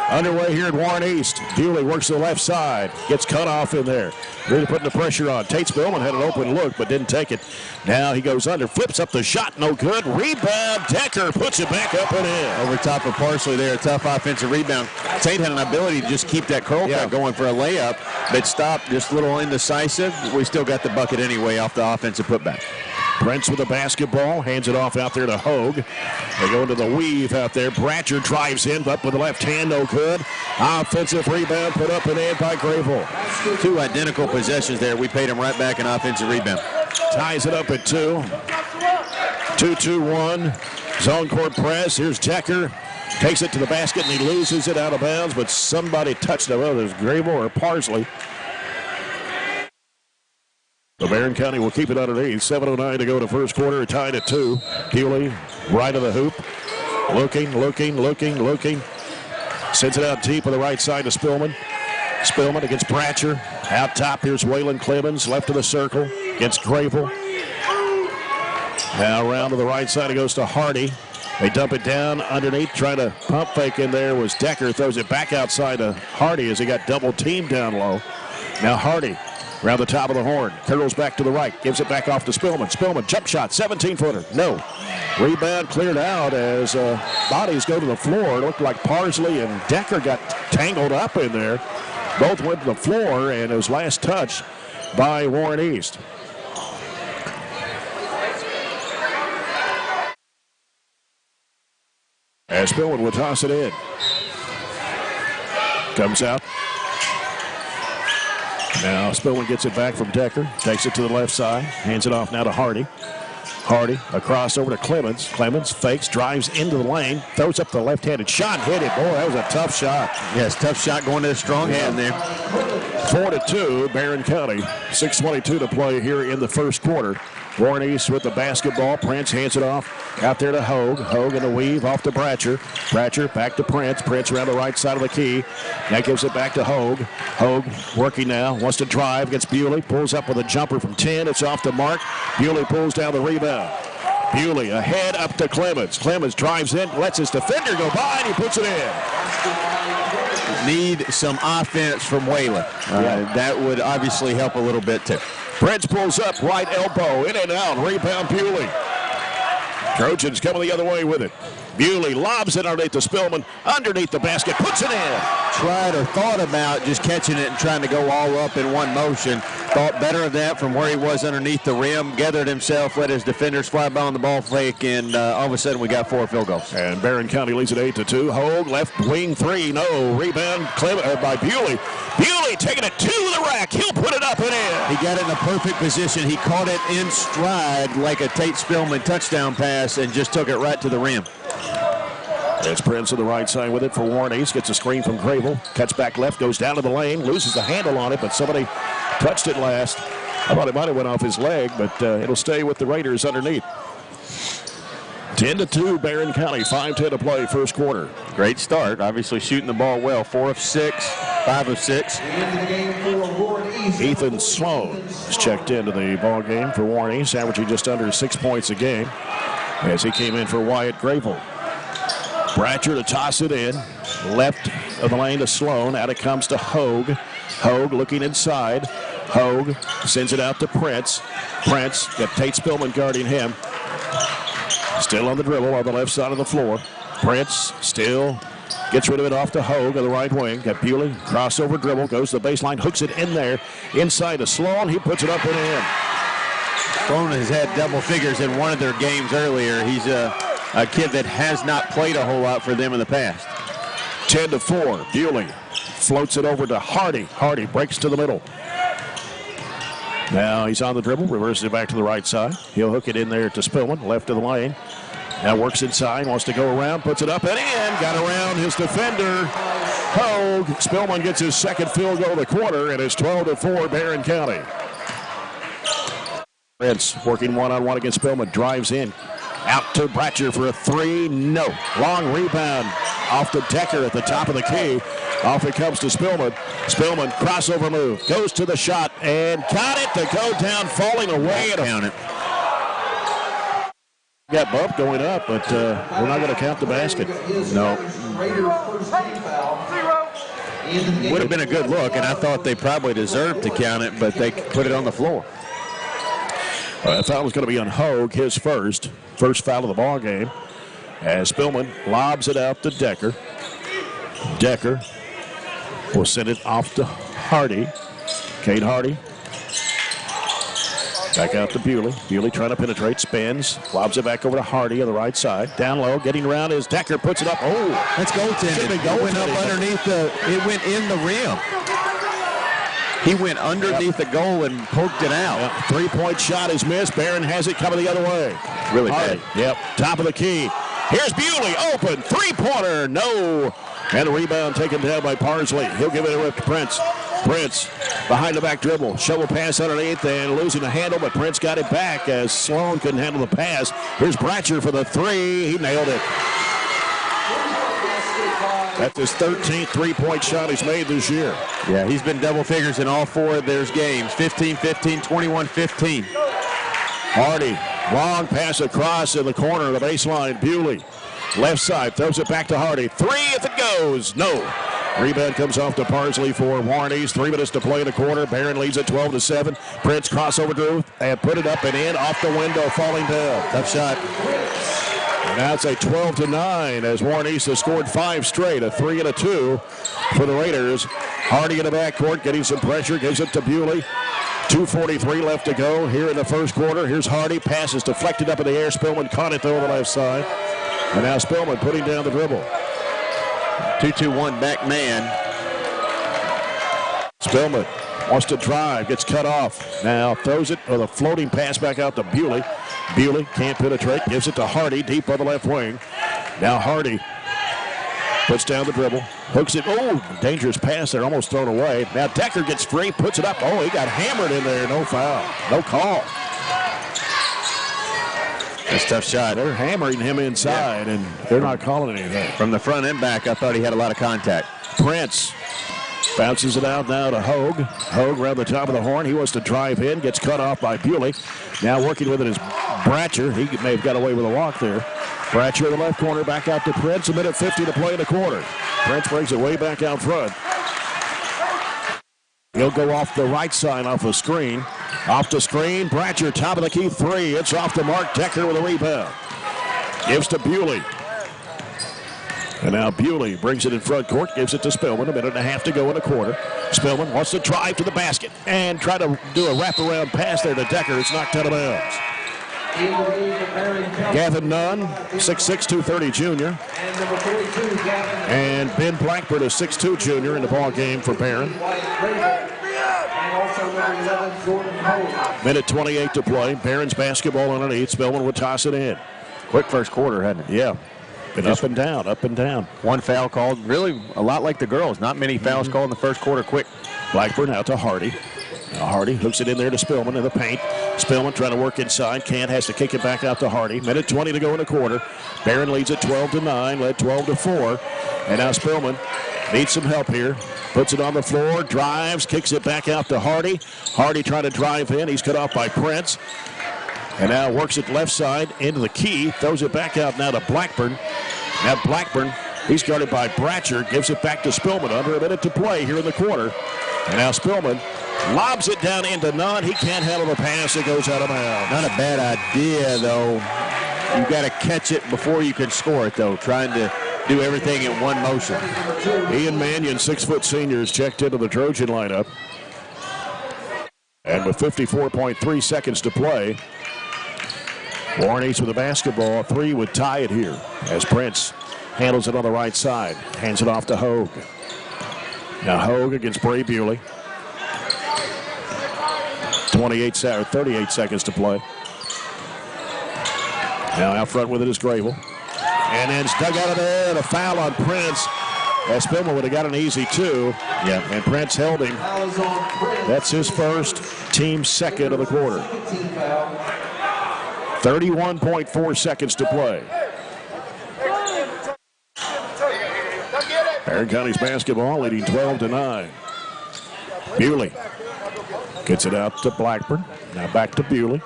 Underway here at Warren East. Bewley works to the left side. Gets cut off in there. Really putting the pressure on. Tate Spillman had an open look but didn't take it. Now he goes under. Flips up the shot. No good. Rebound. Decker puts it back up and in. Over top of Parsley there. Tough offensive rebound. Tate had an ability to just keep that curl cut going for a layup, but stopped just a little indecisive. We still got the bucket anyway off the offensive putback. Prince with the basketball, hands it off out there to Hogue. They go into the weave out there. Bratcher drives in, up with the left hand, no good. Offensive rebound put up and in by Grayville. 2 identical possessions there. We paid him right back an offensive rebound. Ties it up at 2. 2-2-1. Zone court press. Here's Decker. Takes it to the basket and he loses it out of bounds, but somebody touched it, whether it's Grayville or Parsley. The Barren County will keep it underneath. 7:09 to go to first quarter. Tied at 2. Bewley right of the hoop. Looking. Sends it out deep on the right side to Spillman. Spillman against Bratcher. Out top, here's Waylon Clemens. Left of the circle against Grayville. Now around to the right side, it goes to Hardy. They dump it down underneath. Trying to pump fake in there was Decker. Throws it back outside to Hardy as he got double teamed down low. Now Hardy. Around the top of the horn. Curls back to the right. Gives it back off to Spillman. Spillman, jump shot, 17-footer. No. Rebound cleared out as bodies go to the floor. It looked like Parsley and Decker got tangled up in there. Both went to the floor, and it was last touch by Warren East. As Spillman will toss it in. Comes out. Now Spillman gets it back from Decker. Takes it to the left side. Hands it off now to Hardy. Hardy across over to Clemens. Clemens fakes, drives into the lane, throws up the left-handed shot, hit it. Boy, that was a tough shot. Yes, tough shot going to the strong hand there. 4-2, Barren County. 6:22 to play here in the first quarter. Warren East with the basketball. Prince hands it off out there to Hogue. Hogue in the weave off to Bratcher. Bratcher back to Prince. Prince around the right side of the key. Now gives it back to Hogue. Hogue working now. Wants to drive against Bewley. Pulls up with a jumper from 10. It's off to Mark. Bewley pulls down the rebound. Bewley ahead up to Clemens. Clemens drives in. Lets his defender go by and he puts it in. Need some offense from Waylon. That would obviously help a little bit too. Prince pulls up, right elbow, in and out, rebound Bewley. Trojans coming the other way with it. Bewley lobs it underneath the Spillman, underneath the basket, puts it in. Tried or thought about just catching it and trying to go all up in one motion. Thought better of that from where he was underneath the rim, gathered himself, let his defenders fly by on the ball fake, and all of a sudden we got 4 field goals. And Barren County leads it 8-2. Hogue, left wing 3, no. Rebound by Bewley. Bewley taking it to the rack. He'll put it up and in. He got it in a perfect position. He caught it in stride like a Tate Spillman touchdown pass and just took it right to the rim. It's Prince on the right side with it for Warren East. Gets a screen from Grayville. Cuts back left, goes down to the lane, loses the handle on it, but somebody touched it last. I thought it might have went off his leg, but it'll stay with the Raiders underneath. 10-2, Barren County. 5:10 to play, first quarter. Great start. Obviously shooting the ball well. 4 of 6, 5 of 6. Ethan Sloan is checked into the ball game for Warren East, averaging just under 6 points a game as he came in for Wyatt Grayville. Bratcher to toss it in. Left of the lane to Sloan. Out it comes to Hogue. Hogue looking inside. Hogue sends it out to Prince. Prince got Tate Spillman guarding him. Still on the dribble on the left side of the floor. Prince still Gets rid of it off to Hogue on the right wing. Got Bewley, crossover dribble, goes to the baseline, hooks it in there. Inside to Sloan, he puts it up and in. Sloan has had double figures in one of their games earlier. He's a kid that has not played a whole lot for them in the past. 10-4. Bewley floats it over to Hardy. Hardy breaks to the middle. Now he's on the dribble, reverses it back to the right side. He'll hook it in there to Spillman, left of the lane. Now works inside, wants to go around, puts it up and in. Got around his defender, Hogue. Spillman gets his second field goal of the quarter, and it's 12-4 Barren County. Prince working one-on-one against Spillman, drives in. Out to Bratcher for a three, no. Long rebound off the Decker at the top of the key. Off it comes to Spillman. Spillman, crossover move, goes to the shot, and got it to go down, falling away. Count it. Got bumped going up, but we're not going to count the basket. No. Would have been a good look, and I thought they probably deserved to count it, but they put it on the floor. The foul was going to be on Hogue, his first foul of the ball game. As Spillman lobs it out to Decker. Decker will send it off to Hardy. Cade Hardy. Back out to Bewley. Bewley trying to penetrate, spins, lobs it back over to Hardy on the right side. Down low, getting around is Decker, puts it up. Oh, that's goaltending. It went up underneath it went in the rim. He went underneath the goal and poked it out. Yep. Three-point shot is missed. Barren has it coming the other way. Really bad. Yep, top of the key. Here's Bewley, open, three-pointer, no. And a rebound taken down by Parsley. He'll give it a rip to Prince. Prince behind the back dribble. Shovel pass underneath and losing the handle, but Prince got it back as Sloan couldn't handle the pass. Here's Bratcher for the three. He nailed it. That's his 13th three-point shot he's made this year. Yeah, he's been double figures in all four of their games. 15-15, 21-15. Hardy, long pass across in the corner of the baseline. Bewley, left side, throws it back to Hardy. Three if it goes. No. Rebound comes off to Parsley for Warnies. 3 minutes to play in the quarter. Barren leads at 12-7. Prince crossover drew and put it up and in off the window, falling down. Tough shot. And now it's a 12-9 as Warnies has scored 5 straight, a 3 and a 2 for the Raiders. Hardy in the backcourt getting some pressure, gives it to Bewley. 2:43 left to go here in the first quarter. Here's Hardy, passes deflected up in the air. Spillman caught it though on the left side. And now Spillman putting down the dribble. 2-2-1 back man. Spillman wants to drive, gets cut off. Now throws it with a floating pass back out to Bewley. Bewley can't penetrate, gives it to Hardy deep on the left wing. Now Hardy puts down the dribble, hooks it. Oh, dangerous pass there, almost thrown away. Now Decker gets free, puts it up. Oh, he got hammered in there. No foul, no call. That's a tough shot. They're hammering him inside, and they're not calling anything. From the front and back, I thought he had a lot of contact. Prince bounces it out now to Hogue. Hogue around the top of the horn. He wants to drive in, gets cut off by Bewley. Now working with it is Bratcher. He may have got away with a walk there. Bratcher in the left corner, back out to Prince. 1:50 to play in the quarter. Prince brings it way back out front. He'll go off the right side off a screen. Off the screen, Bratcher, top of the key three. It's off to Mark Decker with a rebound. Gives to Bewley. And now Bewley brings it in front court, gives it to Spillman. 1.5 to go in the quarter. Spillman wants to drive to the basket and try to do a wraparound pass there to Decker. It's knocked out of bounds. Gavin Nunn, 6'6", 230 junior. And Ben Blackburn, a 6'2" junior in the ball game for Barren. 1:28 to play. Barron's basketball underneath. Spillman would toss it in. Quick first quarter, hadn't it? Yeah. Been up and down, up and down. One foul called, really a lot like the girls. Not many fouls called in the first quarter quick. Blackburn out to Hardy. Now Hardy hooks it in there to Spillman in the paint. Spillman trying to work inside. Can't, has to kick it back out to Hardy. 1:20 to go in the quarter. Barren leads at 12-9, led 12-4. And now Spillman needs some help here. Puts it on the floor, drives, kicks it back out to Hardy. Hardy trying to drive in. He's cut off by Prince. And now works it left side into the key. Throws it back out now to Blackburn. Now Blackburn, he's guarded by Bratcher. Gives it back to Spillman. Under a minute to play here in the quarter. And now Spillman lobs it down into Nunn. He can't handle the pass. It goes out of bounds. Not a bad idea, though. You got to catch it before you can score it, though. Trying to do everything in one motion. Ian Mannion, 6-foot senior, is checked into the Trojan lineup. And with 54.3 seconds to play, Warren East with the basketball. 3 would tie it here as Prince handles it on the right side. Hands it off to Hogue. Now Hogue against Bray Bewley. 38 seconds to play. Now out front with it is Grable. And then it's dug out of there, and a foul on Prince. As Spillman would have got an easy 2. Yeah. And Prince held him. That's his first, team second of the quarter. 31.4 seconds to play. Barren County's basketball leading 12-9. Bewley gets it out to Blackburn. Now back to Bewley.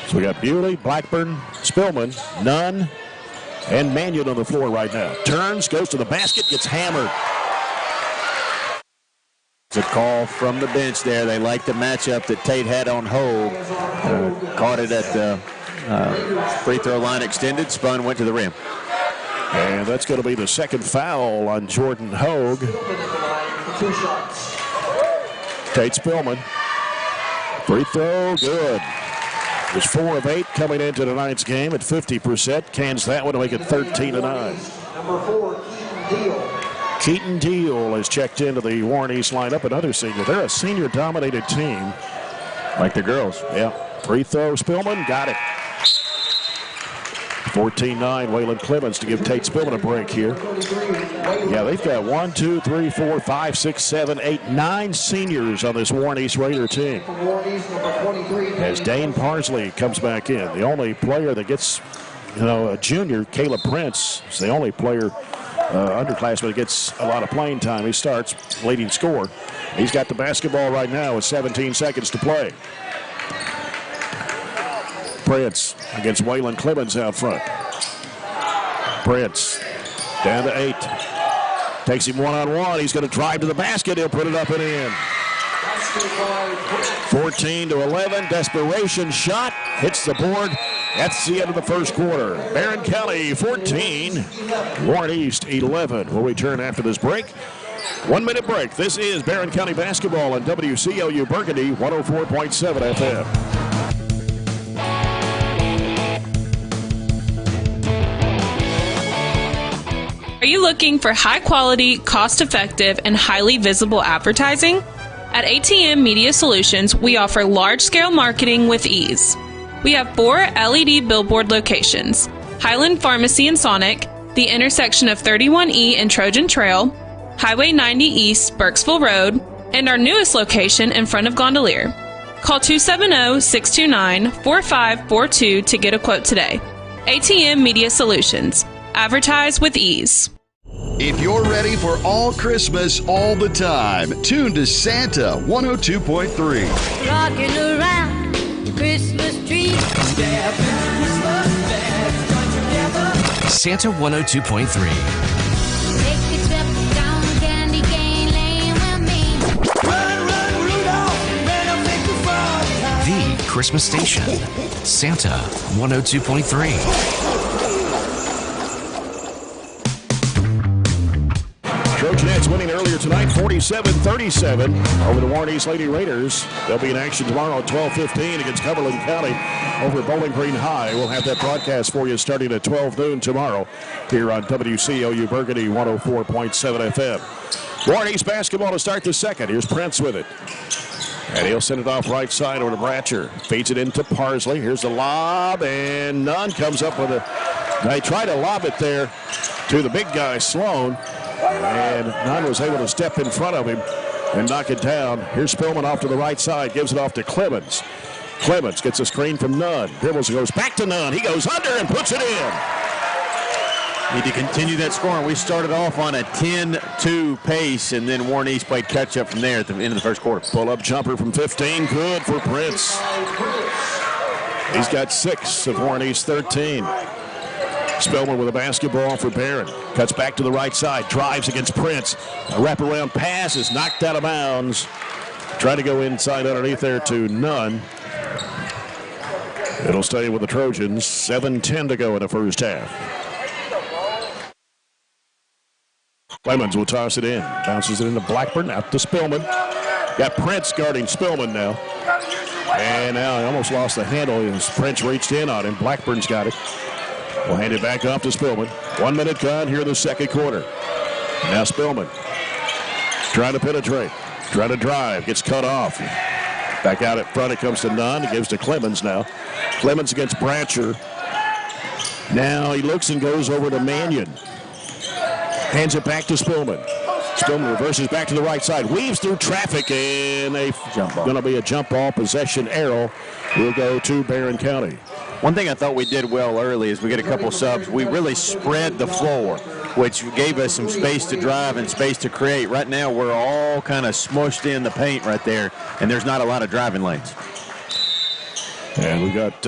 So we got Bewley, Blackburn, Spillman, Nunn, and Mannion on the floor right now. Turns, goes to the basket, gets hammered. It's a call from the bench there. They like the matchup that Tate had on Hogue. Caught it at the free throw line extended, spun, went to the rim. And that's going to be the second foul on Jordan Hogue. Tate Spillman. Free throw, good. It was 4 of 8 coming into tonight's game at 50%. Cans that one to make it 13-9. Number 4, Keaton Deal. Keaton Deal is checked into the Warren East lineup, another senior. They're a senior-dominated team. Like the girls. Yeah. Free throw, Spillman, got it. 14-9, Waylon Clemens to give Tate Spillman a break here. Yeah, they've got 1, 2, 3, 4, 5, 6, 7, 8, 9 seniors on this Warren East Raider team. As Dane Parsley comes back in, the only player that gets, a junior, Caleb Prince, is the only player, underclassman, that gets a lot of playing time. He starts leading scorer. He's got the basketball right now with 17 seconds to play. Prince against Waylon Clemens out front. Prince down to 8. Takes him one-on-one. He's going to drive to the basket. He'll put it up and in. 14-11. Desperation shot. Hits the board. That's the end of the first quarter. Barren County 14. Warren East 11. We'll return after this break. 1 minute break. This is Barren County basketball on WCLU Burgundy 104.7 FM. Are you looking for high-quality, cost-effective, and highly visible advertising? At ATM Media Solutions, we offer large-scale marketing with ease. We have 4 LED billboard locations: Highland Pharmacy in Sonic, the intersection of 31E and Trojan Trail, Highway 90 East, Burkesville Road, and our newest location in front of Gondolier. Call 270-629-4542 to get a quote today. ATM Media Solutions. Advertise with ease. If you're ready for all Christmas all the time, tune to Santa 102.3. Rocking around the Christmas tree. Santa 102.3. Take a trip down Candy Cane Lane with me. Run, run, Rudolph, better make the fun. The Christmas station. Santa 102.3. Trojanettes winning earlier tonight, 47-37 over the Warren East Lady Raiders. They'll be in action tomorrow at 12:15 against Cumberland County over at Bowling Green High. We'll have that broadcast for you starting at 12 noon tomorrow here on WCLU Burgundy 104.7 FM. Warren East basketball to start the second. Here's Prince with it. And he'll send it off right side over to Bratcher. Feeds it into Parsley. Here's the lob, and Nunn comes up with it. They try to lob it there to the big guy, Sloan. And Nunn was able to step in front of him and knock it down. Here's Spillman off to the right side, gives it off to Clemens. Clemens gets a screen from Nunn. Dribbles, goes back to Nunn. He goes under and puts it in. Need to continue that scoring. We started off on a 10-2 pace, and then Warren East played catch-up from there at the end of the first quarter. Pull-up jumper from 15. Good for Prince. He's got 6 of Warren East 13. Spillman with a basketball for Barren. Cuts back to the right side. Drives against Prince. A wraparound pass is knocked out of bounds. Trying to go inside underneath there to Nunn. It'll stay with the Trojans. 7:10 to go in the first half. Clemens will toss it in. Bounces it into Blackburn, out to Spillman. Got Prince guarding Spillman now. And now he almost lost the handle as Prince reached in on him. Blackburn's got it. We'll hand it back off to Spillman. 1 minute gone here in the second quarter. Now Spillman trying to penetrate, trying to drive, gets cut off. Back out at front, it comes to Nunn. It gives to Clemens now. Clemens against Brancher. Now he looks and goes over to Mannion. Hands it back to Spillman. Spillman reverses back to the right side, weaves through traffic, and going to be a jump ball possession arrow. Will go to Barren County. One thing I thought we did well early is we get a couple subs. We really spread the floor, which gave us some space to drive and space to create. Right now, we're all kind of smushed in the paint right there, and there's not a lot of driving lanes. And we got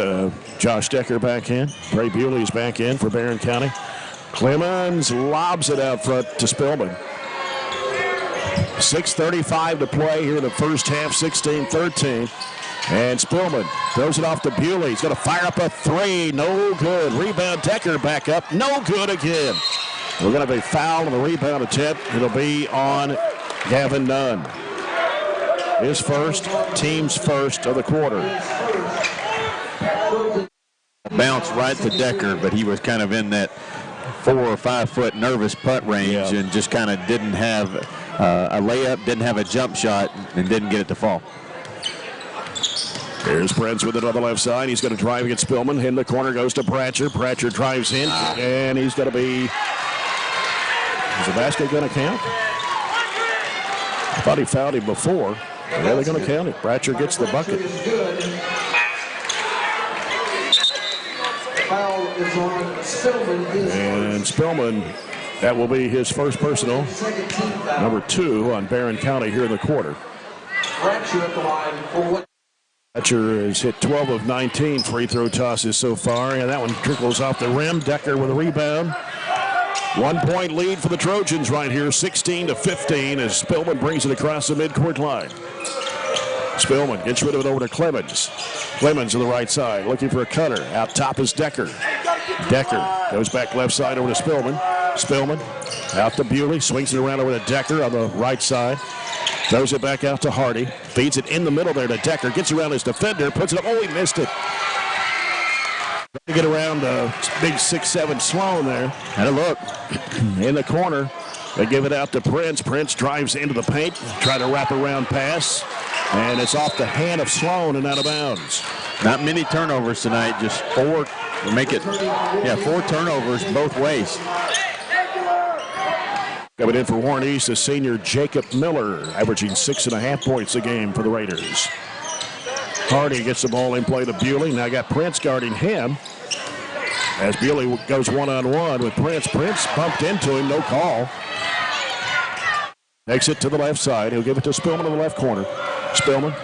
Josh Decker back in. Trey Bewley's back in for Barren County. Clemens lobs it out front to Spillman. 6:35 to play here in the first half, 16-13. And Spillman throws it off to Bewley. He's going to fire up a three. No good. Rebound, Decker back up. No good again. We're going to be fouled on the rebound attempt. It'll be on Gavin Nunn. His first, team's first of the quarter. Bounce right to Decker, but he was kind of in that 4 or 5 foot nervous putt range and just kind of didn't have a layup, didn't have a jump shot, and didn't get it to fall. Here's Prince with it on the left side. He's going to drive against Spillman. In the corner goes to Bratcher. Bratcher drives in, and he's going to be... Is the basket going to count? I thought he fouled him before. Yeah, they're going to count it. Bratcher gets the bucket. Foul is on Spillman. And Spillman, that will be his first personal. Number 2 on Barren County here in the quarter. Bratcher at the line for what? Bratcher has hit 12 of 19 free throw tosses so far, and that one trickles off the rim. Decker with a rebound. 1 point lead for the Trojans right here, 16-15, as Spillman brings it across the midcourt line. Spillman gets rid of it over to Clemens. Clemens on the right side, looking for a cutter. Out top is Decker. Decker goes back left side over to Spillman. Spillman out to Bewley, swings it around over to Decker on the right side. Throws it back out to Hardy. Feeds it in the middle there to Decker. Gets around his defender, puts it up. Oh, he missed it. To get around big 6'7" Sloan there. Had a look in the corner. They give it out to Prince. Prince drives into the paint, try to wrap around pass, and it's off the hand of Sloan and out of bounds. Not many turnovers tonight, just 4. Make it, 4 turnovers both ways. Coming in for Warren East, the senior Jacob Miller, averaging 6.5 points a game for the Raiders. Hardy gets the ball in play to Bewley. Now got Prince guarding him. As Bewley goes one-on-one with Prince. Prince bumped into him, no call. Takes it to the left side. He'll give it to Spillman in the left corner. Spillman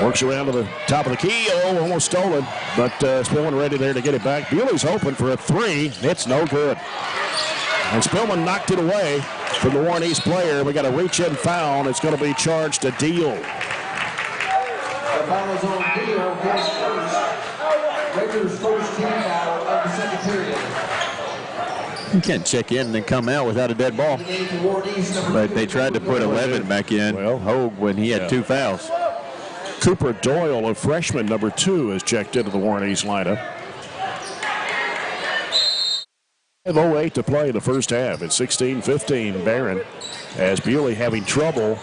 works around to the top of the key. Oh, almost stolen. But Spillman ready there to get it back. Bewley's open for a 3. It's no good. And Spillman knocked it away from the Warren East player. We got a reach-in foul, and it's going to be charged to Deal. The foul is on Deal. His first. Raiders' first team foul of the second period. You can't check in and then come out without a dead ball. But they tried to put 11 back in. Well, Hogue when he had 2 fouls. Cooper Doyle, a freshman, number 2, is checked into the Warren East lineup. 5:08 to play in the first half. It's 16-15 Barren, as Bewley having trouble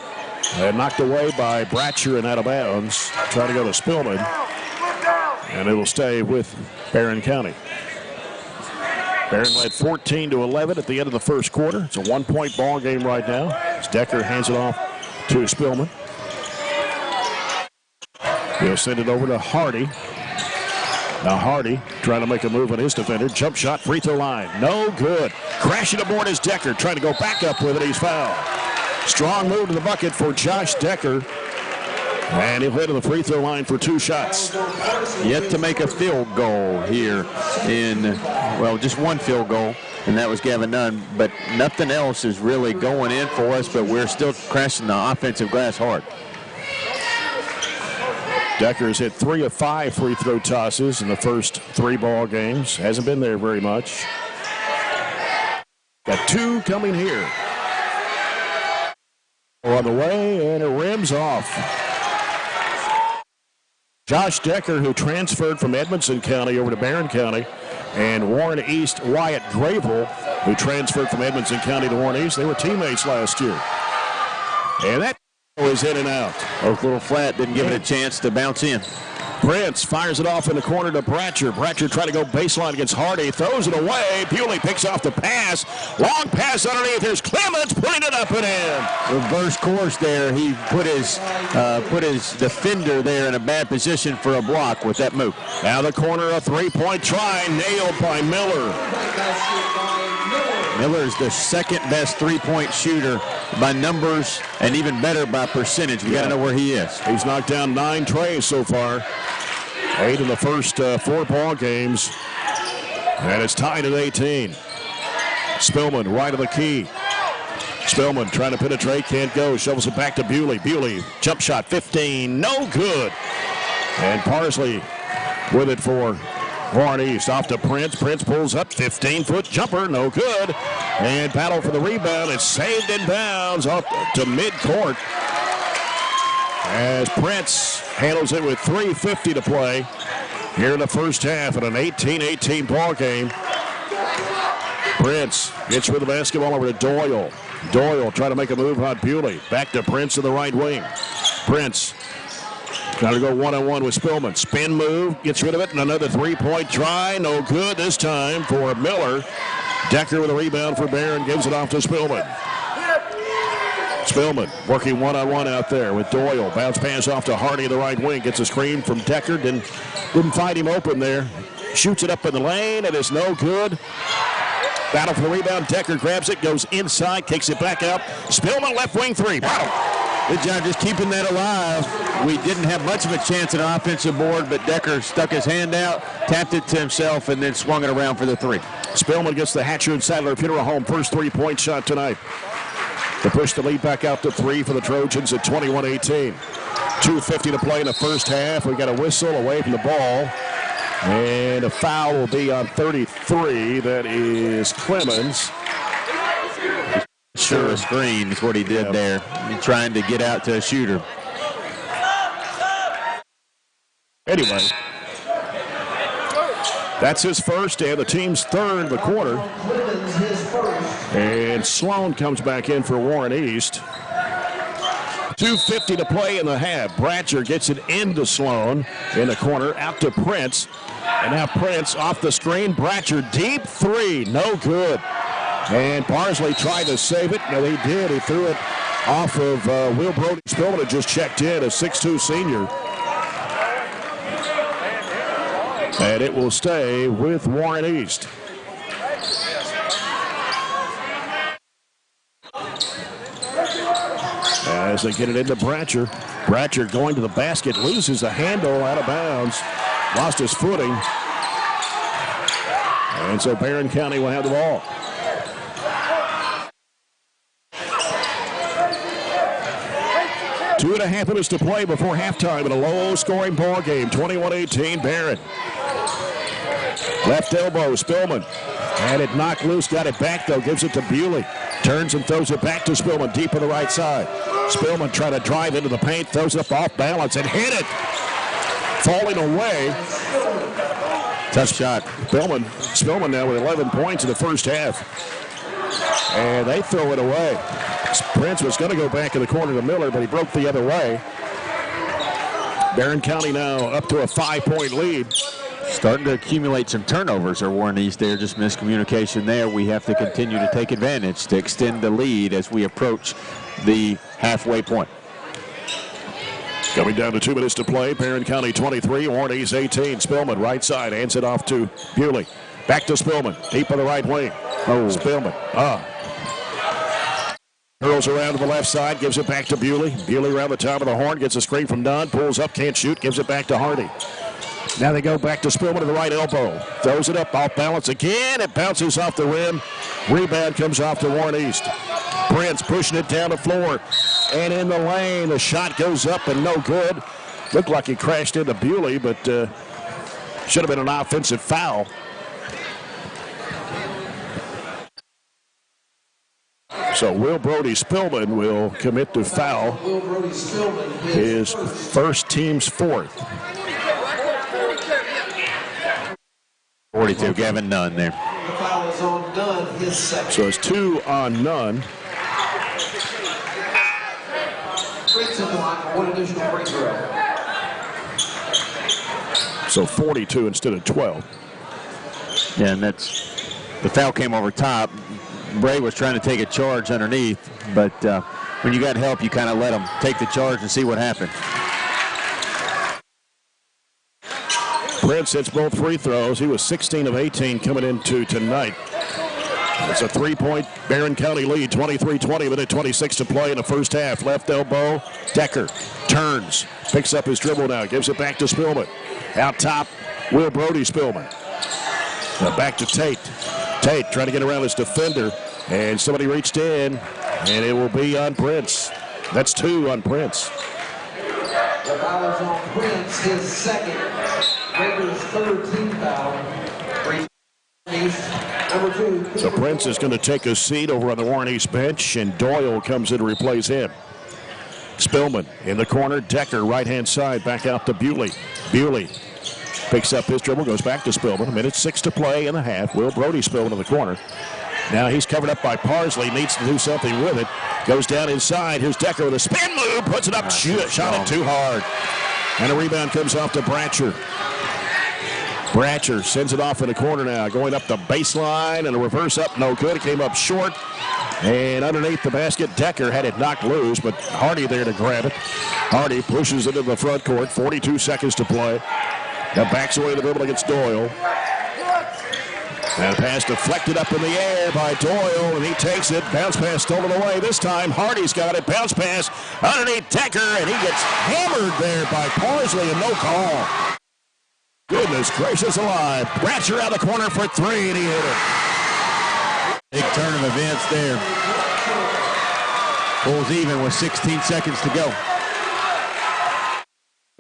and knocked away by Bratcher and out of bounds. Trying to go to Spillman, and it will stay with Barren County. Barren led 14-11 at the end of the first quarter. It's a 1-point ball game right now as Decker hands it off to Spillman. He'll send it over to Hardy. Now Hardy trying to make a move on his defender. Jump shot, free throw line. No good. Crashing aboard is Decker. Trying to go back up with it. He's fouled. Strong move to the bucket for Josh Decker. And he'll head to the free throw line for 2 shots. Yet to make a field goal here in, just 1 field goal, and that was Gavin Nunn. But nothing else is really going in for us, but we're still crashing the offensive glass hard. Decker has hit 3 of 5 free throw tosses in the first 3 ball games. Hasn't been there very much. Got 2 coming here. on the way, and it rims off. Josh Decker, who transferred from Edmonson County over to Barren County, and Warren East Wyatt Gravel, who transferred from Edmonson County to Warren East. They were teammates last year. And that was in and out. Oak Little Flat didn't give it a chance to bounce in. Prince fires it off in the corner to Bratcher. Bratcher trying to go baseline against Hardy. Throws it away. Bewley picks off the pass. Long pass underneath. Here's Clemens putting it up and in. Reverse course there. He put his defender there in a bad position for a block with that move. Now the corner, a three-point try. Nailed by Miller. Miller is the second best three-point shooter by numbers and even better by percentage. We got to know where he is. He's knocked down 9 trays so far. 8 in the first 4 ball games. And it's tied at 18. Spillman right of the key. Spillman trying to penetrate, can't go. Shovels it back to Bewley. Bewley, jump shot 15, no good. And Parsley with it for Warren East. Off to Prince. Prince pulls up, 15-foot jumper, no good. And battle for the rebound. It's saved in bounds up to midcourt. As Prince handles it with 3:50 to play here in the first half in an 18-18 ball game. Prince gets rid of the basketball over to Doyle. Doyle trying to make a move on Bewley. Back to Prince in the right wing. Prince trying to go one-on-one with Spillman. Spin move, gets rid of it, and another three-point try. No good this time for Miller. Decker with a rebound for Barren, gives it off to Spillman. Spillman working one-on-one out there with Doyle. Bounce pass off to Hardy in the right wing. Gets a screen from Decker. Didn't find him open there. Shoots it up in the lane. It is no good. Battle for the rebound. Decker grabs it, goes inside, kicks it back out. Spillman left wing three. Good job just keeping that alive. We didn't have much of a chance at an offensive board, but Decker stuck his hand out, tapped it to himself, and then swung it around for the three. Spillman gets the Hatcher and Sadler Funeral Home first three-point shot tonight to push the lead back out to 3 for the Trojans at 21-18. 2:50 to play in the first half. We got a whistle away from the ball. And a foul will be on 33. That is Clemens. Sure, a screen is what he did there. He's trying to get out to a shooter. Anyway, that's his first and the team's third of the quarter. And Sloan comes back in for Warren East. 2:50 to play in the half. Bratcher gets it into Sloan in the corner, out to Prince. And now Prince off the screen. Bratcher deep three, no good. And Parsley tried to save it. No, he did. He threw it off of Will Brody. Spillman had just checked in, a 6'2 senior. And it will stay with Warren East. As they get it into Bratcher. Bratcher going to the basket, loses the handle out of bounds. Lost his footing. And so Barren County will have the ball. Two and a half minutes to play before halftime in a low-scoring ball game. 21-18, Barren. Left elbow, Spillman. Had it knocked loose, got it back, though. Gives it to Bewley. Turns and throws it back to Spillman, deep on the right side. Spillman trying to drive into the paint, throws it up off balance and hit it. Falling away. Tough shot. Spillman now with 11 points in the first half. And they throw it away. Prince was going to go back in the corner to Miller, but he broke the other way. Barren County now up to a 5-point lead. Starting to accumulate some turnovers are Warren East there. Just miscommunication there. We have to continue to take advantage to extend the lead as we approach the halfway point. Coming down to 2 minutes to play. Barren County 23, Warren East 18. Spillman right side, hands it off to Bewley. Back to Spillman, deep on the right wing. Oh, Spillman. Curls around to the left side, gives it back to Bewley. Bewley around the top of the horn, gets a screen from Dunn, pulls up, can't shoot, gives it back to Hardy. Now they go back to Spillman to the right elbow. Throws it up, off balance again. It bounces off the rim. Rebound comes off to Warren East. Prince pushing it down the floor. And in the lane, the shot goes up and no good. Looked like he crashed into Bewley, but should have been an offensive foul. So Will Brody Spillman will commit to foul. Will Brody Spillman, his first team's fourth. 42, Gavin Nunn there. The foul is on Nunn, his second. So it's 2 on Nunn. Brings him to line for one additional free throw. So 42 instead of 12. Yeah, and that's the foul came over top. Bray was trying to take a charge underneath, but when you got help, you kind of let him take the charge and see what happened. Prince hits both free throws. He was 16 of 18 coming into tonight. It's a 3-point Barren County lead, 23-20, minute 26 to play in the first half. Left elbow, Decker turns, picks up his dribble now, gives it back to Spillman. Out top, Will Brody Spillman. Now back to Tate. Tate trying to get around his defender, and somebody reached in, and it will be on Prince. That's 2 on Prince. The foul is on Prince, his second. Raiders' third team foul. Number 2. So Prince is going to take a seat over on the Warren East bench, and Doyle comes in to replace him. Spillman in the corner. Decker right-hand side, back out to Bewley. Bewley picks up his dribble, goes back to Spillman. 1:06 to play in the half. Will Brody Spillman in the corner. Now he's covered up by Parsley, needs to do something with it. Goes down inside. Here's Decker with a spin move, puts it up, shot it too hard. And a rebound comes off to Bratcher. Bratcher sends it off in the corner now, going up the baseline, and a reverse up, no good. It came up short, and underneath the basket, Decker had it knocked loose, but Hardy there to grab it. Hardy pushes it into the front court, 42 seconds to play. Now backs away the dribble against Doyle. And a pass deflected up in the air by Doyle, and he takes it. Bounce pass stolen away this time. Hardy's got it. Bounce pass underneath Decker, and he gets hammered there by Parsley, and no call. Goodness gracious alive. Bratcher out of the corner for 3, and he hit it. Big turn of events there. Pulls even with 16 seconds to go.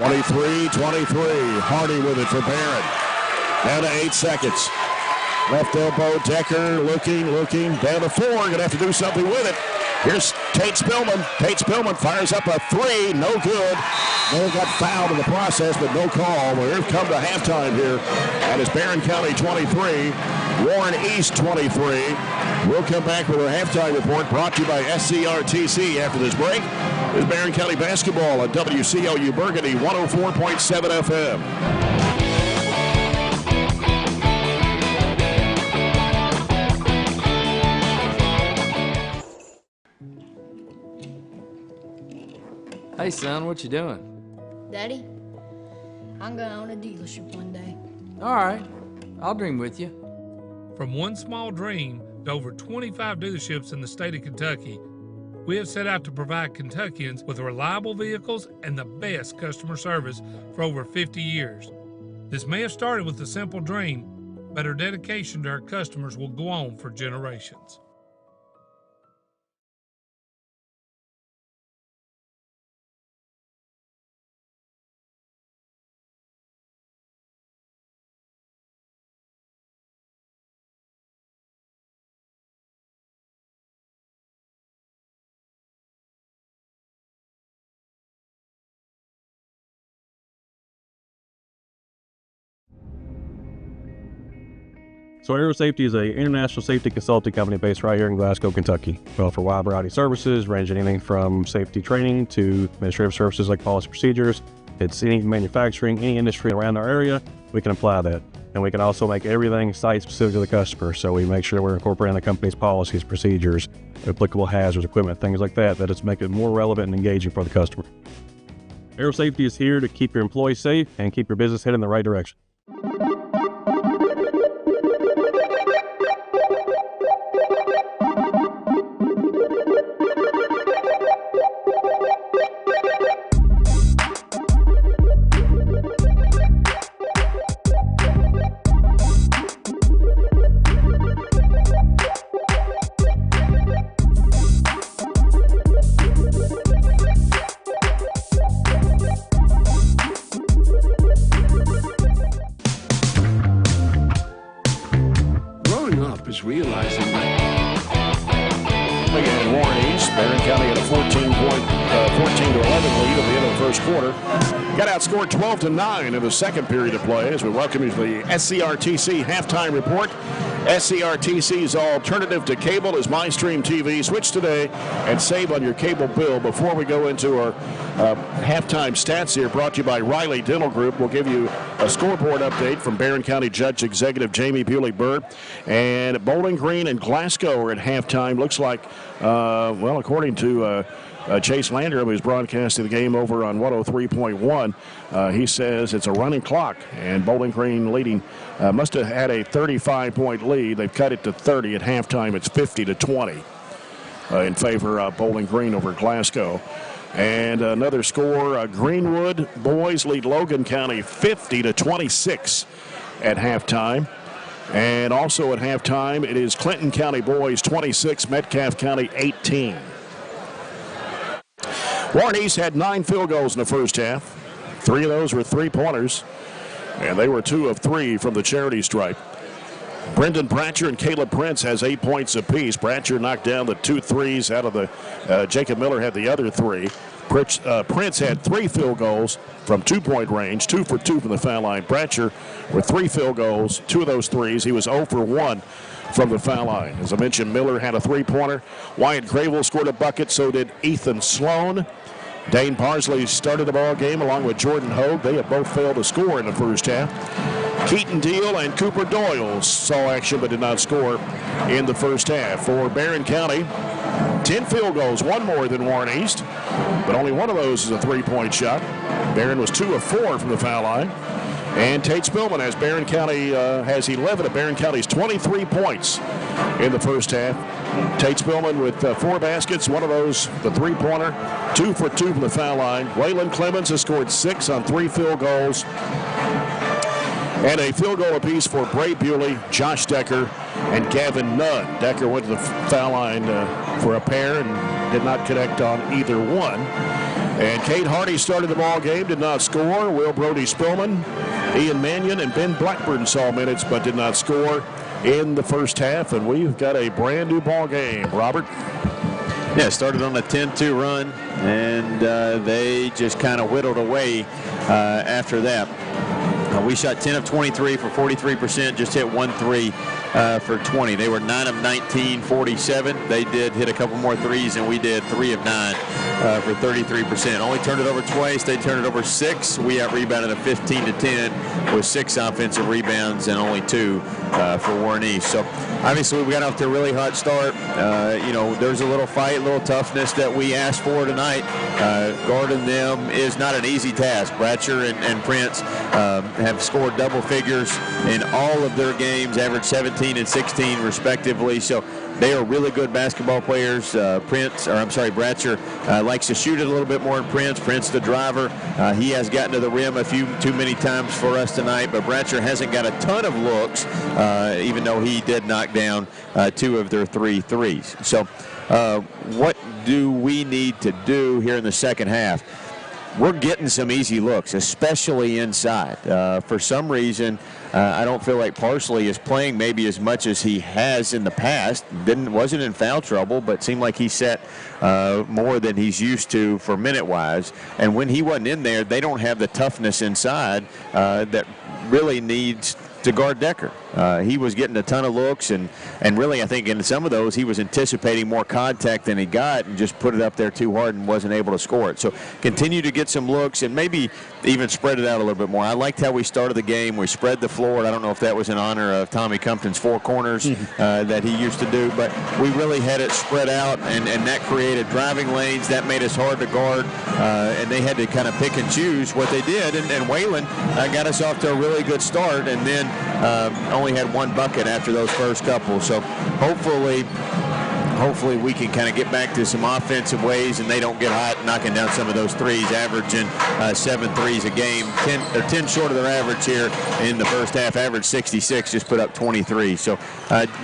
23-23. Hardy with it for Barren. Down to 8 seconds. Left elbow, Decker looking, down to 4. Going to have to do something with it. Here's Tate Spillman. Tate Spillman fires up a 3, no good. They got fouled in the process, but no call. We're come to halftime here. And it's Barren County 23, Warren East 23. We'll come back with our halftime report brought to you by SCRTC after this break. This is Barren County basketball at WCLU Burgundy 104.7 FM. Hey, son, what you doing? Daddy, I'm going to own a dealership one day. All right, I'll dream with you. From one small dream to over 25 dealerships in the state of Kentucky, we have set out to provide Kentuckians with reliable vehicles and the best customer service for over 50 years. This may have started with a simple dream, but our dedication to our customers will go on for generations. So Aero Safety is an international safety consulting company based right here in Glasgow, Kentucky. We offer a wide variety of services, ranging anything from safety training to administrative services like policy procedures. It's any manufacturing, any industry around our area, we can apply that. And we can also make everything site-specific to the customer. So we make sure we're incorporating the company's policies, procedures, applicable hazards, equipment, things like that, that it's making it more relevant and engaging for the customer. Aero Safety is here to keep your employees safe and keep your business headed in the right direction. County had a 14 to 11 lead at the end of the first quarter. Got outscored 12-9 in the second period of play as we welcome you to the SCRTC halftime report. SCRTC's alternative to cable is MyStream TV. Switch today and save on your cable bill. Before we go into our halftime stats here, brought to you by Riley Dental Group, we'll give you a scoreboard update from Barren County Judge Executive Jamie Bewley-Burr. And Bowling Green and Glasgow are at halftime. Looks like, according to Chase Landrum, who's broadcasting the game over on 103.1. He says it's a running clock, and Bowling Green leading must have had a 35-point lead. They've cut it to 30 at halftime. It's 50-20 in favor of Bowling Green over Glasgow. And another score: Greenwood boys lead Logan County 50-26 at halftime. And also at halftime, it is Clinton County boys 26, Metcalfe County 18. Warren East had 9 field goals in the first half. 3 of those were three-pointers, and they were 2 of 3 from the charity stripe. Brendan Bratcher and Caleb Prince has 8 points apiece. Bratcher knocked down the 2 threes out of the Jacob Miller had the other 3. Prince had 3 field goals from 2-point range, 2 for 2 from the foul line. Bratcher with 3 field goals, 2 of those threes. He was 0 for 1 from the foul line. As I mentioned, Miller had a 3-pointer. Wyatt Gravel scored a bucket, so did Ethan Sloan. Dane Parsley started the ball game along with Jordan Hogue. They have both failed to score in the first half. Keaton Deal and Cooper Doyle saw action but did not score in the first half. For Barren County, 10 field goals, 1 more than Warren East, but only 1 of those is a 3-point shot. Barren was 2 of 4 from the foul line. And Tate Spillman has has 11 of Barren County's 23 points in the first half. Tate Spillman with 4 baskets, 1 of those the 3-pointer, 2 for 2 from the foul line. Waylon Clemens has scored 6 on 3 field goals. And a field goal apiece for Bray Bewley, Josh Decker, and Gavin Nunn. Decker went to the foul line for a pair and did not connect on either one. And Kate Hardy started the ball game, did not score. Will Brody Spillman, Ian Mannion, and Ben Blackburn saw minutes but did not score in the first half. And we've got a brand new ball game. Robert? Yeah, started on a 10-2 run, and they just kind of whittled away after that. We shot 10 of 23 for 43%, just hit 1 3 for 20. They were 9 of 19, 47. They did hit a couple more threes, and we did 3 of 9 for 33%. Only turned it over twice. They turned it over 6. We out-rebounded a 15-10 with 6 offensive rebounds and only 2 for Warren East. So obviously we got off to a really hot start. There's a little fight, a little toughness that we asked for tonight. Guarding them is not an easy task. Bratcher and Prince have scored double figures in all of their games, averaged 17 and 16 respectively. So they are really good basketball players. Bratcher likes to shoot it a little bit more than Prince. Prince, the driver, he has gotten to the rim a few too many times for us tonight, but Bratcher hasn't got a ton of looks, even though he did knock down 2 of their 3 threes. So what do we need to do here in the second half? We're getting some easy looks, especially inside. For some reason, I don't feel like Parsley is playing maybe as much as he has in the past. Wasn't in foul trouble, but seemed like he set more than he's used to for minute-wise. And when he wasn't in there, they don't have the toughness inside that really needs to guard Decker. He was getting a ton of looks, and really I think in some of those he was anticipating more contact than he got and just put it up there too hard and wasn't able to score it. So continue to get some looks and maybe even spread it out a little bit more. I liked how we started the game. We spread the floor, and I don't know if that was in honor of Tommy Compton's 4 corners that he used to do, but we really had it spread out, and that created driving lanes. That made us hard to guard, and they had to kind of pick and choose what they did, and Waylon got us off to a really good start, and then only had 1 bucket after those first couple. So hopefully we can kind of get back to some offensive ways and they don't get hot knocking down some of those threes, averaging 7 threes a game. 10 short of their average here in the first half, average 66, just put up 23. So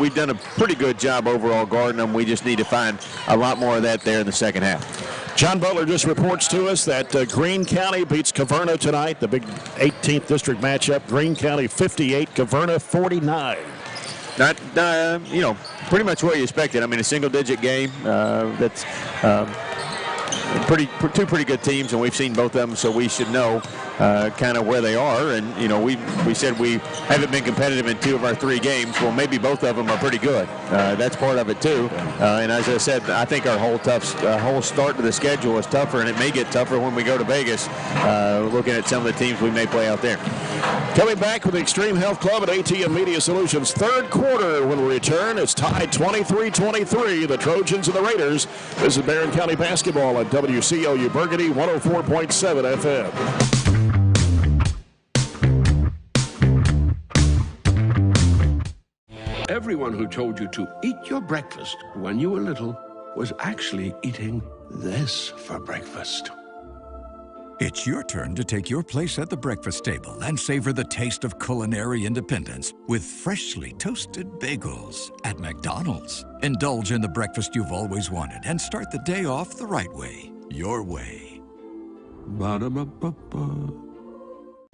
we've done a pretty good job overall guarding them. We just need to find a lot more of that there in the second half. John Butler just reports to us that Greene County beats Caverna tonight, the big 18th district matchup. Greene County 58, Caverna 49. Not, pretty much what you expected. I mean, a single-digit game. That's two pretty good teams, and we've seen both of them, so we should know kind of where they are. And we said we haven't been competitive in 2 of our 3 games. Well, maybe both of them are pretty good. That's part of it too. And as I said, I think our whole start to the schedule is tougher, and it may get tougher when we go to Vegas. Looking at some of the teams we may play out there. Coming back with the Extreme Health Club at ATM Media Solutions. Third quarter when we return. It's tied 23-23, the Trojans and the Raiders. This is Barren County basketball at WCLU Burgundy 104.7 FM. Everyone who told you to eat your breakfast when you were little was actually eating this for breakfast. It's your turn to take your place at the breakfast table and savor the taste of culinary independence with freshly toasted bagels at McDonald's. Indulge in the breakfast you've always wanted and start the day off the right way, your way. Ba-da-ba-ba-ba.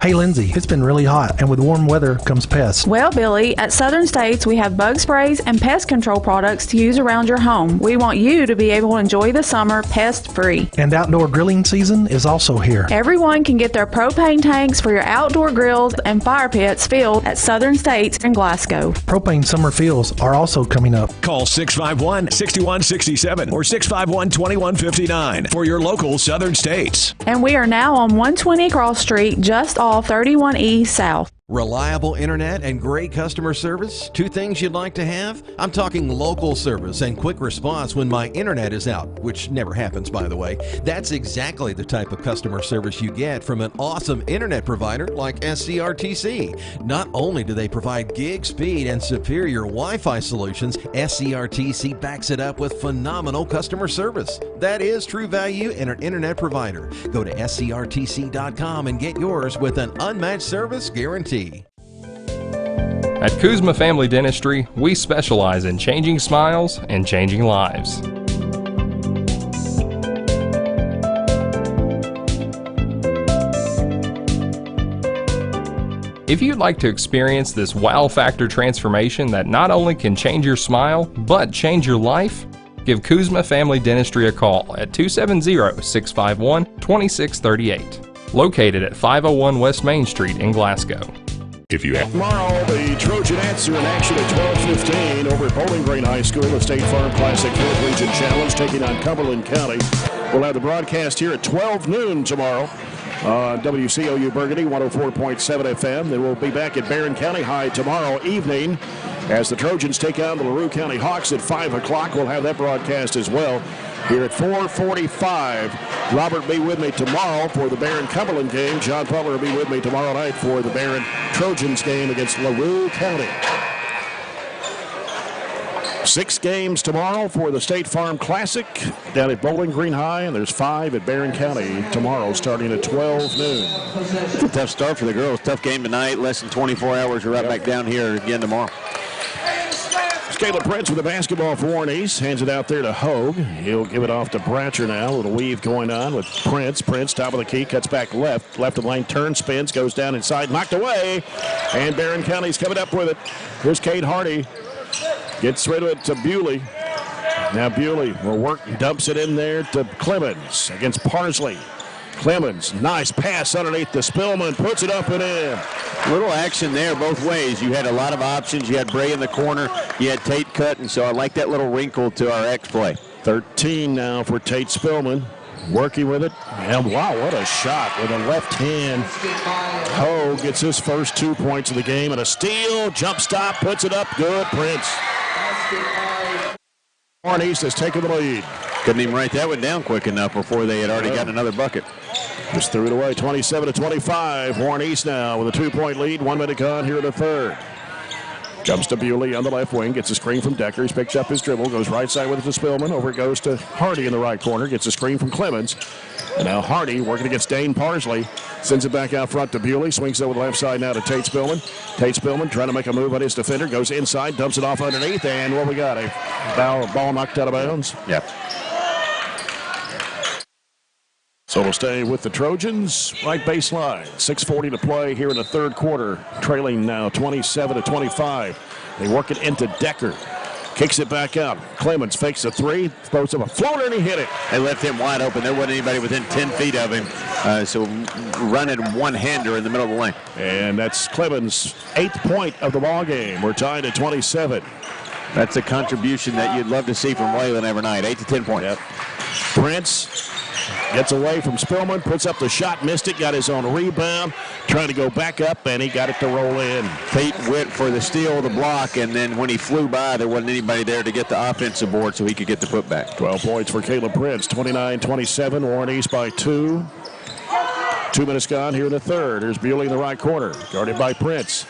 Hey Lindsay, it's been really hot, and with warm weather comes pests. Well, Billy, at Southern States, we have bug sprays and pest control products to use around your home. We want you to be able to enjoy the summer pest-free. And outdoor grilling season is also here. Everyone can get their propane tanks for your outdoor grills and fire pits filled at Southern States in Glasgow. Propane summer fills are also coming up. Call 651-6167 or 651-2159 for your local Southern States. And we are now on 120 Cross Street, just off 31E South. Reliable internet and great customer service? 2 things you'd like to have? I'm talking local service and quick response when my internet is out, which never happens, by the way. That's exactly the type of customer service you get from an awesome internet provider like SCRTC. Not only do they provide gig speed and superior Wi-Fi solutions, SCRTC backs it up with phenomenal customer service. That is true value in an internet provider. Go to scrtc.com and get yours with an unmatched service guarantee. At Kuzma Family Dentistry, we specialize in changing smiles and changing lives. If you'd like to experience this wow factor transformation that not only can change your smile, but change your life, give Kuzma Family Dentistry a call at 270-651-2638. Located at 501 West Main Street in Glasgow. If you have tomorrow, the Trojanettes are in action at 12:15 over at Bowling Green High School, the State Farm Classic 4th Region Challenge, taking on Cumberland County. We'll have the broadcast here at 12 noon tomorrow on WCLU Burgundy 104.7 FM. Then we'll be back at Barren County High tomorrow evening as the Trojans take on the LaRue County Hawks at 5 o'clock. We'll have that broadcast as well here at 4:45. Robert will be with me tomorrow for the Barren-Cumberland game. John Butler will be with me tomorrow night for the Barren Trojans game against LaRue County. 6 games tomorrow for the State Farm Classic down at Bowling Green High, and there's 5 at Barren County tomorrow starting at 12 noon. It's a tough start for the girls. Tough game tonight. Less than 24 hours. We're right back down here again tomorrow. Caleb Prince with the basketball for Warren East. Hands it out there to Hogue. He'll give it off to Bratcher now. A little weave going on with Prince. Prince, top of the key, cuts back left. Left of the lane, turns, spins, goes down inside, knocked away. And Barren County's coming up with it. Here's Cade Hardy. Gets rid of it to Bewley. Now Bewley will work, dumps it in there to Clemens against Parsley. Clemens, nice pass underneath the Spillman, puts it up and in. Little action there both ways. You had a lot of options. You had Bray in the corner. You had Tate cut, and so I like that little wrinkle to our X play. 13 now for Tate Spillman. Working with it. And wow, what a shot with a left hand. Ho gets his first 2 points of the game, and a steal, jump stop, puts it up. Good, Prince. Warren East has taken the lead. Couldn't even write that one down quick enough before they had already gotten another bucket. Just threw it away, 27-25. Warren East now with a 2-point lead. 1 minute gone here in the third. Jumps to Bewley on the left wing, gets a screen from Deckers, picks up his dribble, goes right side with it to Spillman. Over it goes to Hardy in the right corner, gets a screen from Clemens. And now Hardy working against Dane Parsley. Sends it back out front to Bewley. Swings over the left side now to Tate Spillman. Tate Spillman trying to make a move on his defender. Goes inside, dumps it off underneath. And what we got? A ball knocked out of bounds. Yep. So So we'll stay with the Trojans, right baseline. 6:40 to play here in the third quarter, trailing now 27-25. They work it into Decker. Kicks it back out. Clemens fakes a three, throws up a floater, and he hit it. They left him wide open. There wasn't anybody within 10 feet of him. So running one-hander in the middle of the lane. And that's Clemens' 8th point of the ball game. We're tied at 27. That's a contribution that you'd love to see from Waylon every night. 8 to 10 points. Yep. Prince gets away from Spillman, puts up the shot, missed it, got his own rebound, trying to go back up, and he got it to roll in. Pete went for the steal, the block, and then when he flew by, there wasn't anybody there to get the offensive board so he could get the putback. 12 points for Caleb Prince, 29-27, Warren East by 2. 2 minutes gone here in the third. Here's Bewley in the right corner, guarded by Prince.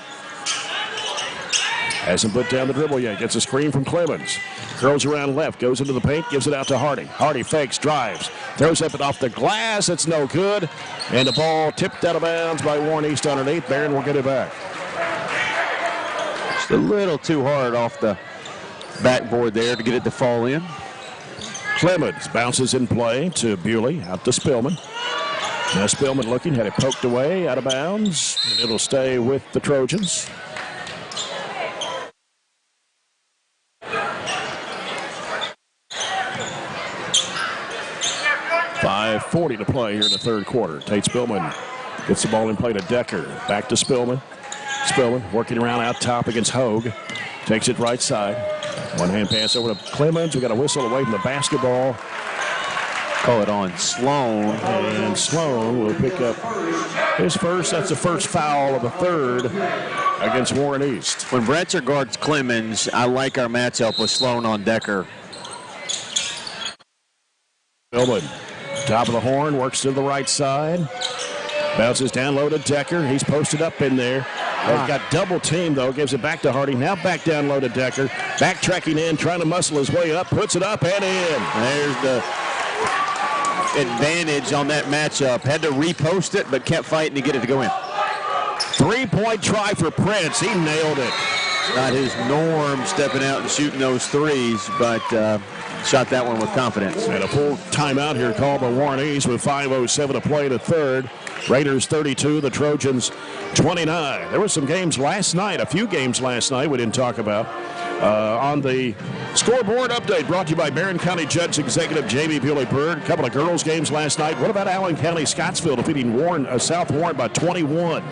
Hasn't put down the dribble yet. Gets a screen from Clemens. Curls around left, goes into the paint, gives it out to Hardy. Hardy fakes, drives, throws up it off the glass. It's no good. And the ball tipped out of bounds by Warren East underneath. Barren will get it back. Just a little too hard off the backboard there to get it to fall in. Clemens bounces in play to Bewley, out to Spillman. Now Spillman looking, had it poked away, out of bounds. And it'll stay with the Trojans. 5:40 to play here in the third quarter. Tate Spillman gets the ball in play to Decker. Back to Spillman. Spillman working around out top against Hogue. Takes it right side. One-hand pass over to Clemens. We got a whistle away from the basketball. Call it on Sloan. And Sloan will pick up his first. That's the first foul of the third against Warren East. When Bratzer guards Clemens, I like our matchup with Sloan on Decker. Spillman, top of the horn, works to the right side. Bounces down low to Decker. He's posted up in there. They've got double team, though. Gives it back to Hardy. Now back down low to Decker. Backtracking in, trying to muscle his way up. Puts it up and in. There's the advantage on that matchup. Had to repost it, but kept fighting to get it to go in. 3-point try for Prince. He nailed it. Not his norm stepping out and shooting those threes, but shot that one with confidence. And a full timeout here called by Warren East with 5:07 to play in the third. Raiders 32, the Trojans 29. There were some games last night, a few games last night we didn't talk about. On the scoreboard update brought to you by Barren County Judge Executive Jamie Bewley-Byrd. A couple of girls games last night. What about Allen County Scottsville defeating South Warren by 21,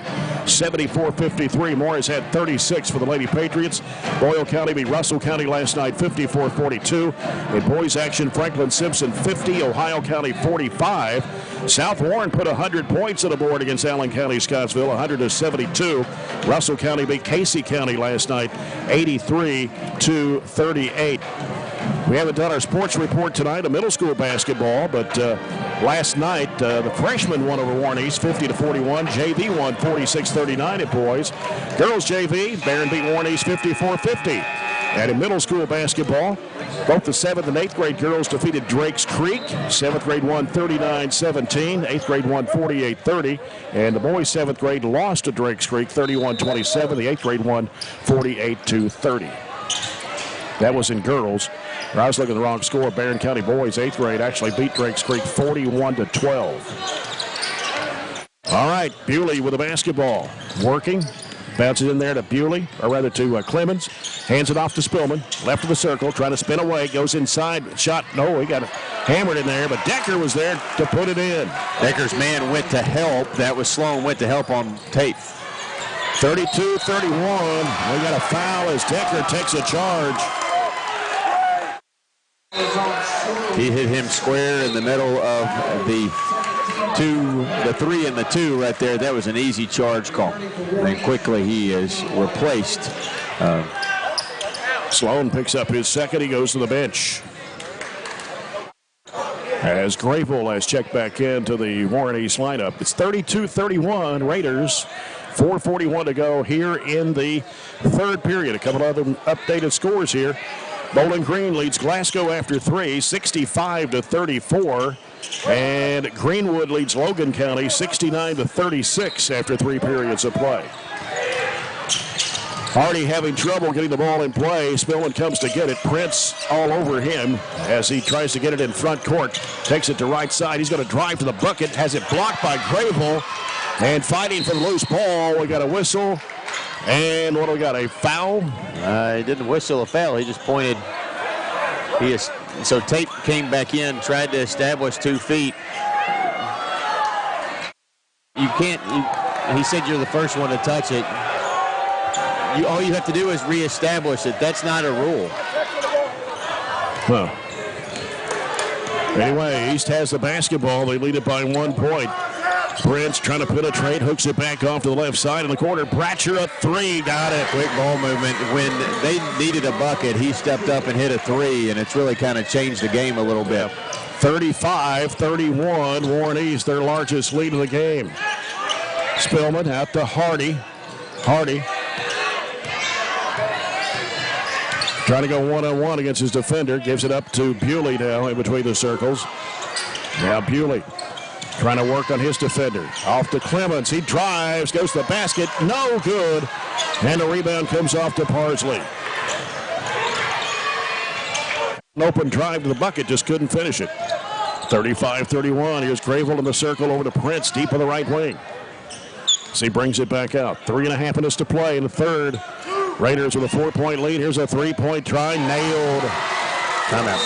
74-53. Morris had 36 for the Lady Patriots. Boyle County beat Russell County last night 54-42. In boys action, Franklin Simpson 50, Ohio County 45. South Warren put 100 points on the board against Allen County Scottsville, 100-72. Russell County beat Casey County last night 83-38. We haven't done our sports report tonight of middle school basketball, but last night the freshmen won over Warren East 50-41. JV won 46-39 at boys. Girls JV, Barren beat Warren East 54-50. And in middle school basketball, both the 7th and 8th grade girls defeated Drakes Creek. 7th grade won 39-17. 8th grade won 48-30. And the boys' 7th grade lost to Drakes Creek 31-27. The 8th grade won 48-30. That was in girls. I was looking at the wrong score. Barren County boys, 8th grade, actually beat Drakes Creek 41-12. All right, Bewley with the basketball. Working. Bounces in there to Bewley, or rather to Clemens. Hands it off to Spillman. Left of the circle, trying to spin away. Goes inside. Shot. No, he got it hammered in there, but Decker was there to put it in. Decker's man went to help. That was Sloan went to help on Tate. 32-31. We got a foul as Decker takes a charge. He hit him square in the middle of the 3 and the 2 right there. That was an easy charge call. And quickly he is replaced. Sloan picks up his second. He goes to the bench. As Grayville has checked back into the Warren East lineup. It's 32-31 Raiders. 4:41 to go here in the third period. A couple other updated scores here. Bowling Green leads Glasgow after 3, 65-34. And Greenwood leads Logan County 69-36 after 3 periods of play. Hardy having trouble getting the ball in play. Spillman comes to get it. Prince all over him as he tries to get it in front court. Takes it to right side. He's going to drive to the bucket. Has it blocked by Grable. And fighting for the loose ball. We got a whistle. And what do we got? A foul? He didn't whistle a foul. He just pointed. So Tate came back in, tried to establish 2 feet. You can't. He said you're the first one to touch it. All you have to do is reestablish it. That's not a rule. Well, anyway, East has the basketball. They lead it by 1 point. Prince trying to penetrate, hooks it back off to the left side in the corner. Bratcher a 3, got it. Quick ball movement. When they needed a bucket, he stepped up and hit a 3, and it's really kind of changed the game a little bit. 35-31, Warren East, their largest lead of the game. Spillman out to Hardy. Hardy trying to go one-on-one against his defender. Gives it up to Bewley now in between the circles. Now Bewley trying to work on his defender. Off to Clemens. He drives, goes to the basket. No good. And the rebound comes off to Parsley. An open drive to the bucket, just couldn't finish it. 35-31. Here's Grable in the circle over to Prince, deep on the right wing. So he brings it back out. 3.5 minutes to play in the third. Raiders with a 4-point lead. Here's a 3-point try. Nailed. Timeout.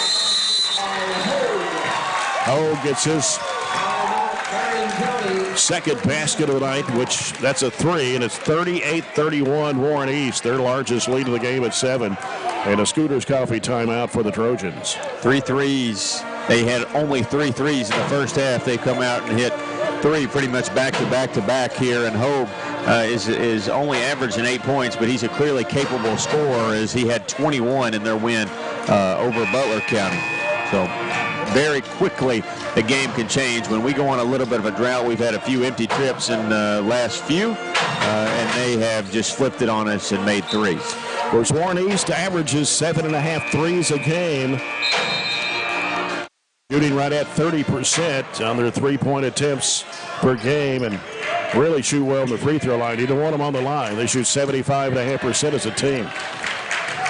Hogue gets his second basket of the night, which that's a 3, and it's 38-31 Warren East, their largest lead of the game at 7. And a Scooters Coffee timeout for the Trojans. 3 threes. They had only 3 threes in the first half. They come out and hit 3 pretty much back to back to back here, and Hogue is only averaging 8 points, but he's a clearly capable scorer as he had 21 in their win over Butler County. So very quickly the game can change. When we go on a little bit of a drought, we've had a few empty trips in the last few, and they have just flipped it on us and made 3s. Of course, Warren East averages 7.5 threes a game, shooting right at 30% on their 3-point attempts per game, and really shoot well on the free throw line. You don't want them on the line. They shoot 75.5% as a team.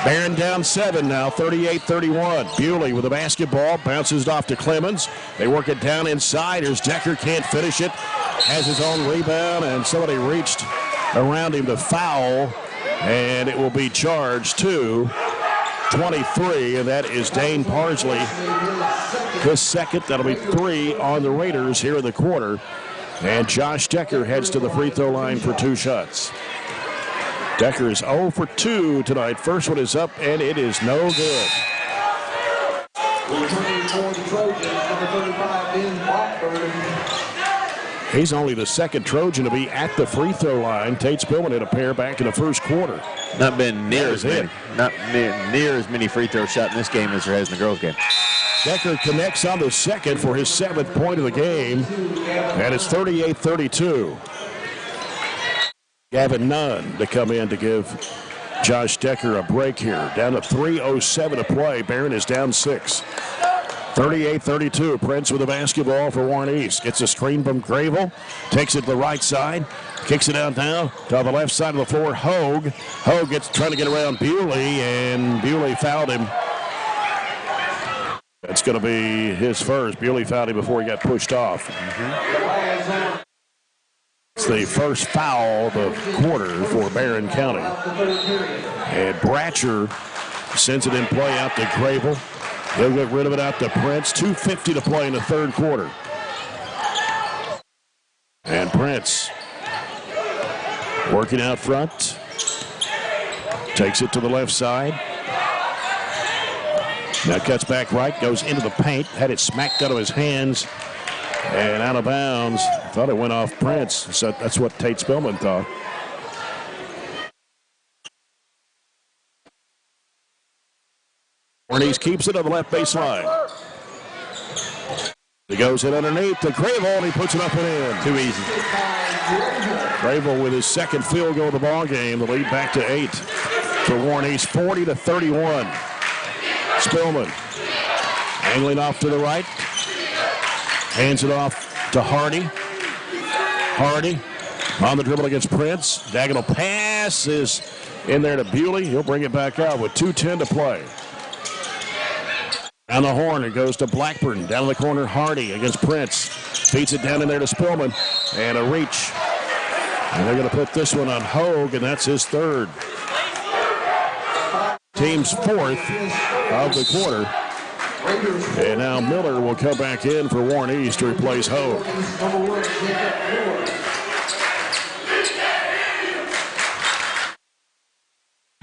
Barren down 7 now, 38-31. Bewley with the basketball, bounces it off to Clemens. They work it down inside. Here's Decker, can't finish it. Has his own rebound, and somebody reached around him to foul, and it will be charged to 23, and that is Dane Parsley. His second, that'll be 3 on the Raiders here in the quarter. And Josh Decker heads to the free throw line for 2 shots. Decker is 0 for 2 tonight. First one is up, and it is no good. He's only the second Trojan to be at the free throw line. Tate Spillman hit a pair back in the first quarter. Not been near as many. Not near as many free throw shots in this game as there has in the girls' game. Decker connects on the second for his 7th point of the game, and it's 38-32. Gavin Nunn to come in to give Josh Decker a break here. Down to 3:07 to play. Barren is down 6. 38-32. Prince with the basketball for Warren East. Gets a screen from Grable. Takes it to the right side. Kicks it out now to the left side of the floor. Hogue. Hogue gets trying to get around Bewley, and Bewley fouled him. That's going to be his first. Bewley fouled him before he got pushed off. It's the first foul of the quarter for Barren County. And Bratcher sends it in play out to Grable. He'll get rid of it out to Prince. 2:50 to play in the third quarter. And Prince working out front. Takes it to the left side. Now cuts back right, goes into the paint, had it smacked out of his hands and out of bounds. Thought it went off Prince, so that's what Tate Spillman thought. Warren keeps it on the left baseline. He goes in underneath to Grable, and he puts it up and in. Too easy. Grable with his second field goal of the ball game. The lead back to 8 for Warren East, 40-31. Spillman angling off to the right. Hands it off to Hardy. Hardy On the dribble against Prince. Diagonal pass is in there to Bewley. He'll bring it back out with 2:10 to play. Down the horn, it goes to Blackburn. Down in the corner, Hardy against Prince. Feeds it down in there to Spillman. And a reach. And they're going to put this one on Hogue, and that's his third. Team's fourth of the quarter. And now Miller will come back in for Warren East to replace Hogue.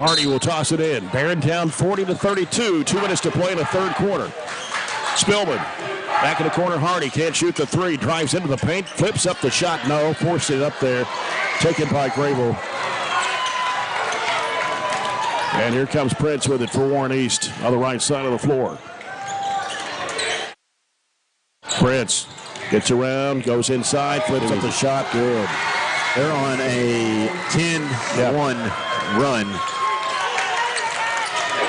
Hardy will toss it in. Barren down 40-32. 2 minutes to play in the third quarter. Spillman back in the corner. Hardy can't shoot the three. Drives into the paint. Flips up the shot. No. Forced it up there. Taken by Grable. And here comes Prince with it for Warren East on the right side of the floor. Prince gets around, goes inside, flips up the shot. Good. They're on a 10-1 run.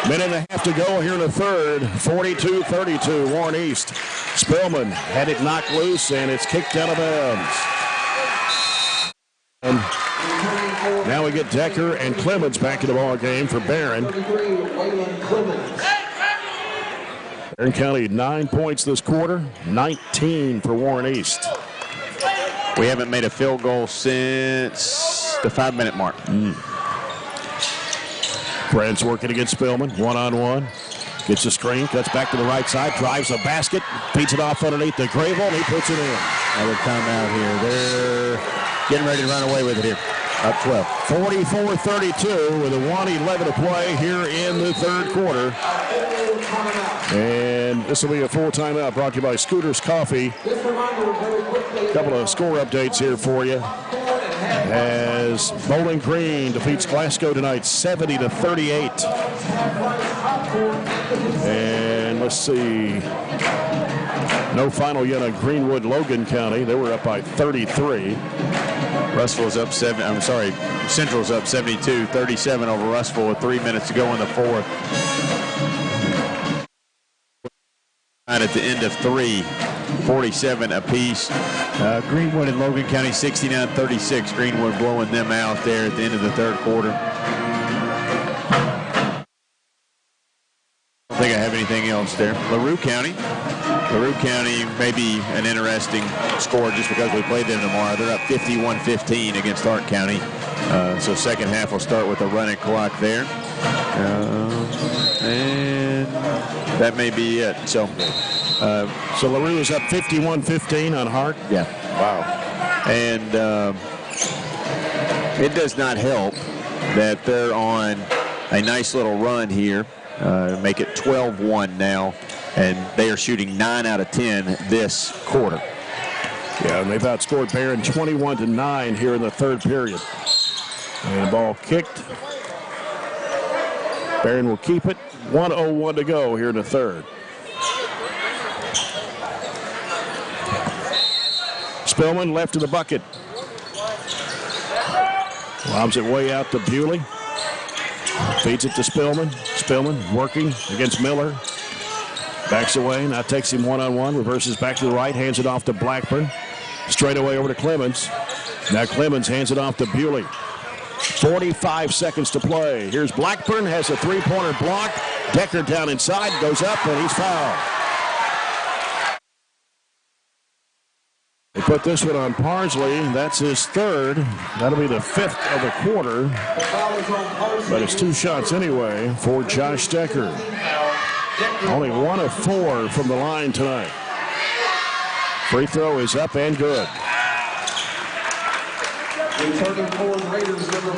Minute and a half to go here in the third. 42-32, Warren East. Spillman had it knocked loose, and it's kicked out of bounds. And now we get Decker and Clemens back in the ball game for Barren. Barren County 9 points this quarter, 19 for Warren East. We haven't made a field goal since the 5-minute mark. Prince working against Spillman, one-on-one. Gets the screen, cuts back to the right side, drives the basket, feeds it off underneath the Grable, and he puts it in. Another timeout here. They're getting ready to run away with it here. Up 12. 44-32 with a 1:11 to play here in the third quarter. And this will be a full timeout brought to you by Scooters Coffee. A couple of score updates here for you. As Bowling Green defeats Glasgow tonight 70-38. And let's see. No final yet on Greenwood, Logan County. They were up by 33. Central's up 72-37 over Russellville with 3 minutes to go in the fourth. At the end of 3, 47 apiece. Greenwood and Logan County 69-36. Greenwood blowing them out there at the end of the third quarter. I don't think I have anything else there. LaRue County may be an interesting score just because we play them tomorrow. They're up 51-15 against Hart County. So second half will start with a running clock there. And that may be it. So LaRue is up 51-15 on Hart. Yeah. Wow. And it does not help that they're on a nice little run here. Make it 12-1 now. And they are shooting 9 out of 10 this quarter. Yeah, and they've outscored Barren 21-9 here in the third period. And the ball kicked. Barren will keep it. 1:01 to go here in the third. Spillman left to the bucket. Lobs it way out to Bewley. Feeds it to Spillman. Spillman working against Miller. Backs away, now takes him one-on-one, reverses back to the right, hands it off to Blackburn. Straight away over to Clemens. Now Clemens hands it off to Bewley. 45 seconds to play. Here's Blackburn, has a three-pointer block. Decker down inside, goes up, and he's fouled. They put this one on Parsley. That's his third. That'll be the fifth of the quarter. But it's 2 shots anyway for Josh Decker. Only 1 of 4 from the line tonight. Free throw is up and good.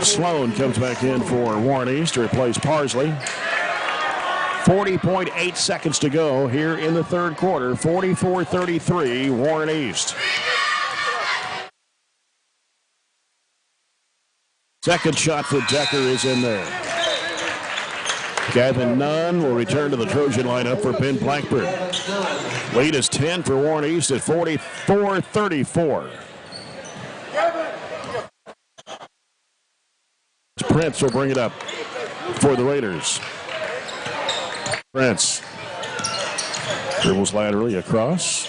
Sloan comes back in for Warren East to replace Parsley. 40.8 seconds to go here in the third quarter. 44-33, Warren East. Second shot for Decker is in there. Gavin Nunn will return to the Trojan lineup for Ben Blackburn. Lead is 10 for Warren East at 44-34. Prince will bring it up for the Raiders. Prince dribbles laterally across.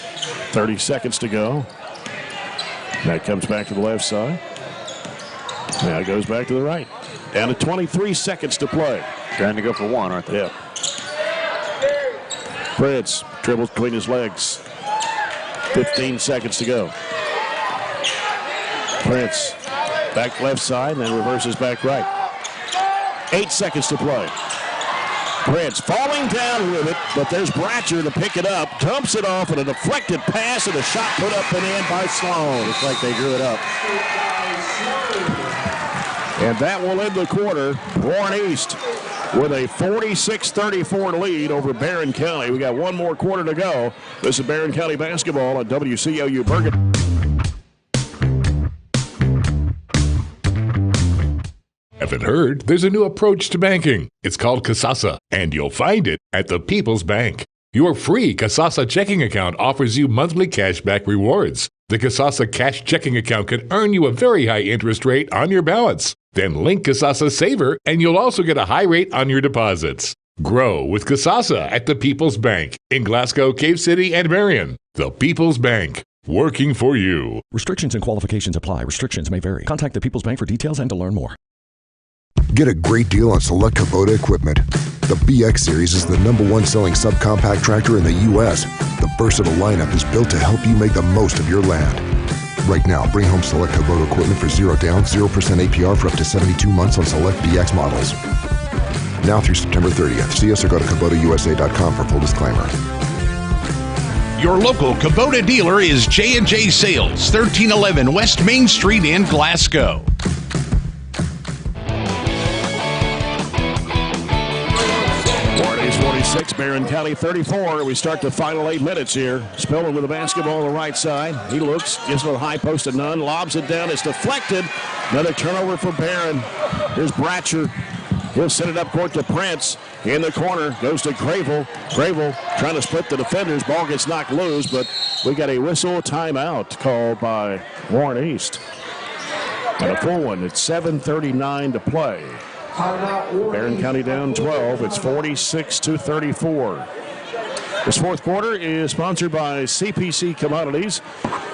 30 seconds to go. That comes back to the left side. Now it goes back to the right. Down to 23 seconds to play. Trying to go for one, aren't they? Yeah. Prince dribbles between his legs. 15 seconds to go. Prince back left side, then reverses back right. 8 seconds to play. Prince falling down with it, but there's Bratcher to pick it up, dumps it off, and a deflected pass, and a shot put up and in by Sloan. Looks like they drew it up. And that will end the quarter. Warren East with a 46-34 lead over Barren County. We got one more quarter to go. This is Barren County basketball on WCLU Burgundy. Haven't heard? There's a new approach to banking. It's called Kasasa, and you'll find it at the People's Bank. Your free Kasasa checking account offers you monthly cashback rewards. The Kasasa cash checking account can earn you a very high interest rate on your balance. Then link Kasasa Saver, and you'll also get a high rate on your deposits. Grow with Kasasa at the People's Bank in Glasgow, Cave City, and Barren. The People's Bank, working for you. Restrictions and qualifications apply. Restrictions may vary. Contact the People's Bank for details and to learn more. Get a great deal on select Kubota equipment. The BX Series is the #1 selling subcompact tractor in the U.S. The versatile lineup is built to help you make the most of your land. Right now, bring home select Kubota equipment for 0 down, 0% APR for up to 72 months on select BX models. Now through September 30th. See us or go to KubotaUSA.com for full disclaimer. Your local Kubota dealer is J&J Sales, 1311 West Main Street in Glasgow. Warren East 46, Barren County 34. We start the final 8 minutes here. Spillman with the basketball on the right side. He looks, gives it a high post to none, lobs it down. It's deflected. Another turnover for Barren. Here's Bratcher. He'll send it up court to Prince. In the corner, goes to Gravel. Gravel trying to split the defenders. Ball gets knocked loose, but we got a whistle timeout called by Warren East. And a full one. It's 7:39 to play. Barren County down 12. It's 46-34. This fourth quarter is sponsored by CPC Commodities.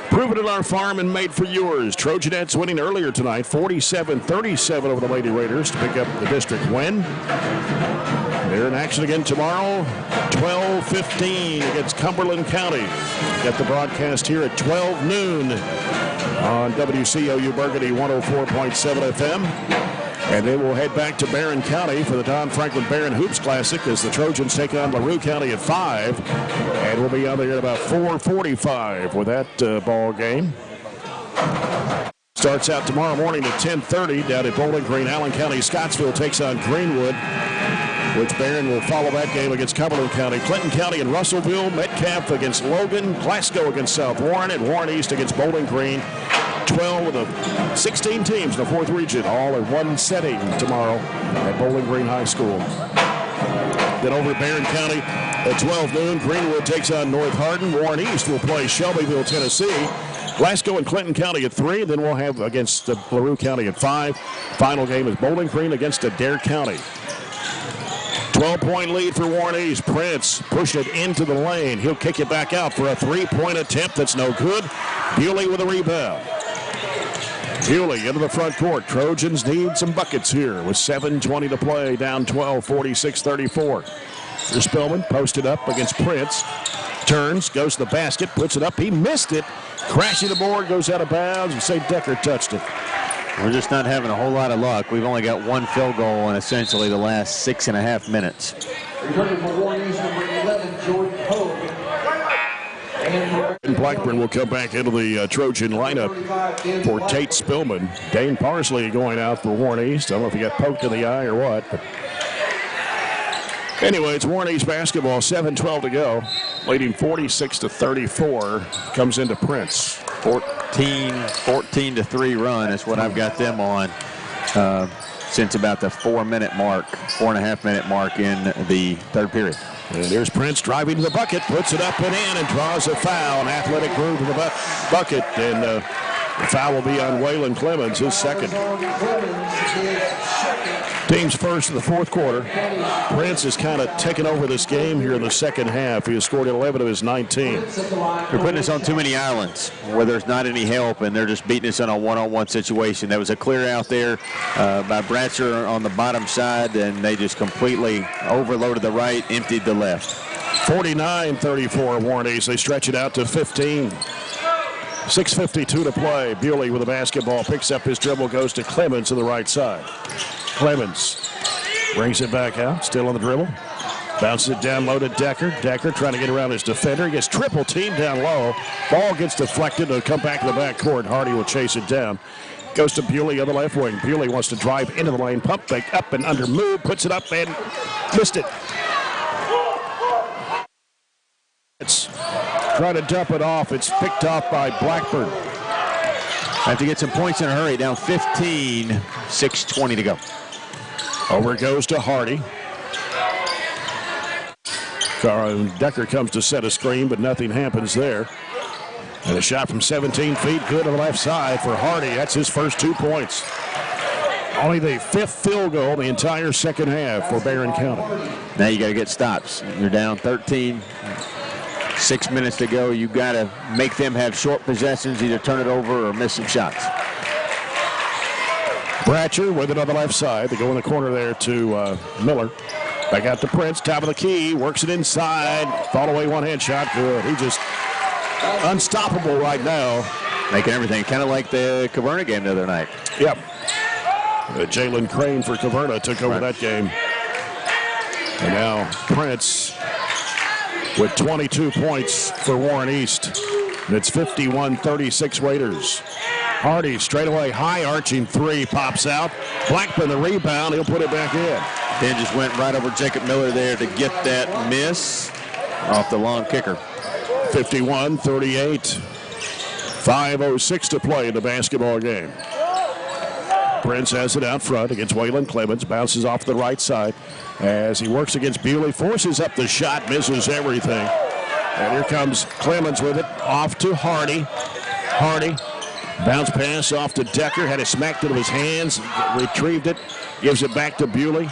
Proven at our farm and made for yours. Trojanettes winning earlier tonight, 47-37 over the Lady Raiders to pick up the district win. They're in action again tomorrow, 12:15 against Cumberland County. Get the broadcast here at 12 noon on WCLU Burgundy 104.7 FM. And then we'll head back to Barren County for the Don Franklin Barren Hoops Classic as the Trojans take on LaRue County at 5. And we'll be on there at about 4:45 with that ball game. Starts out tomorrow morning at 10:30 down at Bowling Green. Allen County, Scottsville takes on Greenwood, which Barren will follow that game against Cumberland County. Clinton County and Russellville, Metcalf against Logan, Glasgow against South Warren, and Warren East against Bowling Green. 12 of the 16 teams in the 4th region, all in one setting tomorrow at Bowling Green High School. Then over at Barren County at 12 noon, Greenwood takes on North Hardin. Warren East will play Shelbyville, Tennessee. Glasgow and Clinton County at 3. Then we'll have against LaRue County at 5. Final game is Bowling Green against Adair County. 12-point lead for Warren East. Prince pushed it into the lane. He'll kick it back out for a 3-point attempt that's no good. Bewley with a rebound. Bewley into the front court. Trojans need some buckets here with 7:20 to play, down 12, 46-34. Here's Spillman posted up against Prince. Turns, goes to the basket, puts it up. He missed it. Crashing the board, goes out of bounds, and St. Decker touched it. We're just not having a whole lot of luck. We've only got one field goal in essentially the last 6.5 minutes. Returning for Warren East, number 11, Jordan Hogue. And Blackburn will come back into the Trojan lineup for Tate Spillman. Dane Parsley going out for Warren East. I don't know if he got poked in the eye or what. But anyway, it's Warren East basketball, 7:12 to go. Leading 46-34. Comes into Prince. 14-3 run is what I've got them on since about the 4.5 minute mark in the third period. And there's Prince driving to the bucket, puts it up and in, and draws a foul. An athletic move to the bucket, and The foul will be on Waylon Clemens, his second. Team's first in the fourth quarter. Prince has kind of taken over this game here in the second half. He has scored 11 of his 19. They're putting us on too many islands where there's not any help, and they're just beating us in a one-on-one situation. There was a clear out there by Bratcher on the bottom side, and they just completely overloaded the right, emptied the left. 49-34 Warren East. They stretch it out to 15. 6:52 to play. Bewley with the basketball, picks up his dribble, goes to Clemens to the right side. Clemens brings it back out, still on the dribble. Bounces it down low to Decker. Decker trying to get around his defender. He gets triple teamed down low. Ball gets deflected. It'll come back to the backcourt. Hardy will chase it down. Goes to Bewley on the left wing. Bewley wants to drive into the lane. Pump fake up and under move. Puts it up and missed it. It's trying to dump it off. It's picked off by Blackburn. Have to get some points in a hurry. Down 15, 6:20 to go. Over it goes to Hardy. Decker comes to set a screen, but nothing happens there. And a shot from 17 feet, good on the left side for Hardy. That's his first 2 points. Only the fifth field goal the entire second half for Barren County. Now you got to get stops. You're down 13. 6 minutes to go. You got to make them have short possessions, either turn it over or miss some shots. Bratcher with it on the left side. They go in the corner there to Miller. Back out to Prince, top of the key, works it inside. Fall away one-hand shot, good. He's just unstoppable right now. Making everything kind of like the Caverna game the other night. Yep. Jalen Crane for Caverna took over that game. And now Prince with 22 points for Warren East. And it's 51-36 Raiders. Hardy straight away, high arching three, pops out. Blackburn the rebound, he'll put it back in. Ben just went right over Jacob Miller there to get that miss off the long kicker. 51-38. 5:06 to play in the basketball game. Prince has it out front against Waylon Clemens. Bounces off the right side as he works against Bewley. Forces up the shot, misses everything. And here comes Clemens with it. Off to Hardy. Hardy. Bounce pass off to Decker. Had it smacked into his hands. Retrieved it. Gives it back to Bewley.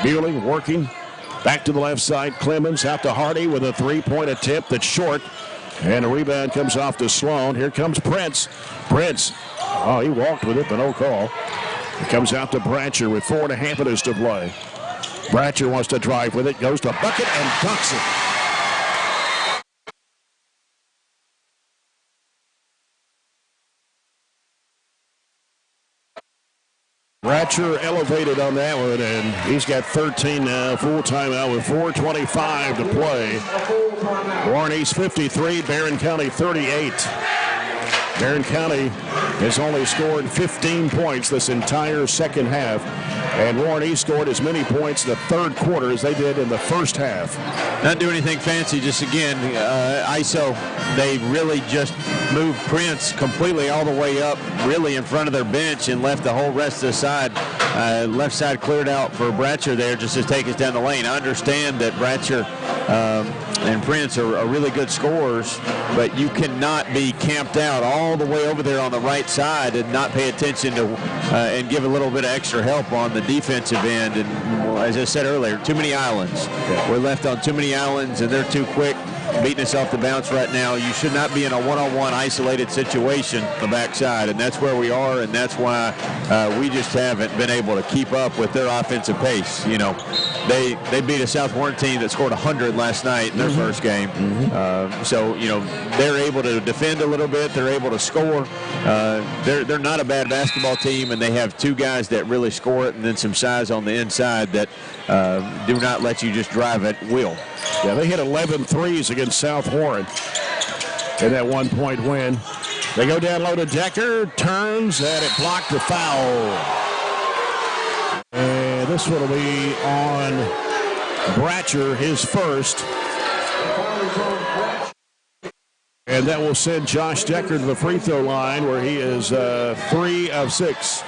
Bewley working. Back to the left side. Clemens out to Hardy with a three-point attempt that's short. And the rebound comes off to Sloan. Here comes Prince. Prince. Oh, he walked with it, but no call. It comes out to Bratcher with 4.5 minutes to play. Bratcher wants to drive with it. Goes to bucket and dunks it. Bratcher elevated on that one, and he's got 13 now. Full timeout with 4:25 to play. Warren East 53, Barren County 38. Barren County has only scored 15 points this entire second half, and Warren East scored as many points in the third quarter as they did in the first half. Not doing anything fancy, just again, ISO. They really just moved Prince completely all the way up, really in front of their bench, and left the whole rest of the side. Left side cleared out for Bratcher there just to take us down the lane. I understand that Bratcher and Prince are really good scorers, but you cannot be camped out all the way over there on the right side and not pay attention to and give a little bit of extra help on the defensive end. And as I said earlier, too many islands. We're left on too many islands, and they're too quick, beating us off the bounce right now. You should not be in a one-on-one isolated situation on the backside, and that's where we are, and that's why we just haven't been able to keep up with their offensive pace. You know, they beat a South Warren team that scored 100 last night in their first game. So, you know, they're able to defend a little bit. They're able to score. They're not a bad basketball team, and they have two guys that really score it and then some size on the inside that do not let you just drive at will. Yeah, they hit 11 threes against South Warren in that one-point win. They go down low to Decker, turns, and it blocked the foul. And this one will be on Bratcher, his first. And that will send Josh Decker to the free throw line where he is 3 of 6.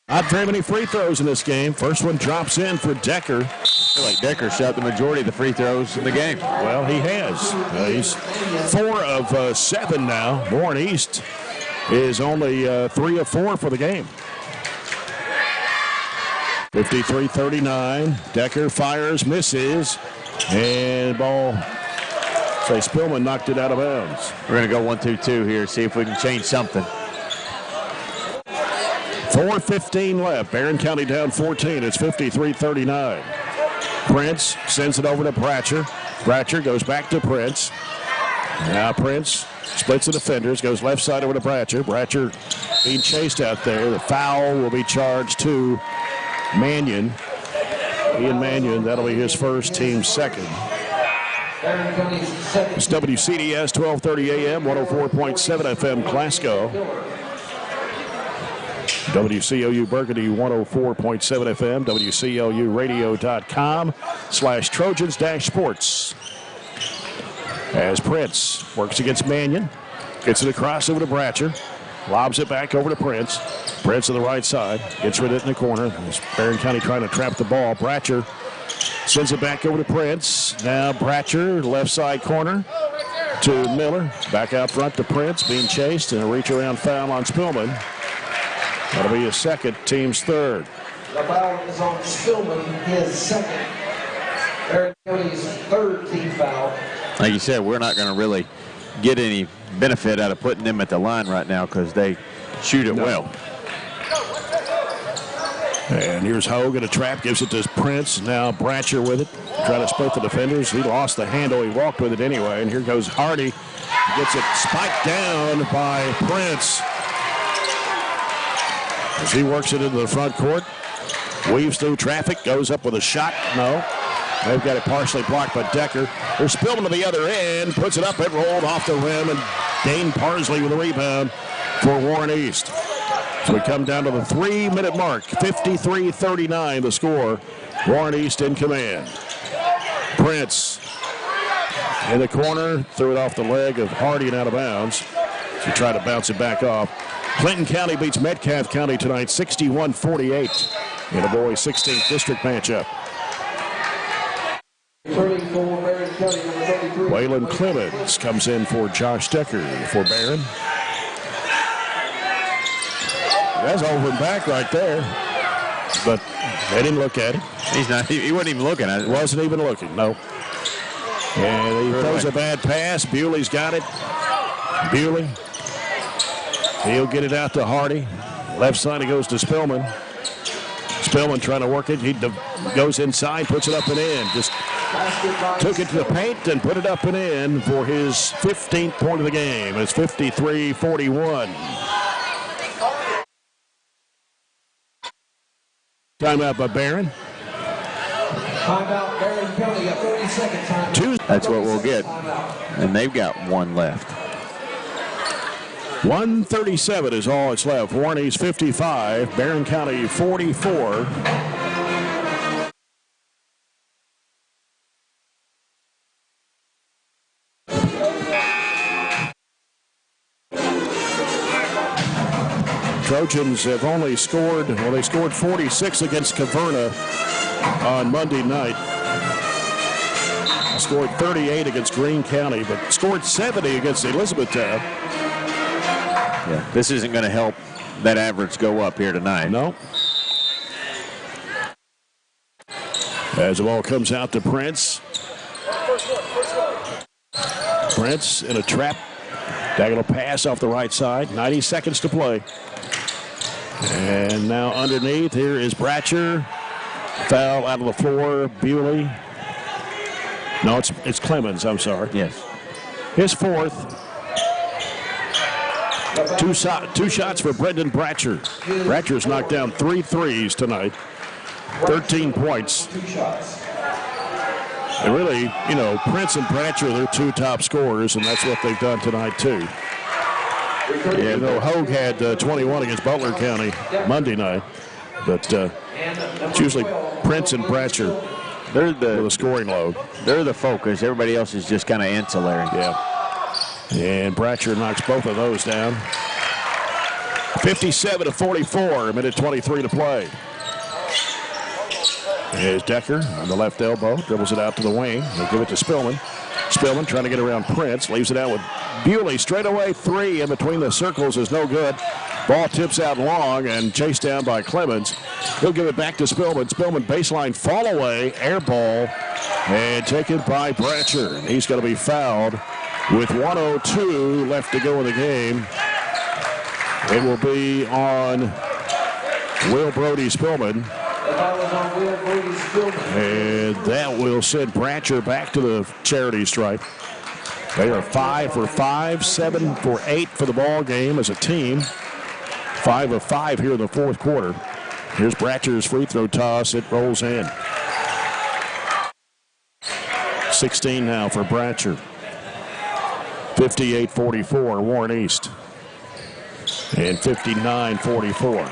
Not very many free throws in this game. First one drops in for Decker. feel like Decker shot the majority of the free throws in the game. Well, he has. He's 4 of 7 now. Warren East is only 3 of 4 for the game. 53-39. Decker fires, misses, and ball. Say Spillman knocked it out of bounds. We're going to go 1-2-2 here, see if we can change something. 4:15 left. Barren County down 14. It's 53-39. Prince sends it over to Bratcher. Bratcher goes back to Prince. Now Prince splits the defenders, goes left side over to Bratcher. Bratcher being chased out there. The foul will be charged to Mannion. Ian Mannion, that'll be his first, team second. It's WCDS 1230 AM, 104.7 FM Glasgow. WCLU Burgundy 104.7 FM, WCLUradio.com/Trojans-Sports. As Prince works against Mannion, gets it across over to Bratcher, lobs it back over to Prince. Prince to the right side, gets rid of it in the corner. Barren County trying to trap the ball. Bratcher sends it back over to Prince. Now Bratcher, left side corner to Miller. Back out front to Prince, being chased, and a reach around foul on Spillman. That'll be his second, team's third. The foul is on Spillman, his second. Barren County's third team foul. Like you said, we're not going to really get any benefit out of putting them at the line right now because they shoot it well. And here's Hogue in a trap, gives it to Prince. Now Bratcher with it, trying to split the defenders. He lost the handle, he walked with it anyway. And here goes Hardy, gets it spiked down by Prince. As he works it into the front court, weaves through traffic, goes up with a shot. No. They've got it partially blocked by Decker. They're Spillman to the other end, puts it up, it rolled off the rim, and Dane Parsley with a rebound for Warren East. So we come down to the 3-minute mark, 53-39 the score. Warren East in command. Prince in the corner, threw it off the leg of Hardy and out of bounds. So try to bounce it back off. Clinton County beats Metcalfe County tonight, 61-48 in a boys 16th district matchup. Waylon Clemens comes in for Josh Decker for Barren. That's over and back right there, but they didn't look at it. He wasn't even looking at it. Wasn't even looking, no. And he throws a bad pass. Bewley's got it. Bewley. He'll get it out to Hardy. Left side, he goes to Spillman. Spillman trying to work it. He goes inside, puts it up and in. Just took it to the paint and put it up and in for his 15th point of the game. It's 53-41. Timeout by Barren. Timeout, Barren County, a 30-second time. That's what we'll get. And they've got one left. 1:37 is all that's left. Warren East 55, Barren County 44. Trojans have only scored, well, they scored 46 against Caverna on Monday night. Scored 38 against Greene County, but scored 70 against Elizabethtown. Yeah, this isn't going to help that average go up here tonight. No. As the ball comes out to Prince. Prince in a trap. Diagonal pass off the right side. 90 seconds to play. And now underneath, here is Bratcher. Foul out of the floor. Bewley. No, it's Clemens, I'm sorry. Yes. His fourth. Two shots for Brendan Bratcher. Bratcher's knocked down 3 threes tonight. 13 points. And really, you know, Prince and Bratcher are their 2 top scorers, and that's what they've done tonight, too. Yeah, you know, Hogue had 21 against Butler County Monday night, but it's usually Prince and Bratcher. They're the scoring load. They're the focus. Everybody else is just kind of ancillary. Yeah. And Bratcher knocks both of those down. 57-44, a minute 23 to play. Here's Decker on the left elbow, dribbles it out to the wing. He'll give it to Spillman. Spillman trying to get around Prince, leaves it out with Bewley. Straight away, three in between the circles is no good. Ball tips out long and chased down by Clemens. He'll give it back to Spillman. Spillman baseline fall away, air ball, and taken by Bratcher. And he's going to be fouled with 1:02 left to go in the game. It will be on Will Brody Spillman. And that will send Bratcher back to the charity stripe. They are 5 for 5, 7 for 8 for the ball game as a team. 5 of 5 here in the fourth quarter. Here's Bratcher's free throw toss. It rolls in. 16 now for Bratcher. 58-44, Warren East. And 59-44.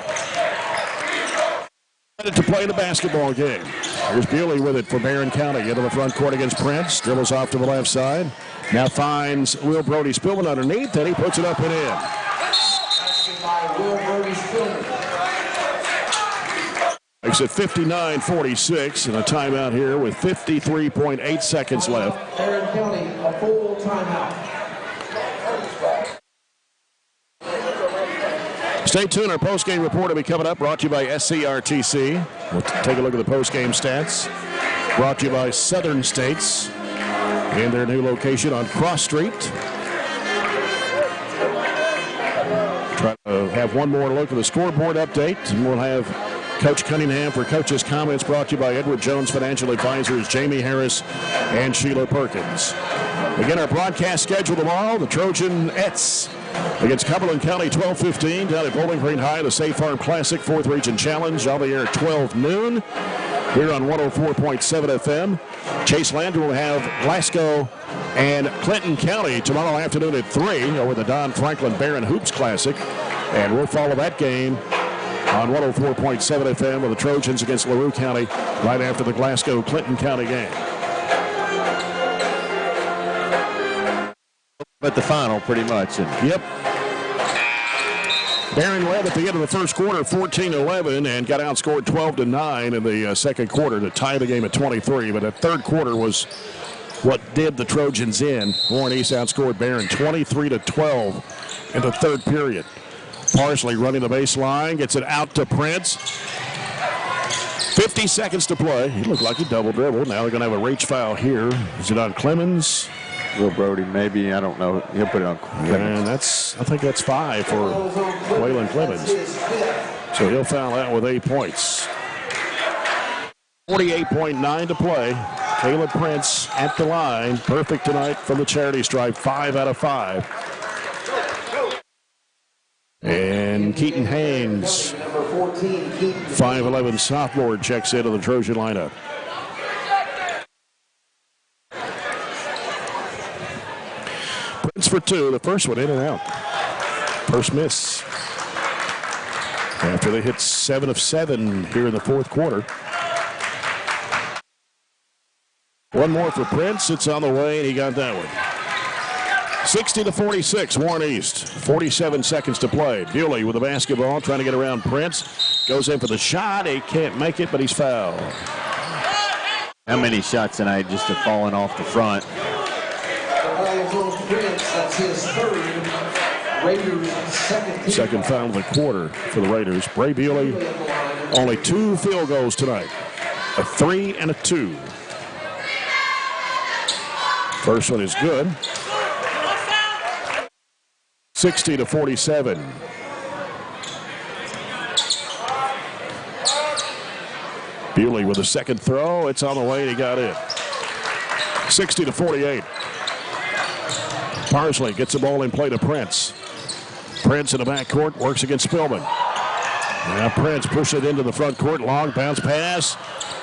To play the basketball game. Here's Bewley with it for Barren County. Into the front court against Prince. Dribbles off to the left side. Now finds Will Brody Spillman underneath, and he puts it up and in. Makes it 59-46, and a timeout here with 53.8 seconds left. Barren County, a full timeout. Stay tuned. Our postgame report will be coming up, brought to you by SCRTC. We'll take a look at the postgame stats. Brought to you by Southern States in their new location on Cross Street. Try to have one more look at the scoreboard update, and we'll have Coach Cunningham for Coach's Comments, brought to you by Edward Jones Financial Advisors, Jamie Harris, and Sheila Perkins. Again, our broadcast schedule tomorrow, the Trojanettes against Cumberland County, 12:15 down at Bowling Green High, the Safe Farm Classic 4th Region Challenge. I'll be here at 12 noon here on 104.7 FM. Chase Landry will have Glasgow and Clinton County tomorrow afternoon at 3 over the Don Franklin Barren Hoops Classic. And we'll follow that game on 104.7 FM with the Trojans against LaRue County right after the Glasgow Clinton County game. But the final, pretty much. Yep. Barren led at the end of the first quarter, 14-11, and got outscored 12-9 in the second quarter to tie the game at 23. But the third quarter was what did the Trojans in. Warren East outscored Barren 23-12 in the third period. Parsley running the baseline, gets it out to Prince. 50 seconds to play. He looked like he double dribbled. Now they're going to have a reach foul here. Is it on Clemens? Will Brody, maybe, I don't know. He'll put it on Clemens. And I think that's 5 for Waylon Clemens. So he'll foul out with 8 points. 48.9 to play. Caleb Prince at the line. Perfect tonight from the charity stripe. 5 out of 5. And Keaton Haynes, 5'11" sophomore, checks into the Trojan lineup. Prince for 2, the first one in and out. First miss. After they hit 7 of 7 here in the fourth quarter. One more for Prince. It's on the way, and he got that one. 60-46, Warren East. 47 seconds to play. Bewley with the basketball, trying to get around Prince. Goes in for the shot. He can't make it, but he's fouled. How many shots tonight just have fallen off the front? That's his third. Raiders' second foul of the quarter for the Raiders. Bray Bewley, only 2 field goals tonight. A 3 and a 2. First one is good. 60-47. Bewley with a second throw. It's on the way, and he got it. 60-48. Parsley gets the ball in play to Prince. Prince in the backcourt works against Spillman. Now Prince pushes it into the front court. Long bounce pass.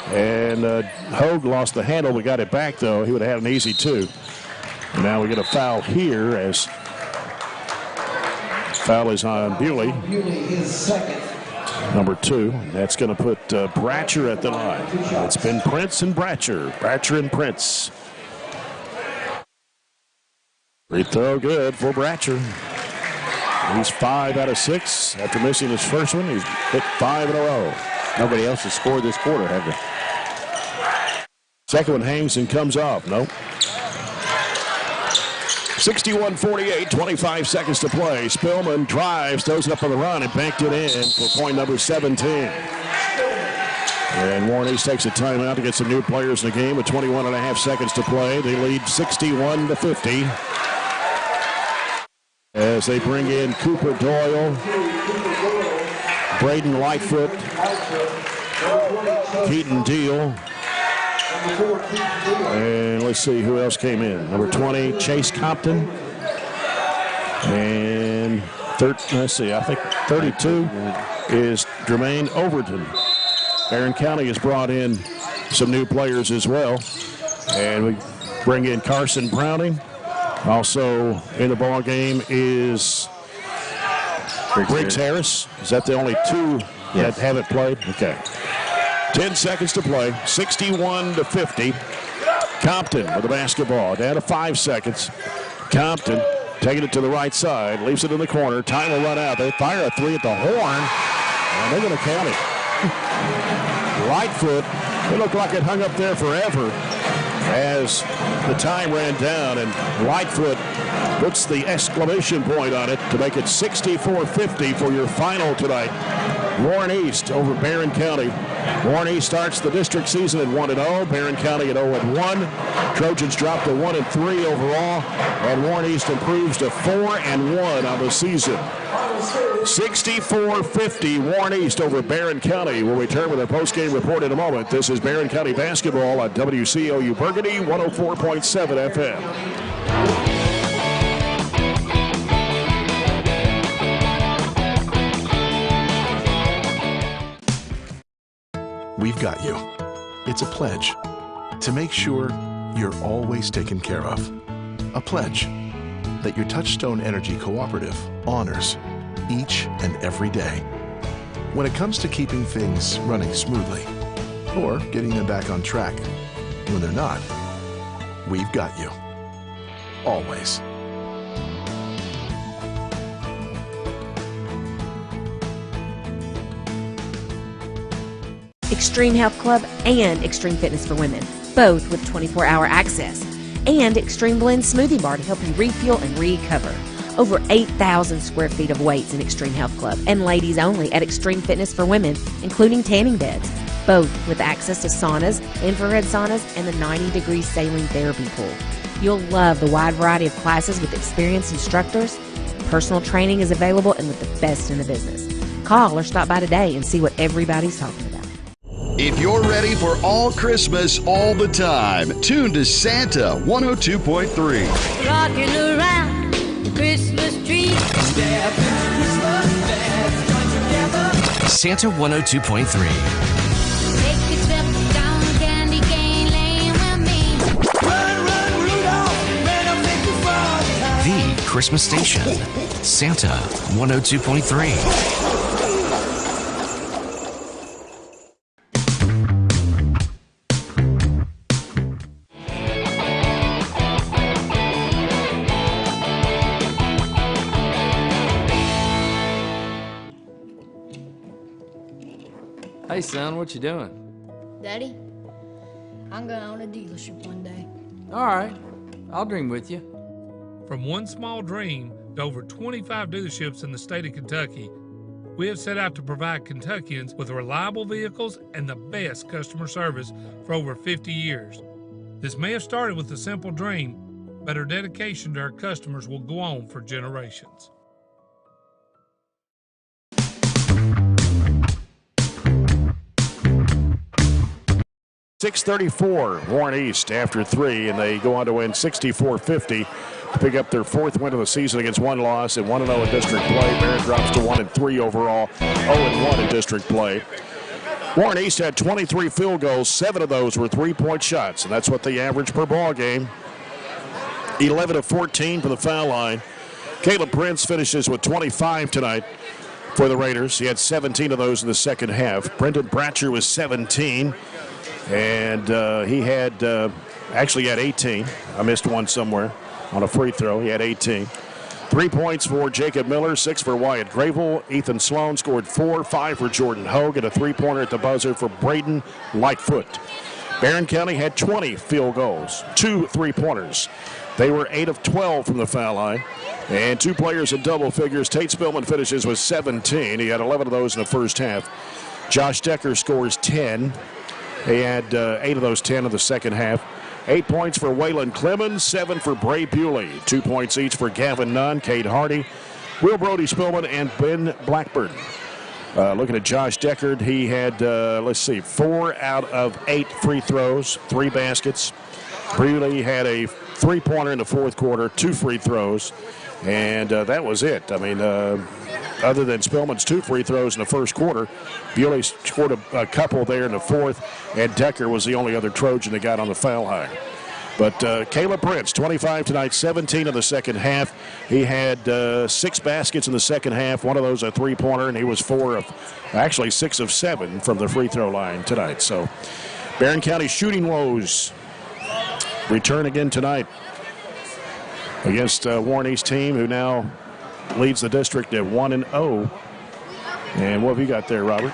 And Hogue lost the handle. We got it back, though. He would have had an easy 2. And now we get a foul here as foul is on Bewley. His second. Number 2. That's going to put Bratcher at the line. It's been Prince and Bratcher. Bratcher and Prince. Free throw good for Bratcher. He's 5 out of 6 after missing his first one. He's hit 5 in a row. Nobody else has scored this quarter, have they? Second one hangs and comes off. Nope. 61-48, 25 seconds to play. Spillman drives, throws it up on the run, and banked it in for point number 17. And Warren East takes a timeout to get some new players in the game with 21.5 seconds to play. They lead 61-50 as they bring in Cooper Doyle, Braden Lightfoot, Keaton Deal, and let's see who else came in. Number 20, Chase Compton, and let's see, I think 32 is Jermaine Overton. Barren County has brought in some new players as well, and we bring in Carson Browning. Also in the ball game is Briggs Harris. Is that the only two that haven't played? Okay. 10 seconds to play. 61-50. Compton with the basketball. Down to 5 seconds. Compton taking it to the right side. Leaves it in the corner. Time will run out. They fire a three at the horn, and they're going to count it. Lightfoot, it looked like it hung up there forever as the time ran down, and Lightfoot puts the exclamation point on it to make it 64-50 for your final tonight. Warren East over Barren County. Warren East starts the district season at 1-0. Barren County at 0-1. Trojans drop to 1-3 overall, and Warren East improves to 4-1 on the season. 64-50, Warren East over Barren County. We'll return with our post-game report in a moment. This is Barren County basketball on WCLU Burgundy 104.7 FM. We've got you. It's a pledge to make sure you're always taken care of. A pledge that your Touchstone Energy Cooperative honors each and every day. When it comes to keeping things running smoothly or getting them back on track when they're not, we've got you. Always. Extreme Health Club and Extreme Fitness for Women, both with 24-hour access. And Extreme Blend Smoothie Bar to help you refuel and recover. Over 8,000 square feet of weights in Extreme Health Club and ladies only at Extreme Fitness for Women, including tanning beds, both with access to saunas, infrared saunas, and the 90-degree saline therapy pool. You'll love the wide variety of classes with experienced instructors. Personal training is available and with the best in the business. Call or stop by today and see what everybody's talking about. If you're ready for all Christmas all the time, tune to Santa 102.3. Rocking around the Christmas tree. Santa 102.3. Take a trip down Candy Cane Lane with me. Run, run, Rudolph, red up in the frog. The Christmas station. Santa 102.3. Hey, son, what you doing? Daddy, I'm gonna own a dealership one day. All right, I'll dream with you. From one small dream to over 25 dealerships in the state of Kentucky, we have set out to provide Kentuckians with reliable vehicles and the best customer service for over 50 years. This may have started with a simple dream, but our dedication to our customers will go on for generations. 6:34, Warren East after 3, and they go on to win 64-50 to pick up their 4th win of the season against one loss and 1-0 in district play. Barren drops to 1-3 overall, 0-1 in district play. Warren East had 23 field goals, 7 of those were three-point shots, and that's what they average per ball game. 11 of 14 for the foul line. Caleb Prince finishes with 25 tonight for the Raiders. He had 17 of those in the second half. Brendan Bratcher was 17. And he had actually had 18. I missed one somewhere on a free throw. He had 18. 3 points for Jacob Miller, 6 for Wyatt Gravel. Ethan Sloan scored 4, 5 for Jordan Hogue, and a three-pointer at the buzzer for Braden Lightfoot. Barren County had 20 field goals, 2 3-pointers. They were 8 of 12 from the foul line. And 2 players in double figures. Tate Spillman finishes with 17. He had 11 of those in the first half. Josh Decker scores 10. He had 8 of those 10 in the second half. 8 points for Waylon Clemens, 7 for Bray Bewley. 2 points each for Gavin Nunn, Cade Hardy, Will Brody Spillman, and Ben Blackburn. Looking at Josh Deckard, he had, 4 out of 8 free throws, 3 baskets. Bewley had a 3-pointer in the fourth quarter, 2 free throws, and that was it. I mean, other than Spillman's 2 free throws in the first quarter, Bewley scored a couple there in the fourth, and Decker was the only other Trojan that got on the foul line. But Caleb Prince, 25 tonight, 17 in the second half. He had 6 baskets in the second half, one of those a 3-pointer, and he was 6 of 7 from the free throw line tonight. So Barren County shooting woes return again tonight against Warren East team, who now leads the district at 1-0. And what have you got there, Robert?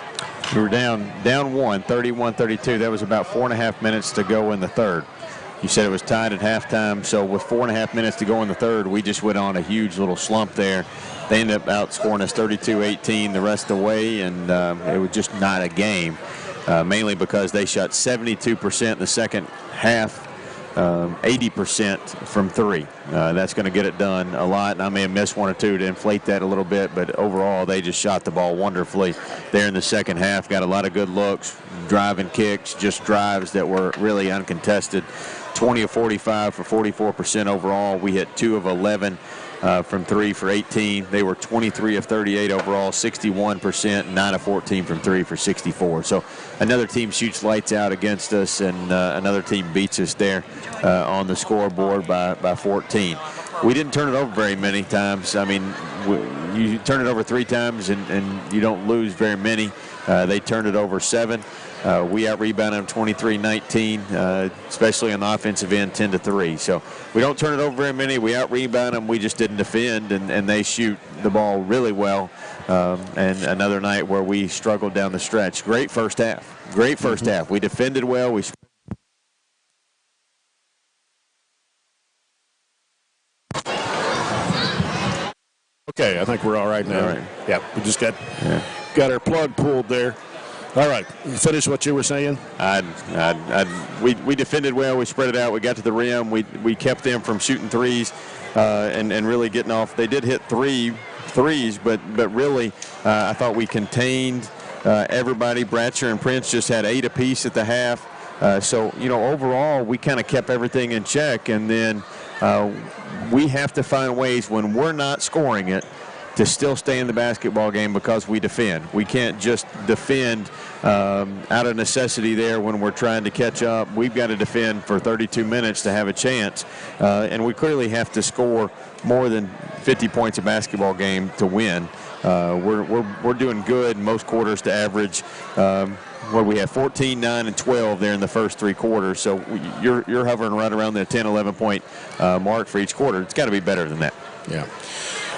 We were down 1, 31-32. That was about 4.5 minutes to go in the third. You said it was tied at halftime, so with 4.5 minutes to go in the third, we just went on a huge little slump there. They ended up outscoring us 32-18 the rest of the way, and it was just not a game, mainly because they shot 72% in the second half, 80% from 3. That's going to get it done a lot, and I may have missed 1 or 2 to inflate that a little bit, but overall they just shot the ball wonderfully there in the second half. Got a lot of good looks, driving kicks, just drives that were really uncontested. 20 of 45 for 44% overall. We hit 2 of 11 from 3 for 18. They were 23 of 38 overall, 61%, 9 of 14 from 3 for 64. So another team shoots lights out against us, and another team beats us there on the scoreboard by 14. We didn't turn it over very many times. I mean, you turn it over 3 times and you don't lose very many. They turned it over 7. We out-rebounded them 23-19, especially on the offensive end, 10-3. So we don't turn it over very many. We out-rebound them. We just didn't defend, and they shoot the ball really well. And another night where we struggled down the stretch. Great first half. Great first half. We defended well. Okay, I think we're all right now. All right. Yeah, we just got our plug pulled there. All right, finish what you were saying. We defended well. We spread it out. We got to the rim. We kept them from shooting threes and really getting off. They did hit 3 threes, but really I thought we contained everybody. Bratcher and Prince just had 8 apiece at the half. So, overall we kind of kept everything in check, and then we have to find ways when we're not scoring it to still stay in the basketball game because we defend. We can't just defend out of necessity there when we're trying to catch up. We've got to defend for 32 minutes to have a chance, and we clearly have to score more than 50 points a basketball game to win. We're doing good most quarters to average. We have 14, 9, and 12 there in the first 3 quarters. So you're hovering right around the 10, 11 point mark for each quarter. It's got to be better than that. Yeah.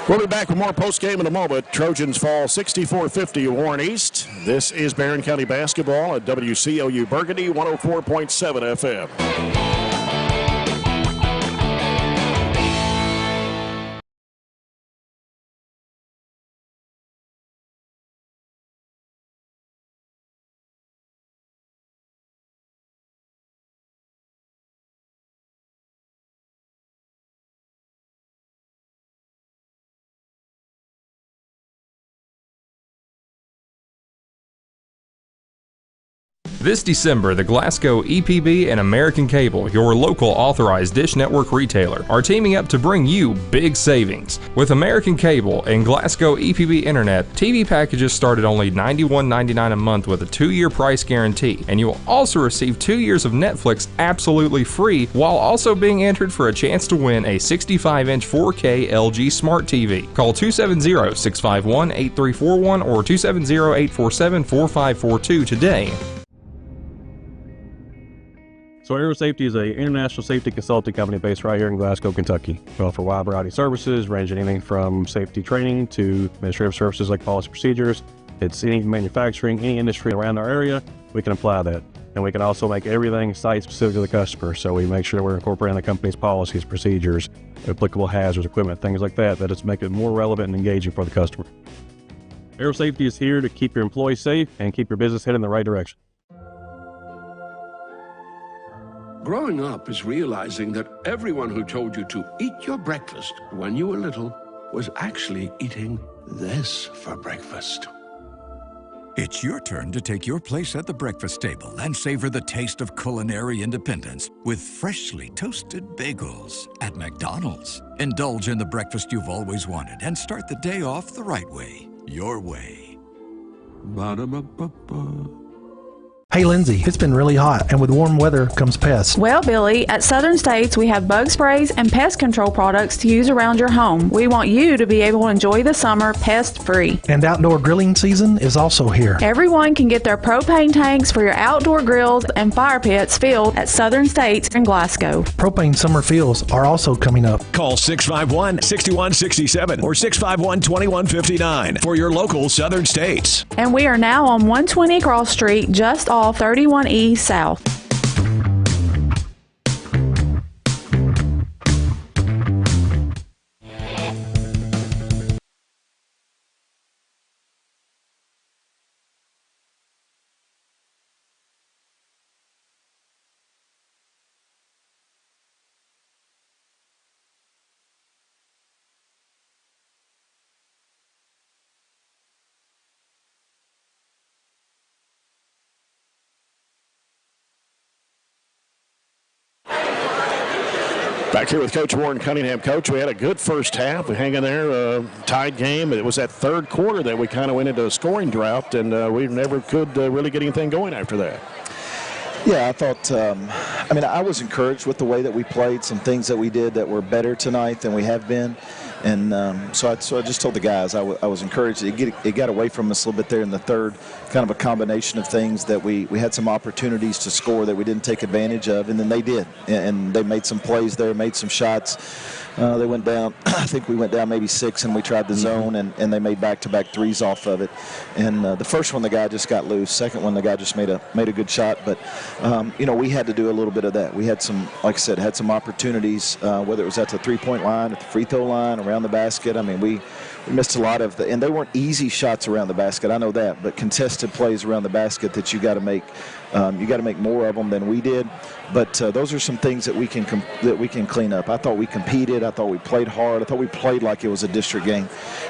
We'll be back with more post-game in a moment. Trojans fall 64-50 at Warren East. This is Barren County basketball at WCLU Burgundy 104.7 FM. This December, the Glasgow EPB and American Cable, your local authorized Dish Network retailer, are teaming up to bring you big savings. With American Cable and Glasgow EPB Internet, TV packages start at only $91.99 a month with a 2-year price guarantee, and you will also receive 2 years of Netflix absolutely free, while also being entered for a chance to win a 65-inch 4K LG Smart TV. Call 270-651-8341 or 270-847-4542 today. So Aero Safety is an international safety consulting company based right here in Glasgow, Kentucky. We offer a wide variety of services, ranging anything from safety training to administrative services like policy procedures. It's any manufacturing, any industry around our area, we can apply that. And we can also make everything site-specific to the customer. So we make sure we're incorporating the company's policies, procedures, applicable hazards, equipment, things like that, that it's making it more relevant and engaging for the customer. Aero Safety is here to keep your employees safe and keep your business headed in the right direction. Growing up is realizing that everyone who told you to eat your breakfast when you were little was actually eating this for breakfast. It's your turn to take your place at the breakfast table and savor the taste of culinary independence with freshly toasted bagels at McDonald's. Indulge in the breakfast you've always wanted and start the day off the right way, your way. Ba-da-ba-ba-ba. Hey Lindsay, it's been really hot, and with warm weather comes pests. Well, Billy, at Southern States, we have bug sprays and pest control products to use around your home. We want you to be able to enjoy the summer pest-free. And outdoor grilling season is also here. Everyone can get their propane tanks for your outdoor grills and fire pits filled at Southern States in Glasgow. Propane summer fills are also coming up. Call 651-6167 or 651-2159 for your local Southern States. And we are now on 120 Cross Street, just off 31E South. Back here with Coach Warren Cunningham. Coach, we had a good first half. We hang in there, tied game. It was that third quarter that we kind of went into a scoring drought, and we never could really get anything going after that. Yeah, I thought, I was encouraged with the way that we played, some things that we did that were better tonight than we have been. And so I just told the guys I was encouraged. It got away from us a little bit there in the third, kind of a combination of things that we had some opportunities to score that we didn't take advantage of, and then they did. And they made some plays there, made some shots. They went down, I think we went down maybe 6, and we tried the zone, and they made back-to-back threes off of it. And the first one, the guy just got loose. Second one, the guy just made a good shot. But, we had to do a little bit of that. We had some, like I said, had some opportunities, whether it was at the three-point line, at the free throw line, around the basket. I mean, we missed a lot of and they weren't easy shots around the basket. I know that, but contested plays around the basket that you got to make. You got to make more of them than we did. But those are some things that we can clean up. I thought we competed. I thought we played hard. I thought we played like it was a district game,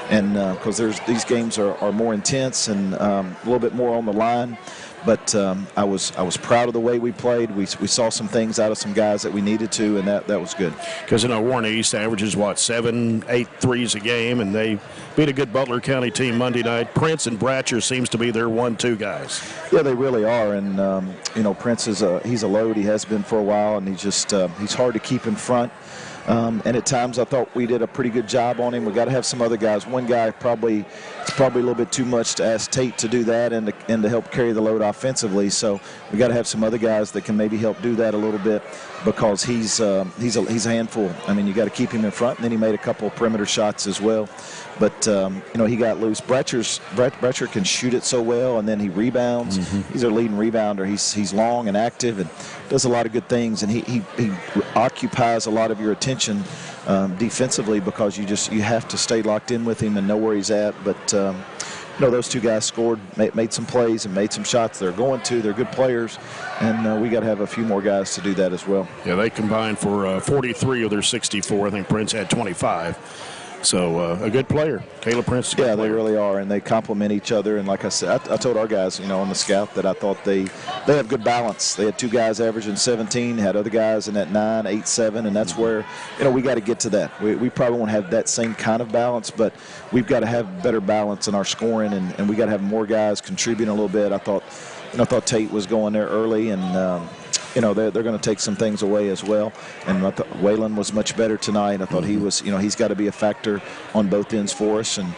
and because these games are more intense and a little bit more on the line. But I was proud of the way we played. We saw some things out of some guys that we needed to, and that was good. Because Warren East averages 7-8 threes a game, and they beat a good Butler County team Monday night. Prince and Bratcher seems to be their 1-2 guys. Yeah, they really are. And Prince he's a load. He has been for a while, and he's hard to keep in front. And at times I thought we did a pretty good job on him. We got to have some other guys. One guy it's probably a little bit too much to ask Tate to do that and to help carry the load offensively. So we got to have some other guys that can maybe help do that a little bit, because he's a handful. I mean, you got to keep him in front. And then he made a couple of perimeter shots as well. But he got loose. Bratcher can shoot it so well, and then he rebounds. Mm-hmm. He's our leading rebounder. He's long and active and does a lot of good things, and he occupies a lot of your attention defensively, because you have to stay locked in with him and know where he's at. But those two guys scored, made some plays and made some shots. They're good players, and we got to have a few more guys to do that as well. Yeah, they combined for 43 of their 64. I think Prince had 25. So a good player. Caleb Prince is a good player. They really are, and they complement each other. And like I said, I told our guys, on the scout, that I thought they have good balance. They had two guys averaging 17, had other guys in that 9, 8, 7, and that's where, we got to get to that. We probably won't have that same kind of balance, but we've got to have better balance in our scoring, and we got to have more guys contributing a little bit. I thought Tate was going there early, and they're going to take some things away as well. And I thought Waylon was much better tonight. I thought he was, he's got to be a factor on both ends for us. And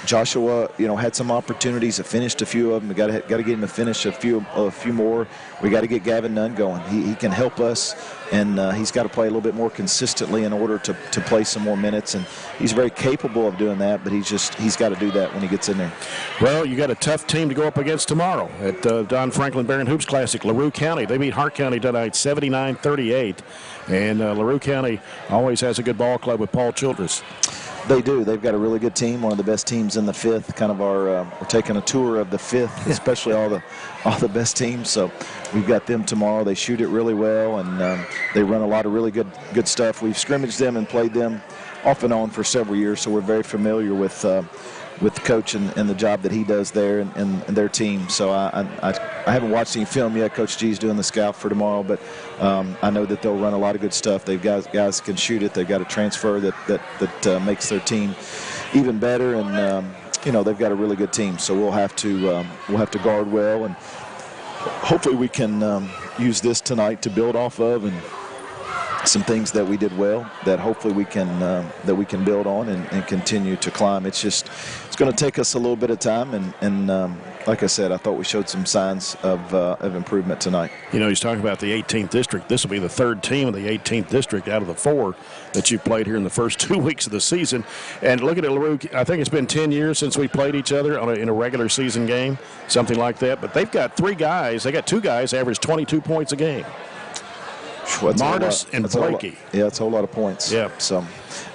Joshua, had some opportunities. Finished a few of them. We got to get him to finish a few more. We got to get Gavin Nunn going. He can help us, and he's got to play a little bit more consistently in order to play some more minutes. And he's very capable of doing that, but he's got to do that when he gets in there. Well, you got a tough team to go up against tomorrow at Don Franklin Barren Hoops Classic. LaRue County, they beat Hart County tonight 79-38, and LaRue County always has a good ball club with Paul Childress. They do. They've got a really good team, one of the best teams in the 5th. Kind of we're taking a tour of the 5th, especially all the best teams. So we've got them tomorrow. They shoot it really well, and they run a lot of really good stuff. We've scrimmaged them and played them off and on for several years, so we're very familiar with the coach and the job that he does there and their team. So I haven't watched any film yet. Coach G's doing the scout for tomorrow, but I know that they'll run a lot of good stuff. They've got guys that can shoot it. They've got a transfer that makes their team even better, and they've got a really good team. So we'll have to guard well, and hopefully we can use this tonight to build off of, and some things that we did well that hopefully we can build on and continue to climb. It's going to take us a little bit of time, and like I said, I thought we showed some signs of improvement tonight. He's talking about the 18th district. This will be the 3rd team of the 18th district out of the 4 that you've played here in the first 2 weeks of the season. And looking at LaRue, I think it's been 10 years since we played each other in a regular season game, something like that. But they've got 3 guys. They got 2 guys average 22 points a game. Martis and Blakey. Yeah, it's a whole lot of points. Yeah. So,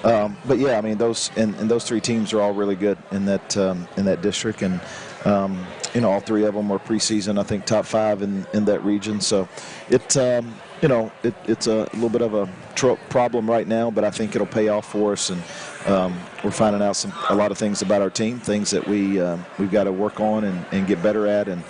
but yeah, I mean those 3 teams are all really good in that district, and all 3 of them are preseason. I think top 5 in that region. So, it's a little bit of a problem right now, but I think it'll pay off for us, and we're finding out a lot of things about our team, things that we've got to work on and get better at, and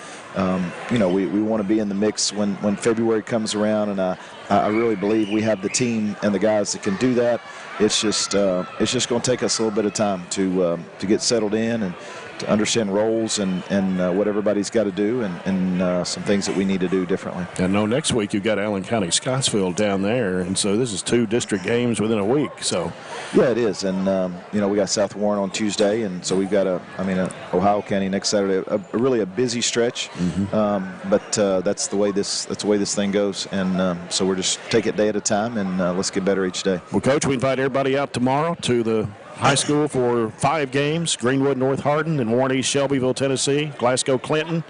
we want to be in the mix when February comes around, and I really believe we have the team and the guys that can do that. It's just going to take us a little bit of time to get settled in and to understand roles and what everybody's got to do, and some things that we need to do differently. I know next week you've got Allen County Scottsville down there, and so this is 2 district games within a week. So yeah, it is, and we got South Warren on Tuesday, and so we've got Ohio County next Saturday. Really a busy stretch, but that's the way this thing goes, and so we're just take it day at a time, and let's get better each day. Well, Coach, we invite everybody out tomorrow to the high school for 5 games: Greenwood, North Hardin, and Warren East, Shelbyville, Tennessee, Glasgow, Clinton,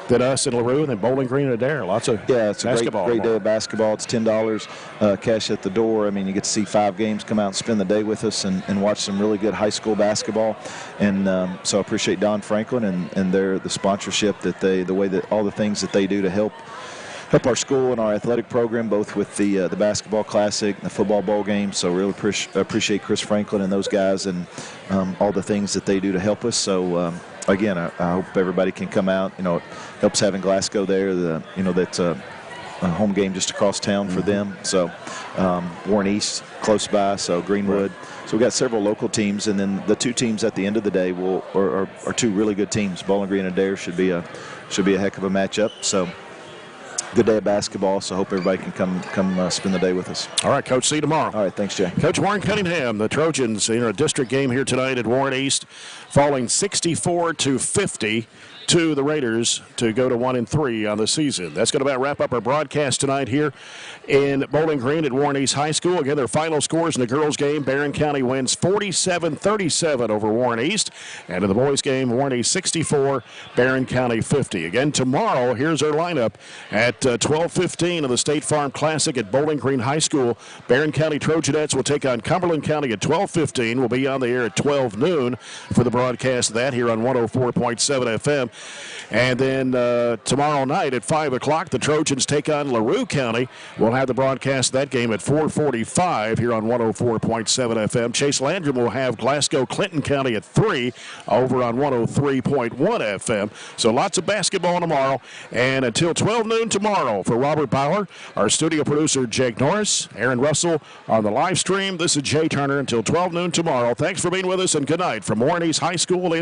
then us in LaRue, and then Bowling Green and Adair. Lots of it's basketball. a great day of basketball. It's $10 cash at the door. I mean, you get to see 5 games, come out and spend the day with us, and watch some really good high school basketball. And so I appreciate Don Franklin and the sponsorship that the way that all the things that they do to help our school and our athletic program, both with the basketball classic and the football bowl game. So really appreciate Chris Franklin and those guys, and all the things that they do to help us. So again, I hope everybody can come out. It helps having Glasgow there. That's a home game just across town for them. So Warren East close by. So Greenwood. So we've got several local teams, and then the 2 teams at the end of the day are 2 really good teams. Bowling Green and Adair should be a heck of a matchup. So good day of basketball, so I hope everybody can come spend the day with us. All right, Coach, see you tomorrow. All right, thanks, Jay. Coach Warren Cunningham, the Trojans in a district game here tonight at Warren East, falling 64-50 to the Raiders to go to 1-3 on the season. That's going to about wrap up our broadcast tonight here in Bowling Green at Warren East High School. Again, their final scores in the girls' game: Barren County wins 47-37 over Warren East, and in the boys' game, Warren East 64, Barren County 50. Again, tomorrow, here's our lineup at 12:15 of the State Farm Classic at Bowling Green High School. Barren County Trojanettes will take on Cumberland County at 12:15. We'll be on the air at 12 noon for the broadcast of that here on 104.7 FM. And then tomorrow night at 5 o'clock, the Trojans take on LaRue County. We'll have the broadcast of that game at 4:45 here on 104.7 FM. Chase Landrum will have Glasgow Clinton County at 3 over on 103.1 FM. So lots of basketball tomorrow. And until 12 noon tomorrow, for Robert Bauer, our studio producer Jake Norris, Aaron Russell on the live stream, this is Jay Turner until 12 noon tomorrow. Thanks for being with us, and good night from Warren East High School in